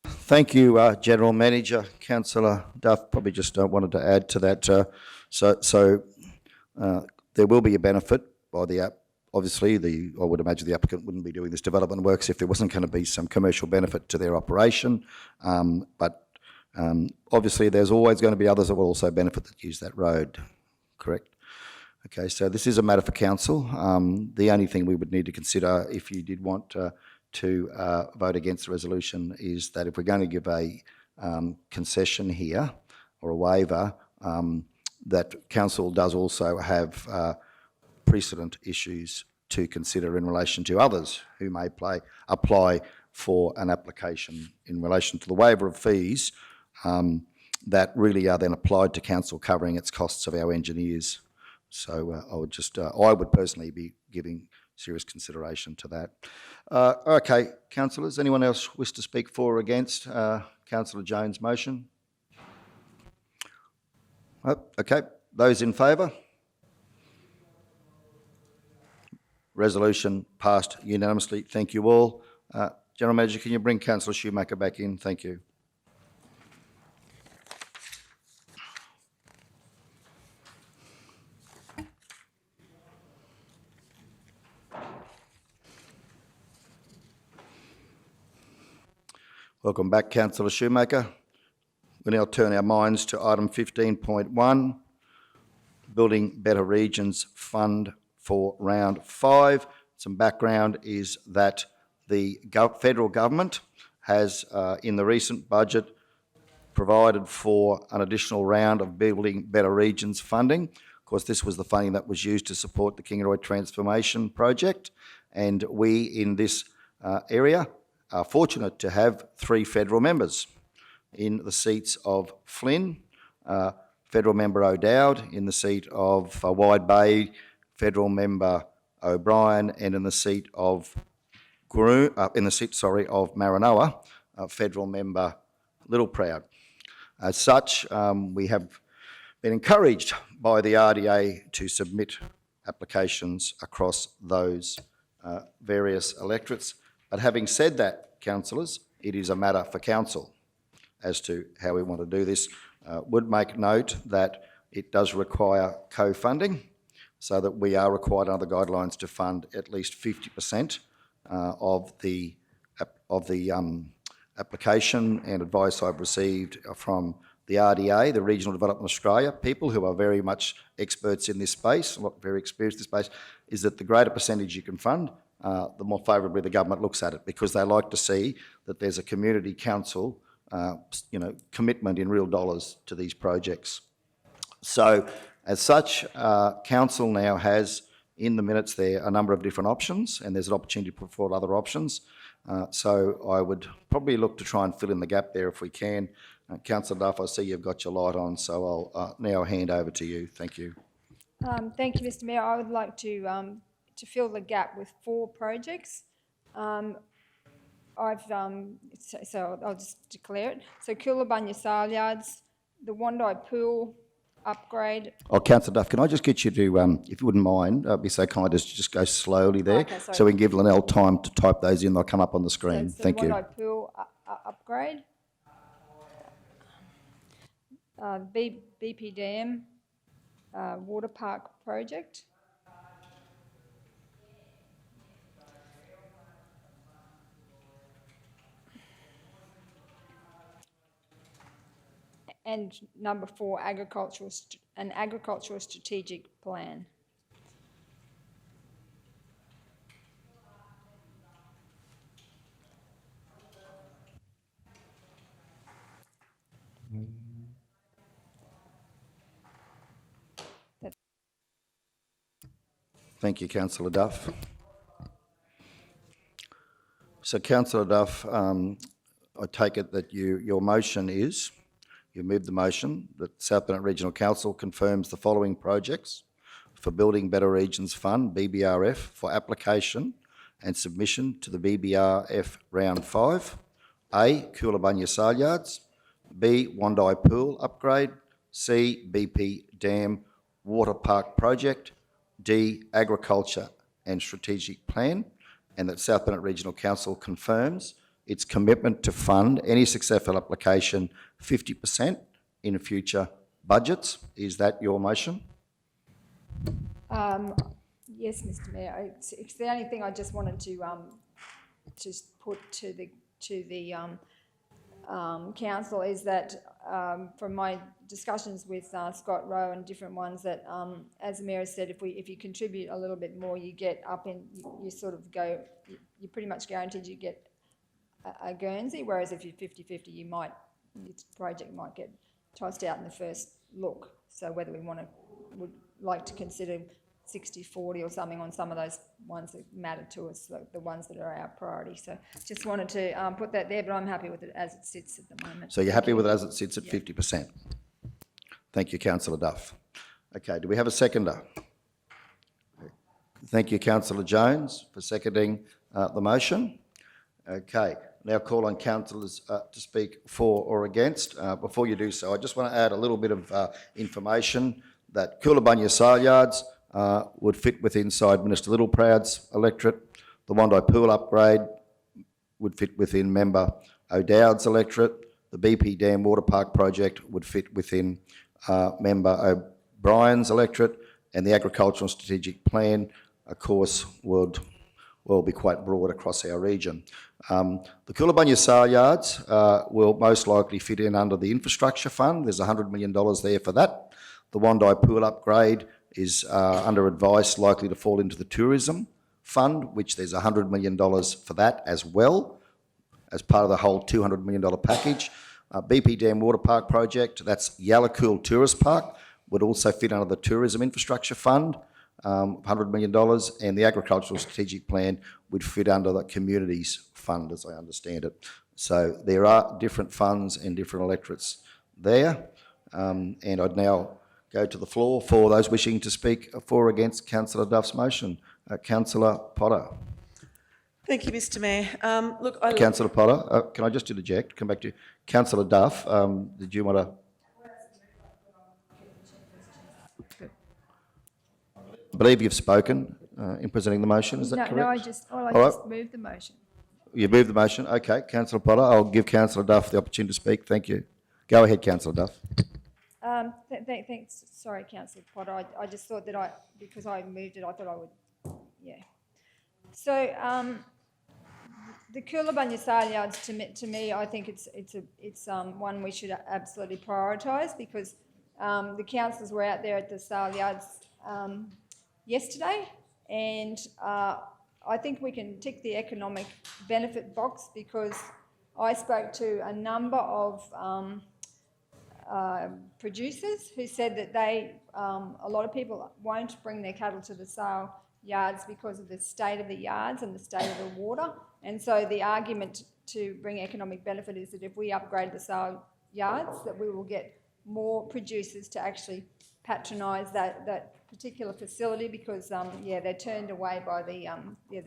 Thank you, General Manager. Councillor Duff probably just wanted to add to that. So there will be a benefit by the app. Obviously, I would imagine the applicant wouldn't be doing this development works if there wasn't going to be some commercial benefit to their operation. But obviously, there's always going to be others that will also benefit that use that road. Correct? Okay, so this is a matter for council. The only thing we would need to consider if you did want to vote against the resolution is that if we're going to give a concession here or a waiver, that council does also have precedent issues to consider in relation to others who may apply for an application in relation to the waiver of fees. that really are then applied to council covering its costs of our engineers. So I would personally be giving serious consideration to that. Okay, councillors, anyone else wish to speak for or against Councillor Jones' motion? Oh, okay, those in favour? Resolution passed unanimously. Thank you all. General Manager, can you bring Councillor Shoemaker back in? Thank you. Welcome back, Councillor Shoemaker. We now turn our minds to item 15.1, Building Better Regions Fund for Round 5. Some background is that the federal government has, in the recent budget, provided for an additional round of Building Better Regions funding. Of course, this was the funding that was used to support the Kingaroy Transformation Project, and we in this area are fortunate to have 3 federal members in the seats of Flynn, federal member O'Dowd, in the seat of Wide Bay, federal member O'Brien, and in the seat of Maranoa, federal member Littleproud. As such, we have been encouraged by the RDA to submit applications across those various electorates. But having said that, councillors, it is a matter for council as to how we want to do this. Would make note that it does require co-funding, so that we are required under the guidelines to fund at least 50% of the application and advice I've received from the RDA, the Regional Development Australia, people who are very much experts in this space, very experienced in this space, is that the greater percentage you can fund, the more favourably the government looks at it, because they like to see that there's a community council commitment in real dollars to these projects. So, as such, council now has in the minutes there a number of different options, and there's an opportunity to put forward other options. So I would probably look to try and fill in the gap there if we can. Councillor Duff, I see you've got your light on, so I'll now hand over to you. Thank you. Thank you, Mr. Mayor. I would like to fill the gap with 4 projects. So I'll just declare it. So Coolabunnya Sale Yards, the Wandai Pool upgrade. Oh, Councillor Duff, can I just get you to, if you wouldn't mind, be so kind as to just go slowly there, Okay, so we can give Linnell time to type those in. They'll come up on the screen. So Thank the you. Wandai Pool upgrade. BP Dam water park project. And number 4, an agricultural strategic plan. Thank you, Councillor Duff. So, Councillor Duff, I take it that your motion is, you moved the motion that South Bennett Regional Council confirms the following projects for Building Better Regions Fund, BBRF, for application and submission to the BBRF Round 5. A, Coolabunnya Sale Yards. B, Wandai Pool upgrade. C, BP Dam water park project. D, agriculture and strategic plan, and that South Bennett Regional Council confirms its commitment to fund any successful application 50% in future budgets. Is that your motion? Yes, Mr. Mayor. It's the only thing I just wanted to just put to the council is that from my discussions with Scott Rowe and different ones that, as the Mayor said, if you contribute a little bit more, you get up in, you sort of go, you're pretty much guaranteed you get a Guernsey, whereas if you're 50-50, your project might get tossed out in the first look. So whether we would like to consider 60-40 or something on some of those ones that matter to us, the ones that are our priority. So just wanted to put that there, but I'm happy with it as it sits at the moment. So you're happy with it as it sits at 50%? Thank you, councillor Duff. Okay, do we have a seconder? Thank you, councillor Jones, for seconding the motion. Okay, now call on councillors to speak for or against. Before you do so, I just want to add a little bit of information that Coolabunnya Sale Yards would fit within inside Minister Littleproud's electorate. The Wandai Pool upgrade would fit within member O'Dowd's electorate. The BP Dam Water Park project would fit within member O'Brien's electorate, and the agricultural strategic plan, of course, would be quite broad across our region. The Coolabunnya Sale Yards will most likely fit in under the infrastructure fund. There's $100 million there for that. The Wandai Pool upgrade is under advice likely to fall into the tourism fund, which there's $100 million for that as well, as part of the whole $200 million package. BP Dam Water Park project, that's Yallacool Tourist Park, would also fit under the tourism infrastructure fund, $100 million, and the agricultural strategic plan would fit under the communities fund, as I understand it. So there are different funds and different electorates there, and I'd now go to the floor for those wishing to speak for or against Councillor Duff's motion. Councillor Potter. Thank you, Mr Mayor. Look, Councillor Potter, can I just interject? Come back to you. Councillor Duff, did you want to... I believe you've spoken in presenting the motion, is that correct? No, I just moved the motion. You moved the motion? Okay, Councillor Potter, I'll give Councillor Duff the opportunity to speak. Thank you. Go ahead, Councillor Duff. Thanks. Sorry, Councillor Potter. I just thought that because I moved it, I thought I would, yeah. So the Coolabunnya Sale Yards, to me, I think it's one we should absolutely prioritise, because the councillors were out there at the sale yards yesterday, and I think we can tick the economic benefit box, because I spoke to a number of producers who said that a lot of people won't bring their cattle to the sale yards because of the state of the yards and the state of the water. And so the argument to bring economic benefit is that if we upgrade the sale yards, that we will get more producers to actually patronise that particular facility, because they're turned away by the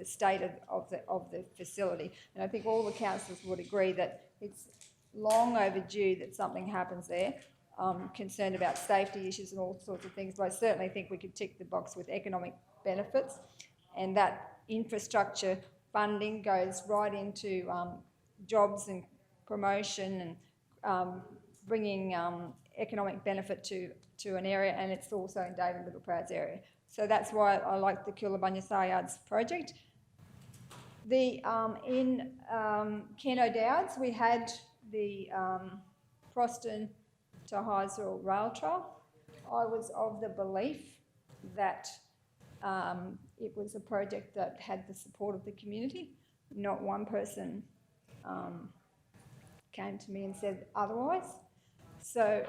state of the facility. And I think all the councillors would agree that it's long overdue that something happens there. Concerned about safety issues and all sorts of things, but I certainly think we could tick the box with economic benefits, and that infrastructure funding goes right into jobs and promotion and bringing economic benefit to an area, and it's also in David Littleproud's area. So that's why I like the Coolabunnya Sale Yards project. In Ken O'Dowd's, we had the Proston to Heisel rail trail. I was of the belief that it was a project that had the support of the community. Not one person came to me and said otherwise. So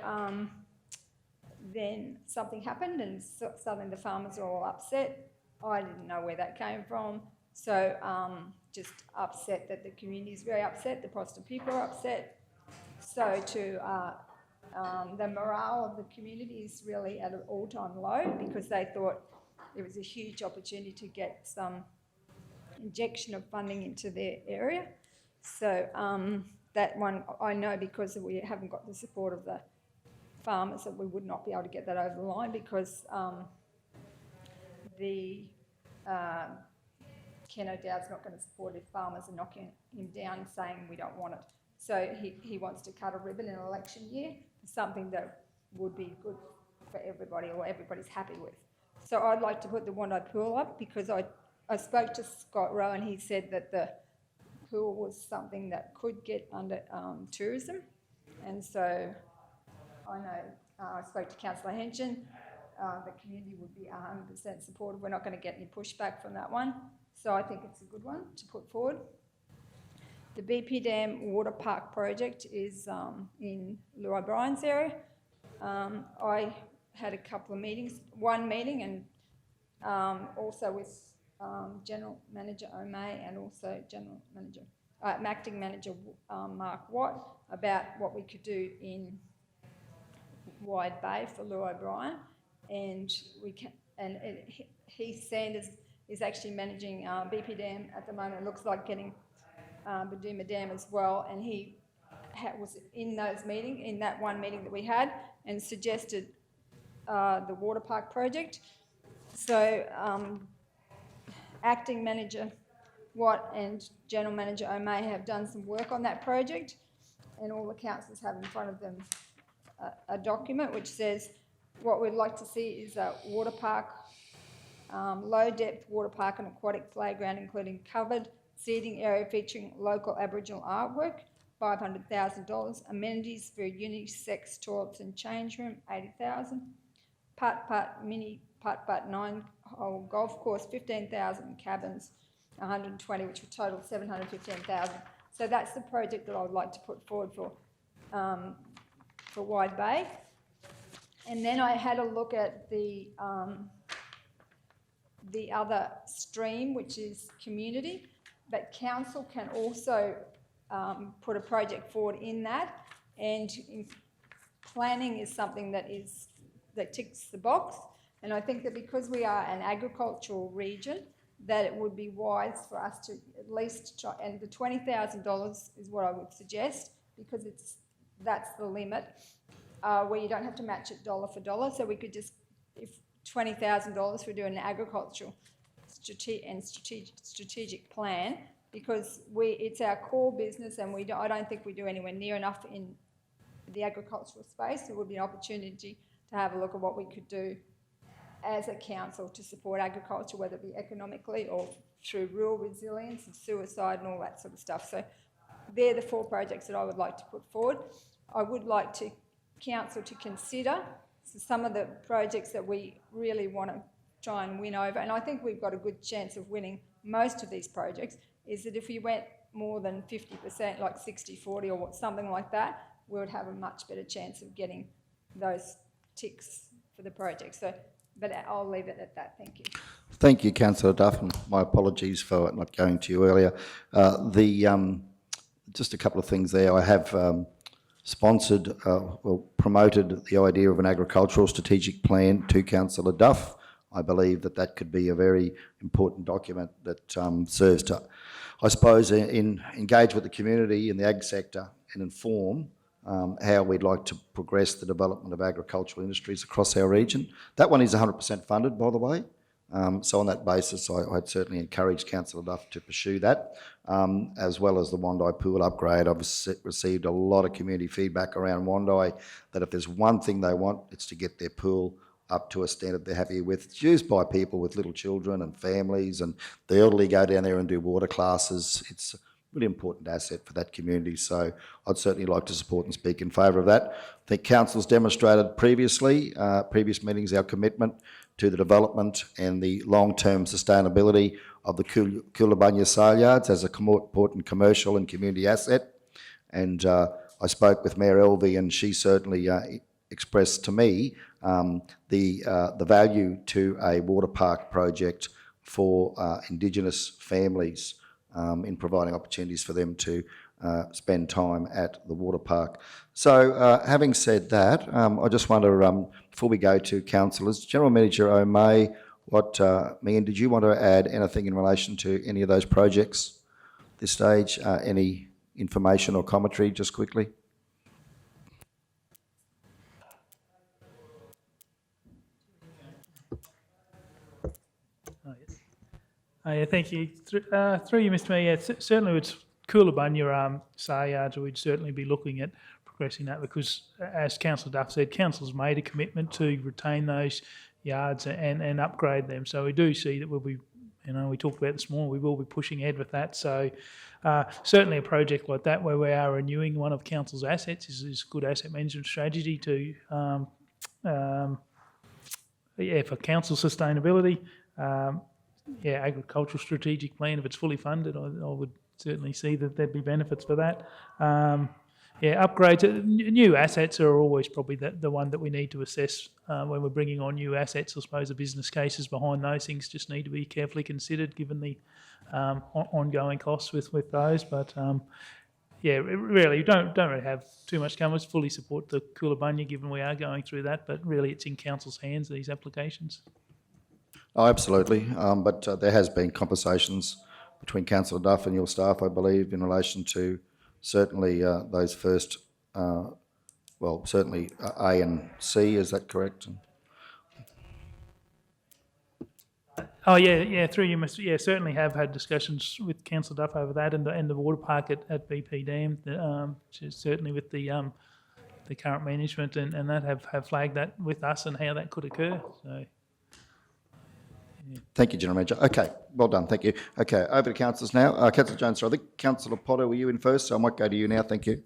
then something happened, and suddenly the farmers were all upset. I didn't know where that came from. So just upset that the community is very upset, the Proston people are upset. So the morale of the community is really at an all-time low, because they thought it was a huge opportunity to get some injection of funding into their area. So that one, I know, because we haven't got the support of the farmers, that we would not be able to get that over the line, because Ken O'Dowd's not going to support if farmers are knocking him down saying we don't want it. So he wants to cut a ribbon in an election year, something that would be good for everybody, or everybody's happy with. So I'd like to put the Wandai Pool up, because I spoke to Scott Rowe, and he said that the pool was something that could get under tourism. And so I know I spoke to Councillor Henson. The community would be 100% supportive. We're not going to get any pushback from that one. So I think it's a good one to put forward. The BP Dam Water Park project is in Lou O'Brien's area. I had a couple of meetings, one meeting, and also with General Manager O'May and also Acting Manager Mark Watt about what we could do in Wide Bay for Lou O'Brien, and Heath Sanders is actually managing BP Dam at the moment. It looks like getting Baduma Dam as well, and he was in that one meeting that we had, and suggested the water park project. So Acting Manager Watt and General Manager O'May have done some work on that project, and all the councillors have in front of them a document which says what we'd like to see is a water park, low-depth water park and aquatic playground, including covered seating area featuring local Aboriginal artwork, $500,000. Amenities for unisex toilets and change room, $80,000. Putt-putt, mini putt-putt 9-hole golf course, $15,000. Cabins, $120,000, which would total $715,000. So that's the project that I would like to put forward for Wide Bay. And then I had a look at the other stream, which is community, but council can also put a project forward in that, and planning is something that ticks the box. And I think that because we are an agricultural region, that it would be wise for us to at least try, and the $20,000 is what I would suggest, because that's the limit, where you don't have to match it dollar for dollar. So we could just, if $20,000 for doing an agricultural strategic plan, because it's our core business, and I don't think we do anywhere near enough in the agricultural space. It would be an opportunity to have a look at what we could do as a council to support agriculture, whether it be economically or through rural resilience and suicide and all that sort of stuff. So they're the 4 projects that I would like to put forward. I would like council to consider some of the projects that we really want to try and win over, and I think we've got a good chance of winning most of these projects, is that if we went more than 50%, like 60-40 or something like that, we would have a much better chance of getting those ticks for the project. So, but I'll leave it at that. Thank you. Thank you, Councillor Duff, and my apologies for not going to you earlier. Just a couple of things there. I have sponsored or promoted the idea of an agricultural strategic plan to Councillor Duff. I believe that could be a very important document that serves to, I suppose, engage with the community in the ag sector and inform how we'd like to progress the development of agricultural industries across our region. That one is 100% funded, by the way. So on that basis, I'd certainly encourage Councillor Duff to pursue that, as well as the Wandai pool upgrade. I've received a lot of community feedback around Wandai that if there's one thing they want, it's to get their pool up to a standard they're happy with. It's used by people with little children and families, and the elderly go down there and do water classes. It's a really important asset for that community, so I'd certainly like to support and speak in favour of that. I think Council's demonstrated previous meetings, our commitment to the development and the long-term sustainability of the Coolabunga sale yards as a important commercial and community asset. And I spoke with Mayor Elvey, and she certainly expressed to me the value to a water park project for Indigenous families in providing opportunities for them to spend time at the water park. So having said that, I just wonder, before we go to councillors, General Manager O'May, Megan, did you want to add anything in relation to any of those projects at this stage? Any information or commentary, just quickly? Yeah, thank you. Through you, Mr Mayor, certainly it's Coolabunga sale yards, we'd certainly be looking at progressing that, because as Councillor Duff said, Council's made a commitment to retain those yards and upgrade them. So we do see that we'll be, we talked about this morning, we will be pushing ahead with that. So certainly a project like that, where we are renewing one of Council's assets, is good asset management strategy to, for council sustainability. Agricultural strategic plan, if it's fully funded, I would certainly see that there'd be benefits for that. Yeah, upgrades, new assets are always probably the one that we need to assess when we're bringing on new assets. I suppose the business cases behind those things just need to be carefully considered given the ongoing costs with those. But yeah, really, you don't really have too much comers. Fully support the Coolabunga given we are going through that, but really it's in council's hands, these applications. Oh, absolutely. But there has been conversations between Councillor Duff and your staff, I believe, in relation to certainly those first, certainly A and C, is that correct? Oh yeah, through you, certainly have had discussions with Councillor Duff over that and the water park at BP Dam, certainly with the current management and that have flagged that with us and how that could occur. So. Thank you, General Manager. Okay, well done, thank you. Okay, over to councillors now. Councillor Jones, sorry, I think Councillor Potter, were you in first? So I might go to you now, thank you.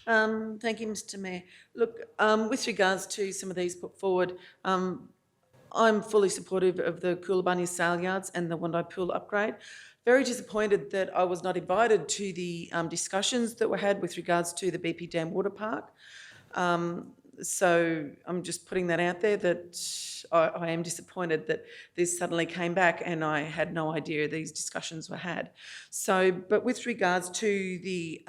Thank you, Mr Mayor. Look, with regards to some of these put forward, I'm fully supportive of the Coolabunga sale yards and the Wandai Pool upgrade. Very disappointed that I was not invited to the discussions that were had with regards to the BP Dam Water Park. So I'm just putting that out there that I am disappointed that this suddenly came back and I had no idea these discussions were had. So, but with regards to the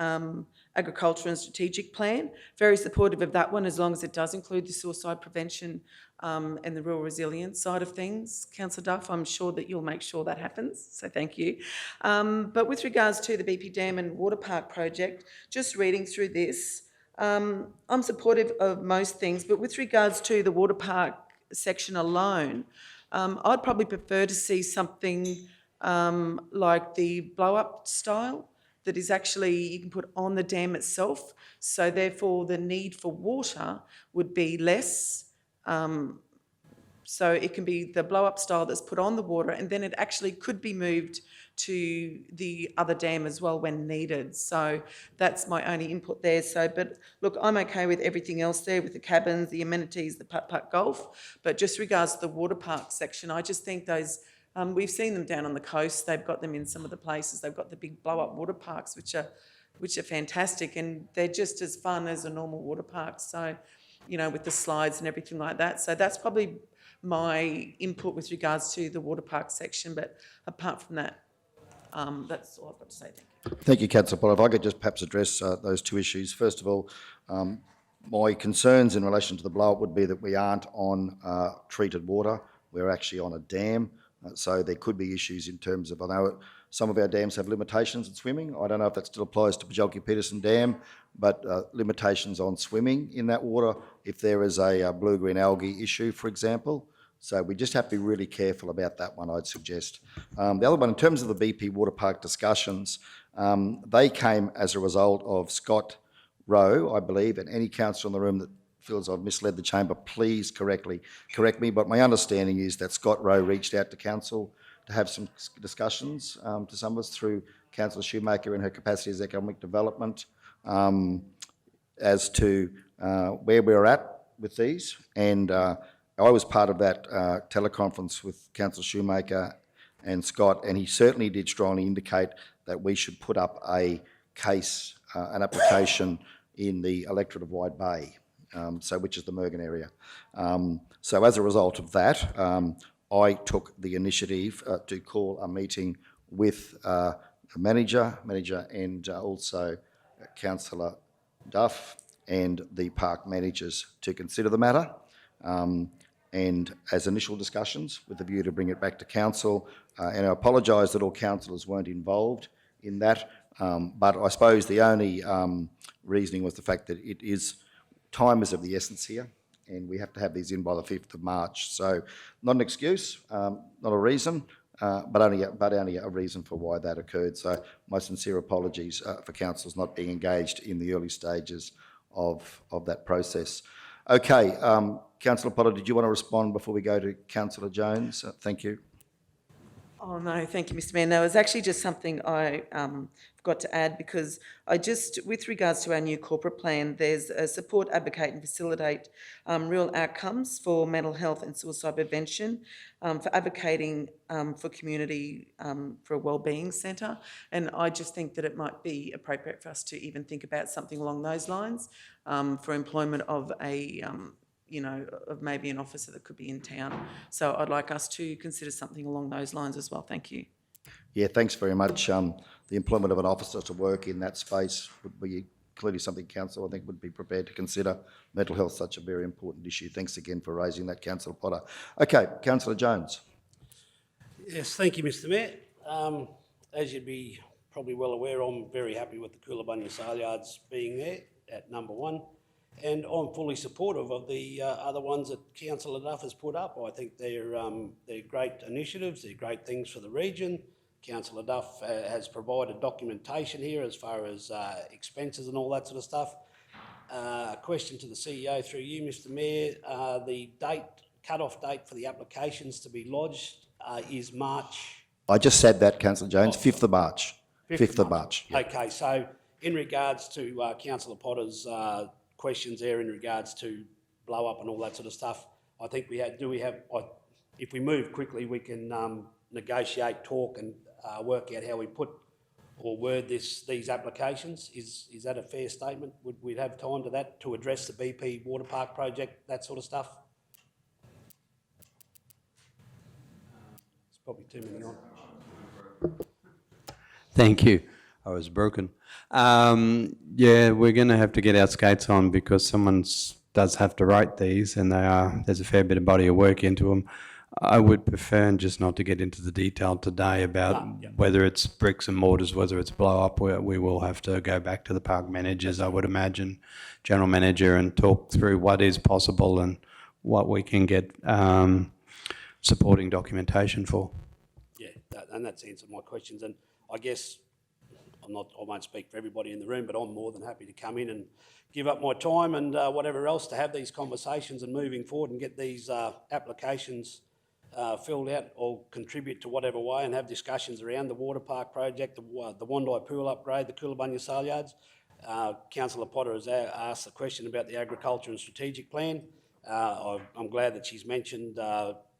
agriculture and strategic plan, very supportive of that one as long as it does include the suicide prevention and the rural resilience side of things. Councillor Duff, I'm sure that you'll make sure that happens, so thank you. But with regards to the BP Dam and Water Park project, just reading through this, I'm supportive of most things, but with regards to the water park section alone, I'd probably prefer to see something like the blow-up style that is actually, you can put on the dam itself, so therefore the need for water would be less. So it can be the blow-up style that's put on the water and then it actually could be moved to the other dam as well when needed. So that's my only input there. So, but look, I'm okay with everything else there with the cabins, the amenities, the putt-putt golf. But just regards to the water park section, I just think those, we've seen them down on the coast. They've got them in some of the places. They've got the big blow-up water parks, which are fantastic and they're just as fun as a normal water park. So, you know, with the slides and everything like that. So that's probably my input with regards to the water park section. But apart from that, that's all I've got to say. Thank you. Thank you, Councillor Potter. If I could just perhaps address those two issues. First of all, my concerns in relation to the blow-up would be that we aren't on treated water. We're actually on a dam. So there could be issues in terms of, I know some of our dams have limitations in swimming. I don't know if that still applies to Pajulki-Peterson Dam, but limitations on swimming in that water if there is a blue-green algae issue, for example. So we just have to be really careful about that one, I'd suggest. The other one, in terms of the BP Water Park discussions, they came as a result of Scott Rowe, I believe, and any councillor in the room that feels I've misled the chamber, please correct me. But my understanding is that Scott Rowe reached out to council to have some discussions to some of us through Councillor Shoemaker in her capacity as economic development as to where we're at with these. And I was part of that teleconference with Councillor Shoemaker and Scott, and he certainly did strongly indicate that we should put up a case, an application in the electorate of Wide Bay, which is the Mergen area. So as a result of that, I took the initiative to call a meeting with the manager and also Councillor Duff and the park managers to consider the matter. And as initial discussions with the view to bring it back to council. And I apologise that all councillors weren't involved in that, but I suppose the only reasoning was the fact that time is of the essence here, and we have to have these in by the 5th of March. So not an excuse, not a reason, but only a reason for why that occurred. So my sincere apologies for councillors not being engaged in the early stages of that process. Okay, Councillor Potter, did you want to respond before we go to Councillor Jones? Thank you. Oh, no, thank you, Mr Mayor. No, it's actually just something I forgot to add because with regards to our new corporate plan, there's a support, advocate and facilitate real outcomes for mental health and suicide prevention, for advocating for community, for a wellbeing centre. And I just think that it might be appropriate for us to even think about something along those lines for employment of of maybe an officer that could be in town. So I'd like us to consider something along those lines as well. Thank you. Yeah, thanks very much. The employment of an officer to work in that space would be clearly something council, I think, would be prepared to consider. Mental health is such a very important issue. Thanks again for raising that, Councillor Potter. Okay, Councillor Jones. Yes, thank you, Mr Mayor. As you'd be probably well aware, I'm very happy with the Coolabunna Sale Yards being there at number 1. And I'm fully supportive of the other ones that Councillor Duff has put up. I think they're great initiatives, they're great things for the region. Councillor Duff has provided documentation here as far as expenses and all that sort of stuff. A question to the CEO through you, Mr Mayor. The cut-off date for the applications to be lodged is March. I just said that, Councillor Jones, 5th of March. 5th of March. Yeah. Okay, so in regards to Councillor Potter's questions there in regards to blow up and all that sort of stuff, I think if we move quickly, we can negotiate, talk and work out how we put or word these applications. Is that a fair statement? Would we have time to address the BP water park project, that sort of stuff? It's probably too many on. Thank you. I was broken. Yeah, we're going to have to get our skates on because someone does have to write these, and there's a fair bit of body of work into them. I would prefer just not to get into the detail today about whether it's bricks and mortars, whether it's blow up. We will have to go back to the park managers, I would imagine, general manager, and talk through what is possible and what we can get supporting documentation for. Yeah, and that's answered my questions. And I guess I won't speak for everybody in the room, but I'm more than happy to come in and give up my time and whatever else to have these conversations and moving forward and get these applications filled out or contribute to whatever way and have discussions around the water park project, the Wandai pool upgrade, the Coolabunna Sale Yards. Councillor Potter has asked a question about the agriculture and strategic plan. I'm glad that she's mentioned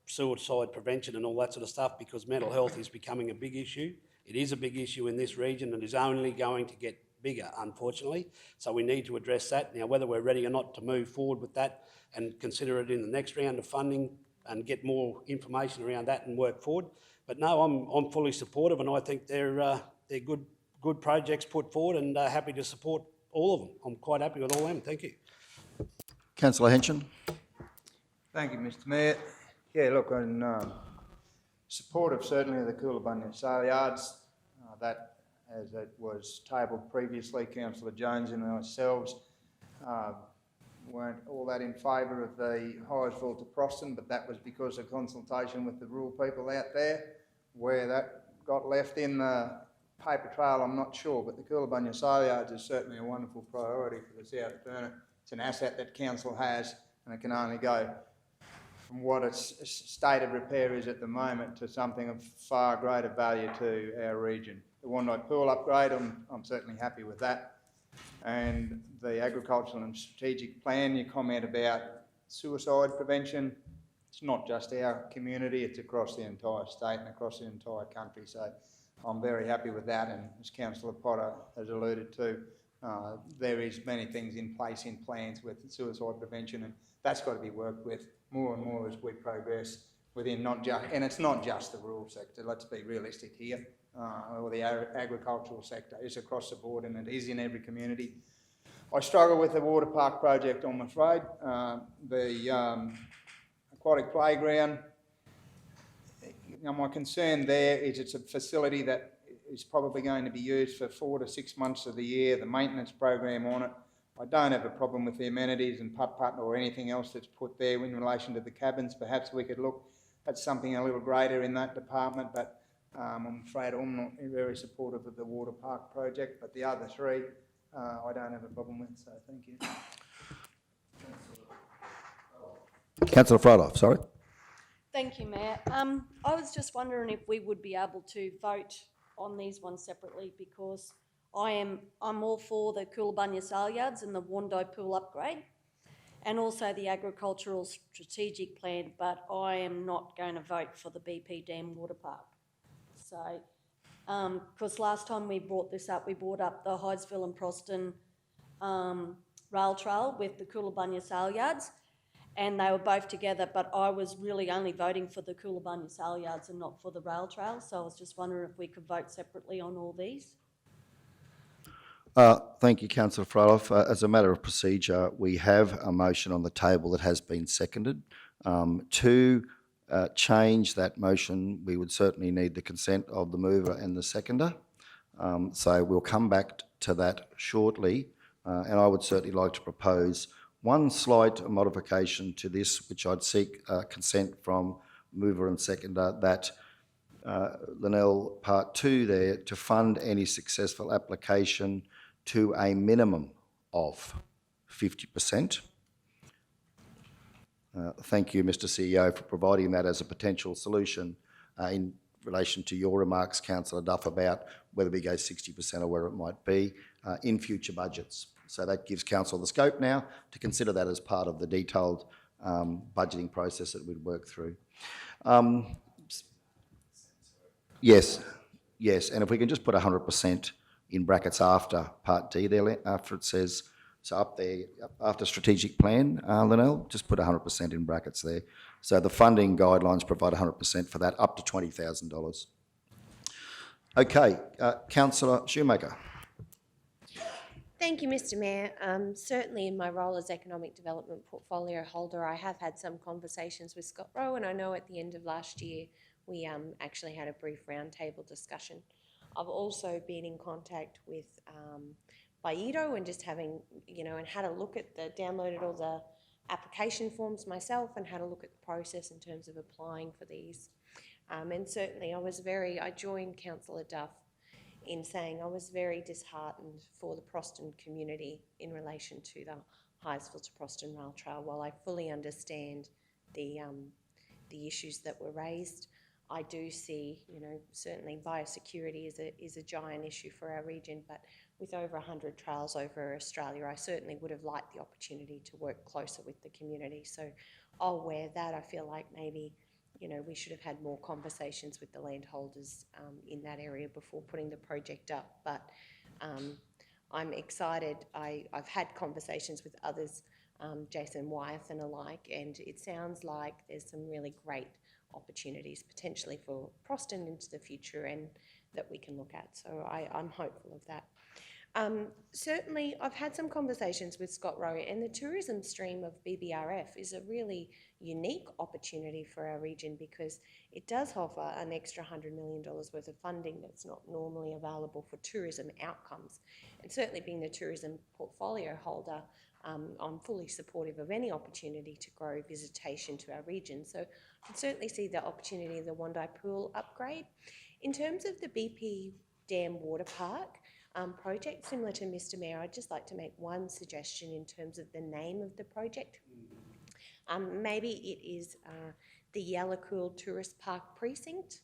suicide prevention and all that sort of stuff because mental health is becoming a big issue. It is a big issue in this region and is only going to get bigger, unfortunately. So we need to address that. Now, whether we're ready or not to move forward with that and consider it in the next round of funding and get more information around that and work forward. But no, I'm fully supportive and I think they're good projects put forward and happy to support all of them. I'm quite happy with all of them. Thank you. Councillor Henson. Thank you, Mr Mayor. Yeah, look, I'm supportive certainly of the Coolabunna Sale Yards. That, as it was tabled previously, Councillor Jones and ourselves weren't all that in favour of the Hyesville to Proston, but that was because of consultation with the rural people out there. Where that got left in the paper trail, I'm not sure, but the Coolabunna Sale Yards is certainly a wonderful priority for the South Burnett. It's an asset that council has, and it can only go from what its state of repair is at the moment to something of far greater value to our region. The Wandai pool upgrade, I'm certainly happy with that. And the agricultural and strategic plan, you comment about suicide prevention. It's not just our community, it's across the entire state and across the entire country. So I'm very happy with that. And as Councillor Potter has alluded to, there is many things in place in plans with suicide prevention, and that's got to be worked with more and more as we progress within and it's not just the rural sector, let's be realistic here, or the agricultural sector. It's across the board and it is in every community. I struggle with the water park project, I'm afraid. The aquatic playground, my concern there is it's a facility that is probably going to be used for 4 to 6 months of the year, the maintenance program on it. I don't have a problem with the amenities and putt-putt or anything else that's put there in relation to the cabins. Perhaps we could look at something a little greater in that department, but I'm afraid I'm not very supportive of the water park project, but the other three I don't have a problem with, so thank you. Councillor Frodoff, sorry. Thank you, Mayor. I was just wondering if we would be able to vote on these ones separately, because I'm all for the Coolabunnya Sale Yards and the Wando Pool upgrade, and also the agricultural strategic plan, but I am not going to vote for the BP Dam Water Park. So, because last time we brought this up, we brought up the Hydesville and Proston rail trail with the Coolabunnya Sale Yards, and they were both together, but I was really only voting for the Coolabunnya Sale Yards and not for the rail trail, so I was just wondering if we could vote separately on all these. Thank you, Councillor Fryloff. As a matter of procedure, we have a motion on the table that has been seconded. To change that motion, we would certainly need the consent of the mover and the seconder. So we'll come back to that shortly, and I would certainly like to propose one slight modification to this, which I'd seek consent from mover and seconder, that Linnell Part 2 there, to fund any successful application to a minimum of 50%. Thank you, Mr CEO, for providing that as a potential solution in relation to your remarks, Councillor Duff, about whether we go 60% or where it might be in future budgets. So that gives Council the scope now to consider that as part of the detailed budgeting process that we'd work through. Yes, and if we can just put 100% in brackets after Part D there, after it says, so up there, after strategic plan, Linnell, just put 100% in brackets there. So the funding guidelines provide 100% for that, up to $20,000. Okay, Councillor Shoemaker. Thank you, Mr Mayor. Certainly in my role as Economic Development Portfolio Holder, I have had some conversations with Scott Rowe, and I know at the end of last year we actually had a brief roundtable discussion. I've also been in contact with Baido and just having, and had a look at downloaded all the application forms myself and had a look at the process in terms of applying for these. And certainly I joined Councillor Duff in saying I was very disheartened for the Proston community in relation to the Hydesville to Proston Rail Trail. While I fully understand the issues that were raised, I do see, certainly biosecurity is a giant issue for our region, but with over 100 trails over Australia, I certainly would have liked the opportunity to work closer with the community. So I'll wear that. I feel like maybe, we should have had more conversations with the landholders in that area before putting the project up. But I'm excited. I've had conversations with others, Jason Wyeth and alike, and it sounds like there's some really great opportunities potentially for Proston into the future and that we can look at. So I'm hopeful of that. Certainly, I've had some conversations with Scott Rowe, and the tourism stream of BBRF is a really unique opportunity for our region because it does offer an extra $100 million worth of funding that's not normally available for tourism outcomes. And certainly being the tourism portfolio holder, I'm fully supportive of any opportunity to grow visitation to our region. So I can certainly see the opportunity of the Wando Pool upgrade. In terms of the BP Dam Water Park project, similar to Mr Mayor, I'd just like to make one suggestion in terms of the name of the project. Maybe it is the Yalacool Tourist Park Precinct,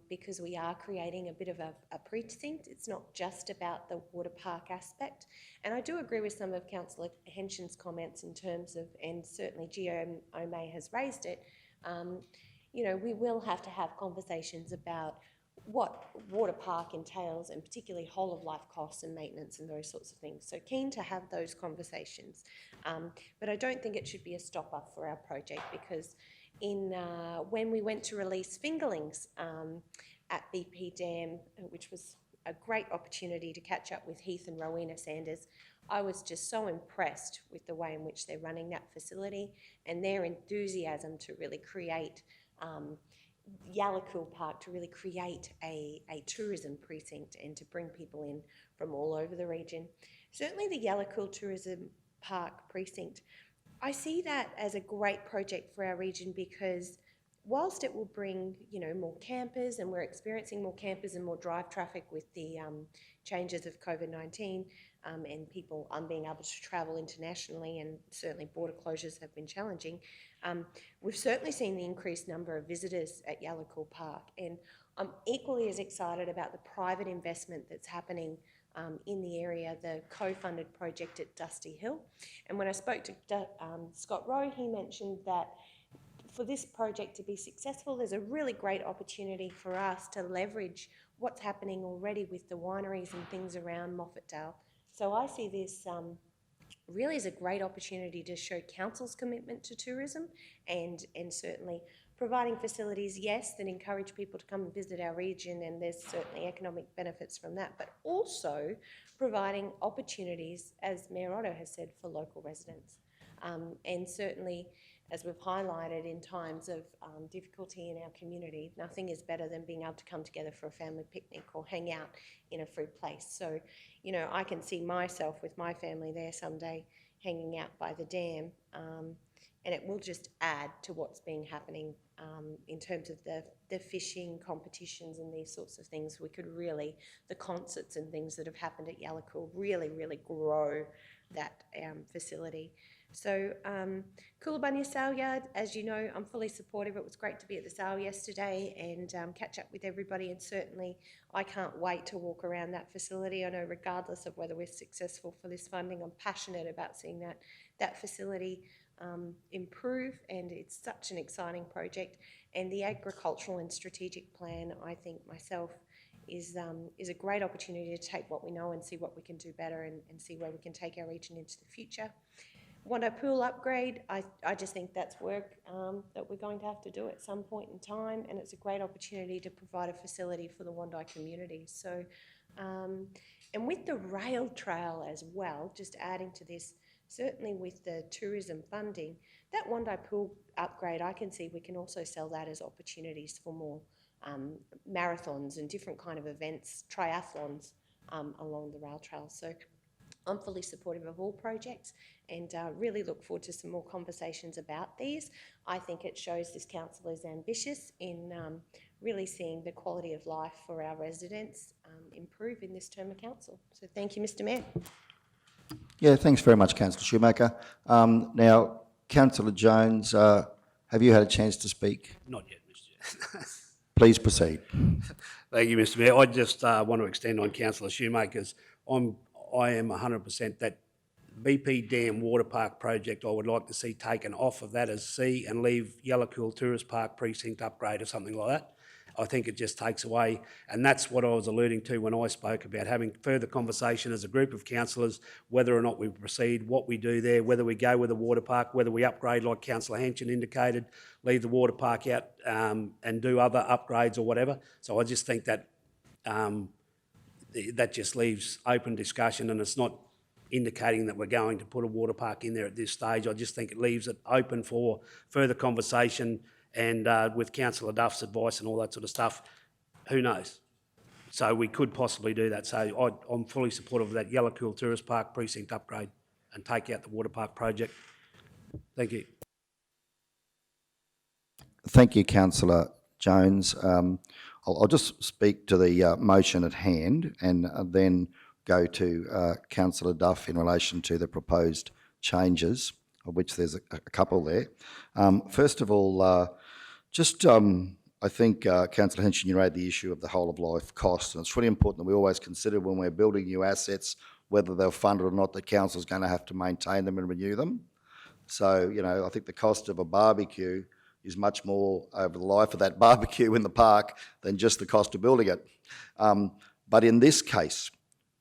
because we are creating a bit of a precinct. It's not just about the water park aspect. And I do agree with some of Councillor Henshin's comments in terms of, and certainly Gio Ome has raised it, we will have to have conversations about what water park entails, and particularly whole of life costs and maintenance and those sorts of things. So keen to have those conversations. But I don't think it should be a stopper for our project, because when we went to release fingerlings at BP Dam, which was a great opportunity to catch up with Heath and Rowena Sanders, I was just so impressed with the way in which they're running that facility and their enthusiasm to really create Yalacool Park, to really create a tourism precinct and to bring people in from all over the region. Certainly the Yalacool Tourism Park Precinct, I see that as a great project for our region, because whilst it will bring, more campers, and we're experiencing more campers and more drive traffic with the changes of COVID-19 and people being able to travel internationally, and certainly border closures have been challenging, we've certainly seen the increased number of visitors at Yallocool Park. And I'm equally as excited about the private investment that's happening in the area, the co-funded project at Dusty Hill. And when I spoke to Scott Rowe, he mentioned that for this project to be successful, there's a really great opportunity for us to leverage what's happening already with the wineries and things around Moffatdale. So I see this really as a great opportunity to show council's commitment to tourism and certainly providing facilities, yes, that encourage people to come and visit our region, and there's certainly economic benefits from that, but also providing opportunities, as Mayor Otto has said, for local residents. And certainly, as we've highlighted in times of difficulty in our community, nothing is better than being able to come together for a family picnic or hang out in a free place. So, you know, I can see myself with my family there someday hanging out by the dam, and it will just add to what's been happening in terms of the fishing competitions and these sorts of things. We could really, the concerts and things that have happened at Yallocool really, really grow that facility. So Coolarbunya Sale Yard, as you know, I'm fully supportive. It was great to be at the sale yesterday and catch up with everybody, and certainly I can't wait to walk around that facility. I know regardless of whether we're successful for this funding, I'm passionate about seeing that facility improve, and it's such an exciting project. And the agricultural and strategic plan, I think myself, is a great opportunity to take what we know and see what we can do better and see where we can take our region into the future. Wanda Pool upgrade, I just think that's work that we're going to have to do at some point in time, and it's a great opportunity to provide a facility for the Wandai community. So, and with the rail trail as well, just adding to this, certainly with the tourism funding, that Wandai Pool upgrade, I can see we can also sell that as opportunities for more marathons and different kind of events, triathlons along the rail trail. So I'm fully supportive of all projects and really look forward to some more conversations about these. I think it shows this council is ambitious in really seeing the quality of life for our residents improve in this term of council. So thank you, Mr. Mayor. Yeah, thanks very much, Councillor Schumacher. Now, Councillor Jones, have you had a chance to speak? Not yet, Mr. Chair. Please proceed. Thank you, Mr. Mayor. I just want to extend on Councillor Schumacher's. I am 100% that BP Dam Water Park project I would like to see taken off of that as C and leave Yallocool Tourist Park Precinct upgrade or something like that. I think it just takes away, and that's what I was alluding to when I spoke about having further conversation as a group of councillors, whether or not we proceed, what we do there, whether we go with the water park, whether we upgrade like Councillor Henson indicated, leave the water park out and do other upgrades or whatever. So I just think that that just leaves open discussion, and it's not indicating that we're going to put a water park in there at this stage. I just think it leaves it open for further conversation, and with Councillor Duff's advice and all that sort of stuff, who knows? So we could possibly do that. So I'm fully supportive of that Yallocool Tourist Park Precinct upgrade and take out the water park project. Thank you. Thank you, Councillor Jones. I'll just speak to the motion at hand and then go to Councillor Duff in relation to the proposed changes, of which there's a couple there. First of all, I think, Councillor Henson, you raised the issue of the whole of life costs, and it's really important that we always consider when we're building new assets, whether they're funded or not, the council's going to have to maintain them and renew them. So, you know, I think the cost of a barbecue is much more over the life of that barbecue in the park than just the cost of building it. But in this case,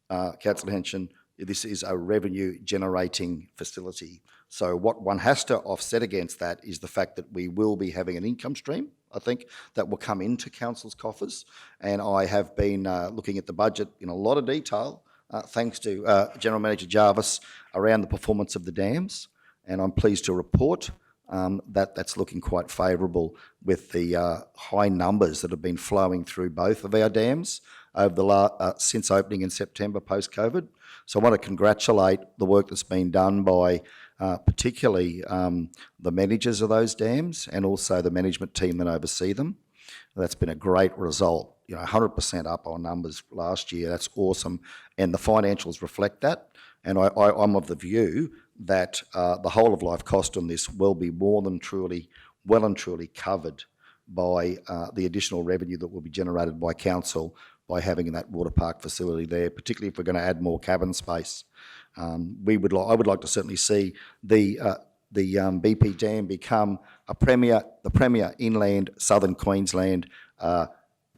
Councillor Henson, this is a revenue generating facility. So what one has to offset against that is the fact that we will be having an income stream, I think, that will come into council's coffers. And I have been looking at the budget in a lot of detail, thanks to General Manager Jarvis, around the performance of the dams. And I'm pleased to report that that's looking quite favourable with the high numbers that have been flowing through both of our dams over the since opening in September post-COVID. So I want to congratulate the work that's been done by particularly the managers of those dams and also the management team that oversee them. That's been a great result. 100% up on numbers last year. That's awesome, and the financials reflect that. And I'm of the view that the whole of life cost on this will be well and truly covered by the additional revenue that will be generated by council by having that water park facility there, particularly if we're going to add more cabin space. I would like to certainly see the BP Dam become the premier inland southern Queensland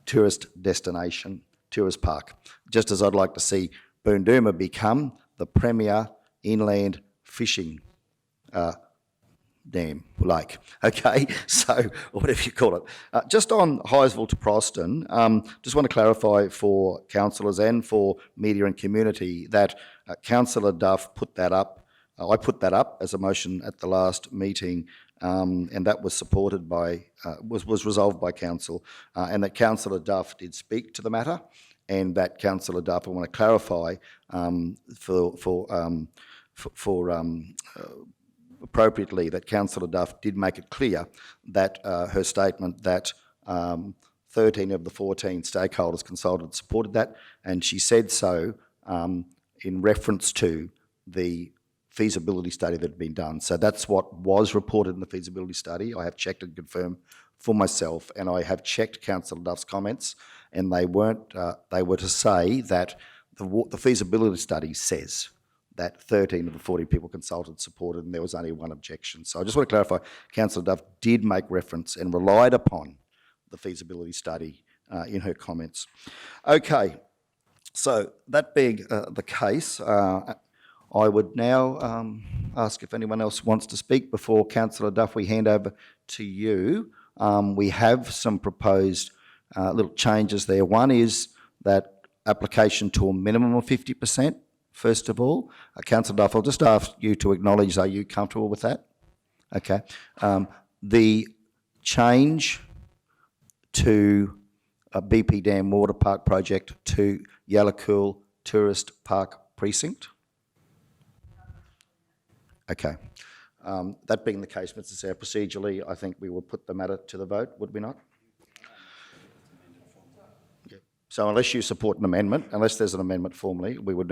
tourist destination, tourist park, just as I'd like to see Boondooma become the premier inland fishing dam, lake. Okay, so whatever you call it. Just on Highsville to Proston, just want to clarify for councillors and for media and community that Councillor Duff put that up. I put that up as a motion at the last meeting, and that was supported by, was resolved by council, and that Councillor Duff did speak to the matter, and that Councillor Duff, I want to clarify appropriately that Councillor Duff did make it clear that her statement that 13 of the 14 stakeholders consulted supported that, and she said so in reference to the feasibility study that had been done. So that's what was reported in the feasibility study. I have checked and confirmed for myself, and I have checked Councillor Duff's comments, and they weren't. They were to say that the feasibility study says that 13 of the 40 people consulted supported, and there was only one objection. So I just want to clarify, Councillor Duff did make reference and relied upon the feasibility study in her comments. Okay, so that being the case, I would now ask if anyone else wants to speak before Councillor Duff, we hand over to you. We have some proposed little changes there. One is that application to a minimum of 50%, first of all. Councillor Duff, I'll just ask you to acknowledge, are you comfortable with that? Okay. The change to a BP Dam Water Park project to Yallacool Tourist Park Precinct? Okay. That being the case, Mr. Chair, procedurally, I think we will put the matter to the vote, would we not? Yeah. So unless you support an amendment, unless there's an amendment formally, I would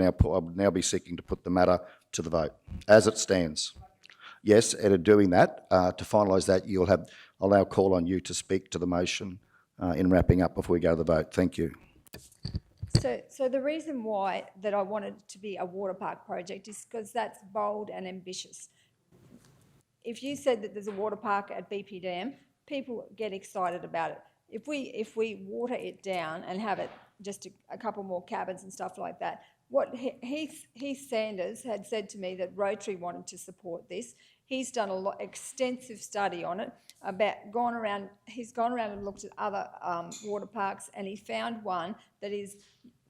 now be seeking to put the matter to the vote as it stands. Yes, and in doing that, to finalise that, I'll now call on you to speak to the motion in wrapping up before we go to the vote. Thank you. So the reason why that I wanted it to be a water park project is because that's bold and ambitious. If you said that there's a water park at BP Dam, people get excited about it. If we water it down and have it just a couple more cabins and stuff like that, what Heath Sanders had said to me that Rotary wanted to support this. He's done extensive study on it. He's gone around and looked at other water parks, and he found one that is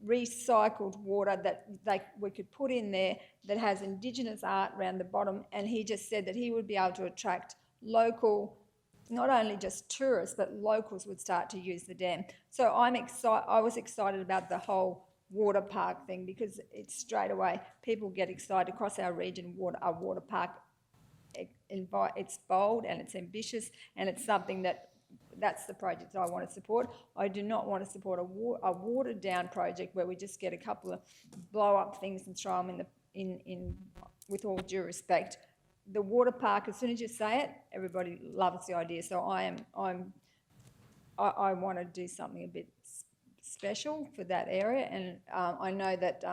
recycled water that we could put in there that has Indigenous art around the bottom, and he just said that he would be able to attract local, not only just tourists, but locals would start to use the dam. So I was excited about the whole water park thing because it's straight away, people get excited across our region, a water park. It's bold and it's ambitious, and it's something that's the project I want to support. I do not want to support a watered down project where we just get a couple of blow up things and throw them in with all due respect. The water park, as soon as you say it, everybody loves the idea. So I want to do something a bit special for that area, and I know that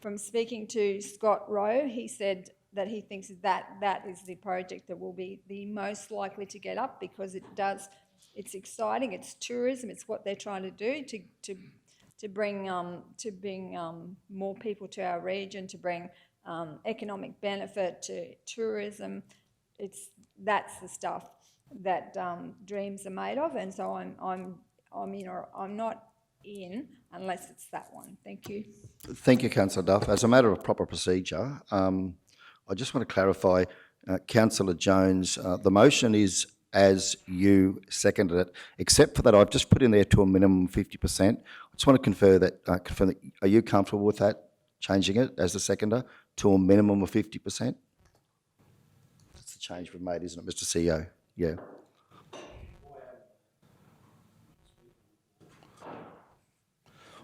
from speaking to Scott Rowe, he said that he thinks that is the project that will be the most likely to get up because it's exciting, it's tourism, it's what they're trying to do to bring more people to our region, to bring economic benefit to tourism. That's the stuff that dreams are made of, and so I'm not in unless it's that one. Thank you. Thank you, Councillor Duff. As a matter of proper procedure, I just want to clarify, Councillor Jones, the motion is as you seconded it, except for that I've just put in there to a minimum of 50%. I just want to confirm that, are you comfortable with that, changing it as the seconder to a minimum of 50%? That's the change we've made, isn't it, Mr. CEO? Yeah.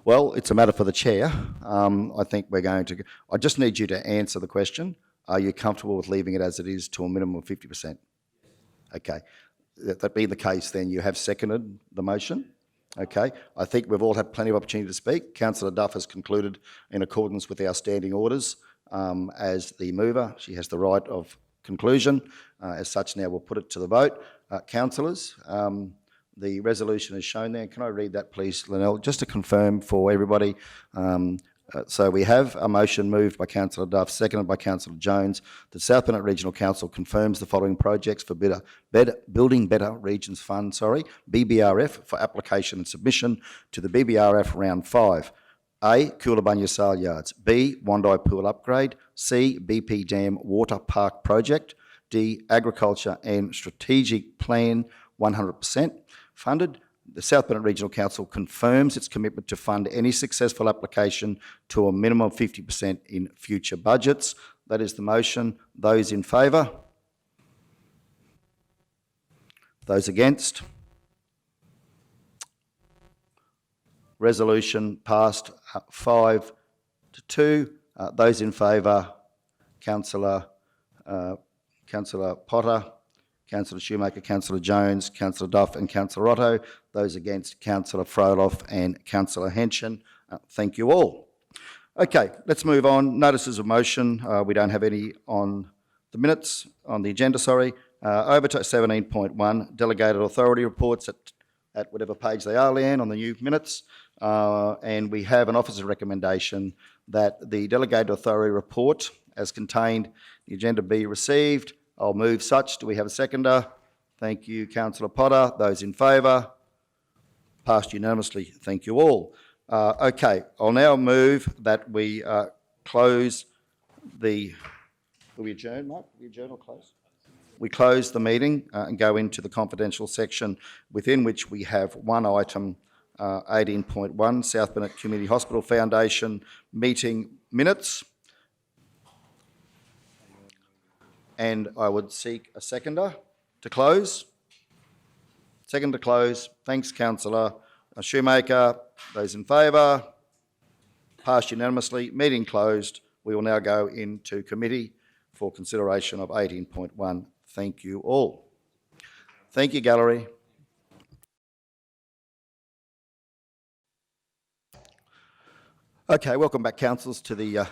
Well, it's a matter for the chair. I think we're going to, I just need you to answer the question. Are you comfortable with leaving it as it is to a minimum of 50%? Okay. That being the case, then you have seconded the motion. Okay. I think we've all had plenty of opportunity to speak. Councillor Duff has concluded in accordance with our standing orders as the mover. She has the right of conclusion. As such, now we'll put it to the vote. Councillors, the resolution is shown there. Can I read that, please, Linnell? Just to confirm for everybody. So we have a motion moved by Councillor Duff, seconded by Councillor Jones. The South Bennett Regional Council confirms the following projects for Building Better Regions Fund, BBRF, for application and submission to the BBRF Round 5. A, Coolabunga Sale Yards. B, Wandai Pool Upgrade. C, BP Dam Water Park Project. D, Agriculture and Strategic Plan 100% funded. The South Bennett Regional Council confirms its commitment to fund any successful application to a minimum of 50% in future budgets. That is the motion. Those in favour? Those against? Resolution passed 5-2. Those in favour, Councillor Potter, Councillor Shoemaker, Councillor Jones, Councillor Duff and Councillor Otto. Those against, Councillor Froloff and Councillor Henschen. Thank you all. Okay, let's move on. Notices of motion. We don't have any on the minutes, on the agenda, sorry. Over to 17.1, delegated authority reports at whatever page they are, Leanne, on the new minutes. And we have an officer's recommendation that the delegated authority report as contained in the agenda be received. I'll move such. Do we have a seconder? Thank you, Councillor Potter. Those in favour? Passed unanimously. Thank you all. Okay, I'll now move that we close the... Will we adjourn, Mike? Will we adjourn or close? We close the meeting and go into the confidential section within which we have one item, 18.1, South Bennett Community Hospital Foundation meeting minutes. And I would seek a seconder to close. Second to close. Thanks, Councillor Shoemaker. Those in favour? Passed unanimously. Meeting closed. We will now go into committee for consideration of 18.1. Thank you all. Thank you, Gallery. Okay, welcome back, councillors, to the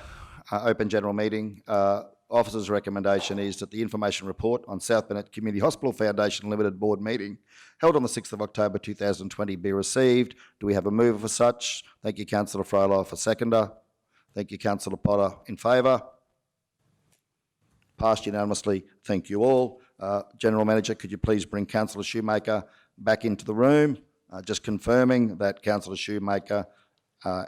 open general meeting. Officer's recommendation is that the information report on South Bennett Community Hospital Foundation Limited Board meeting held on the 6th of October 2020 be received. Do we have a mover for such? Thank you, Councillor Froloff, a seconder. Thank you, Councillor Potter. In favour? Passed unanimously. Thank you all. General Manager, could you please bring Councillor Shoemaker back into the room? Just confirming that Councillor Shoemaker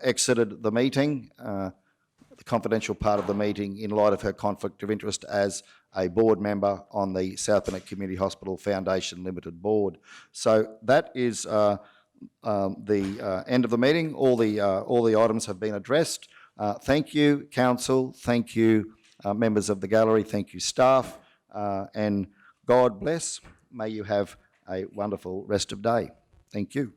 exited the meeting, the confidential part of the meeting, in light of her conflict of interest as a board member on the South Bennett Community Hospital Foundation Limited Board. So that is the end of the meeting. All the items have been addressed. Thank you, Council. Thank you, members of the gallery. Thank you, staff. And God bless. May you have a wonderful rest of day. Thank you.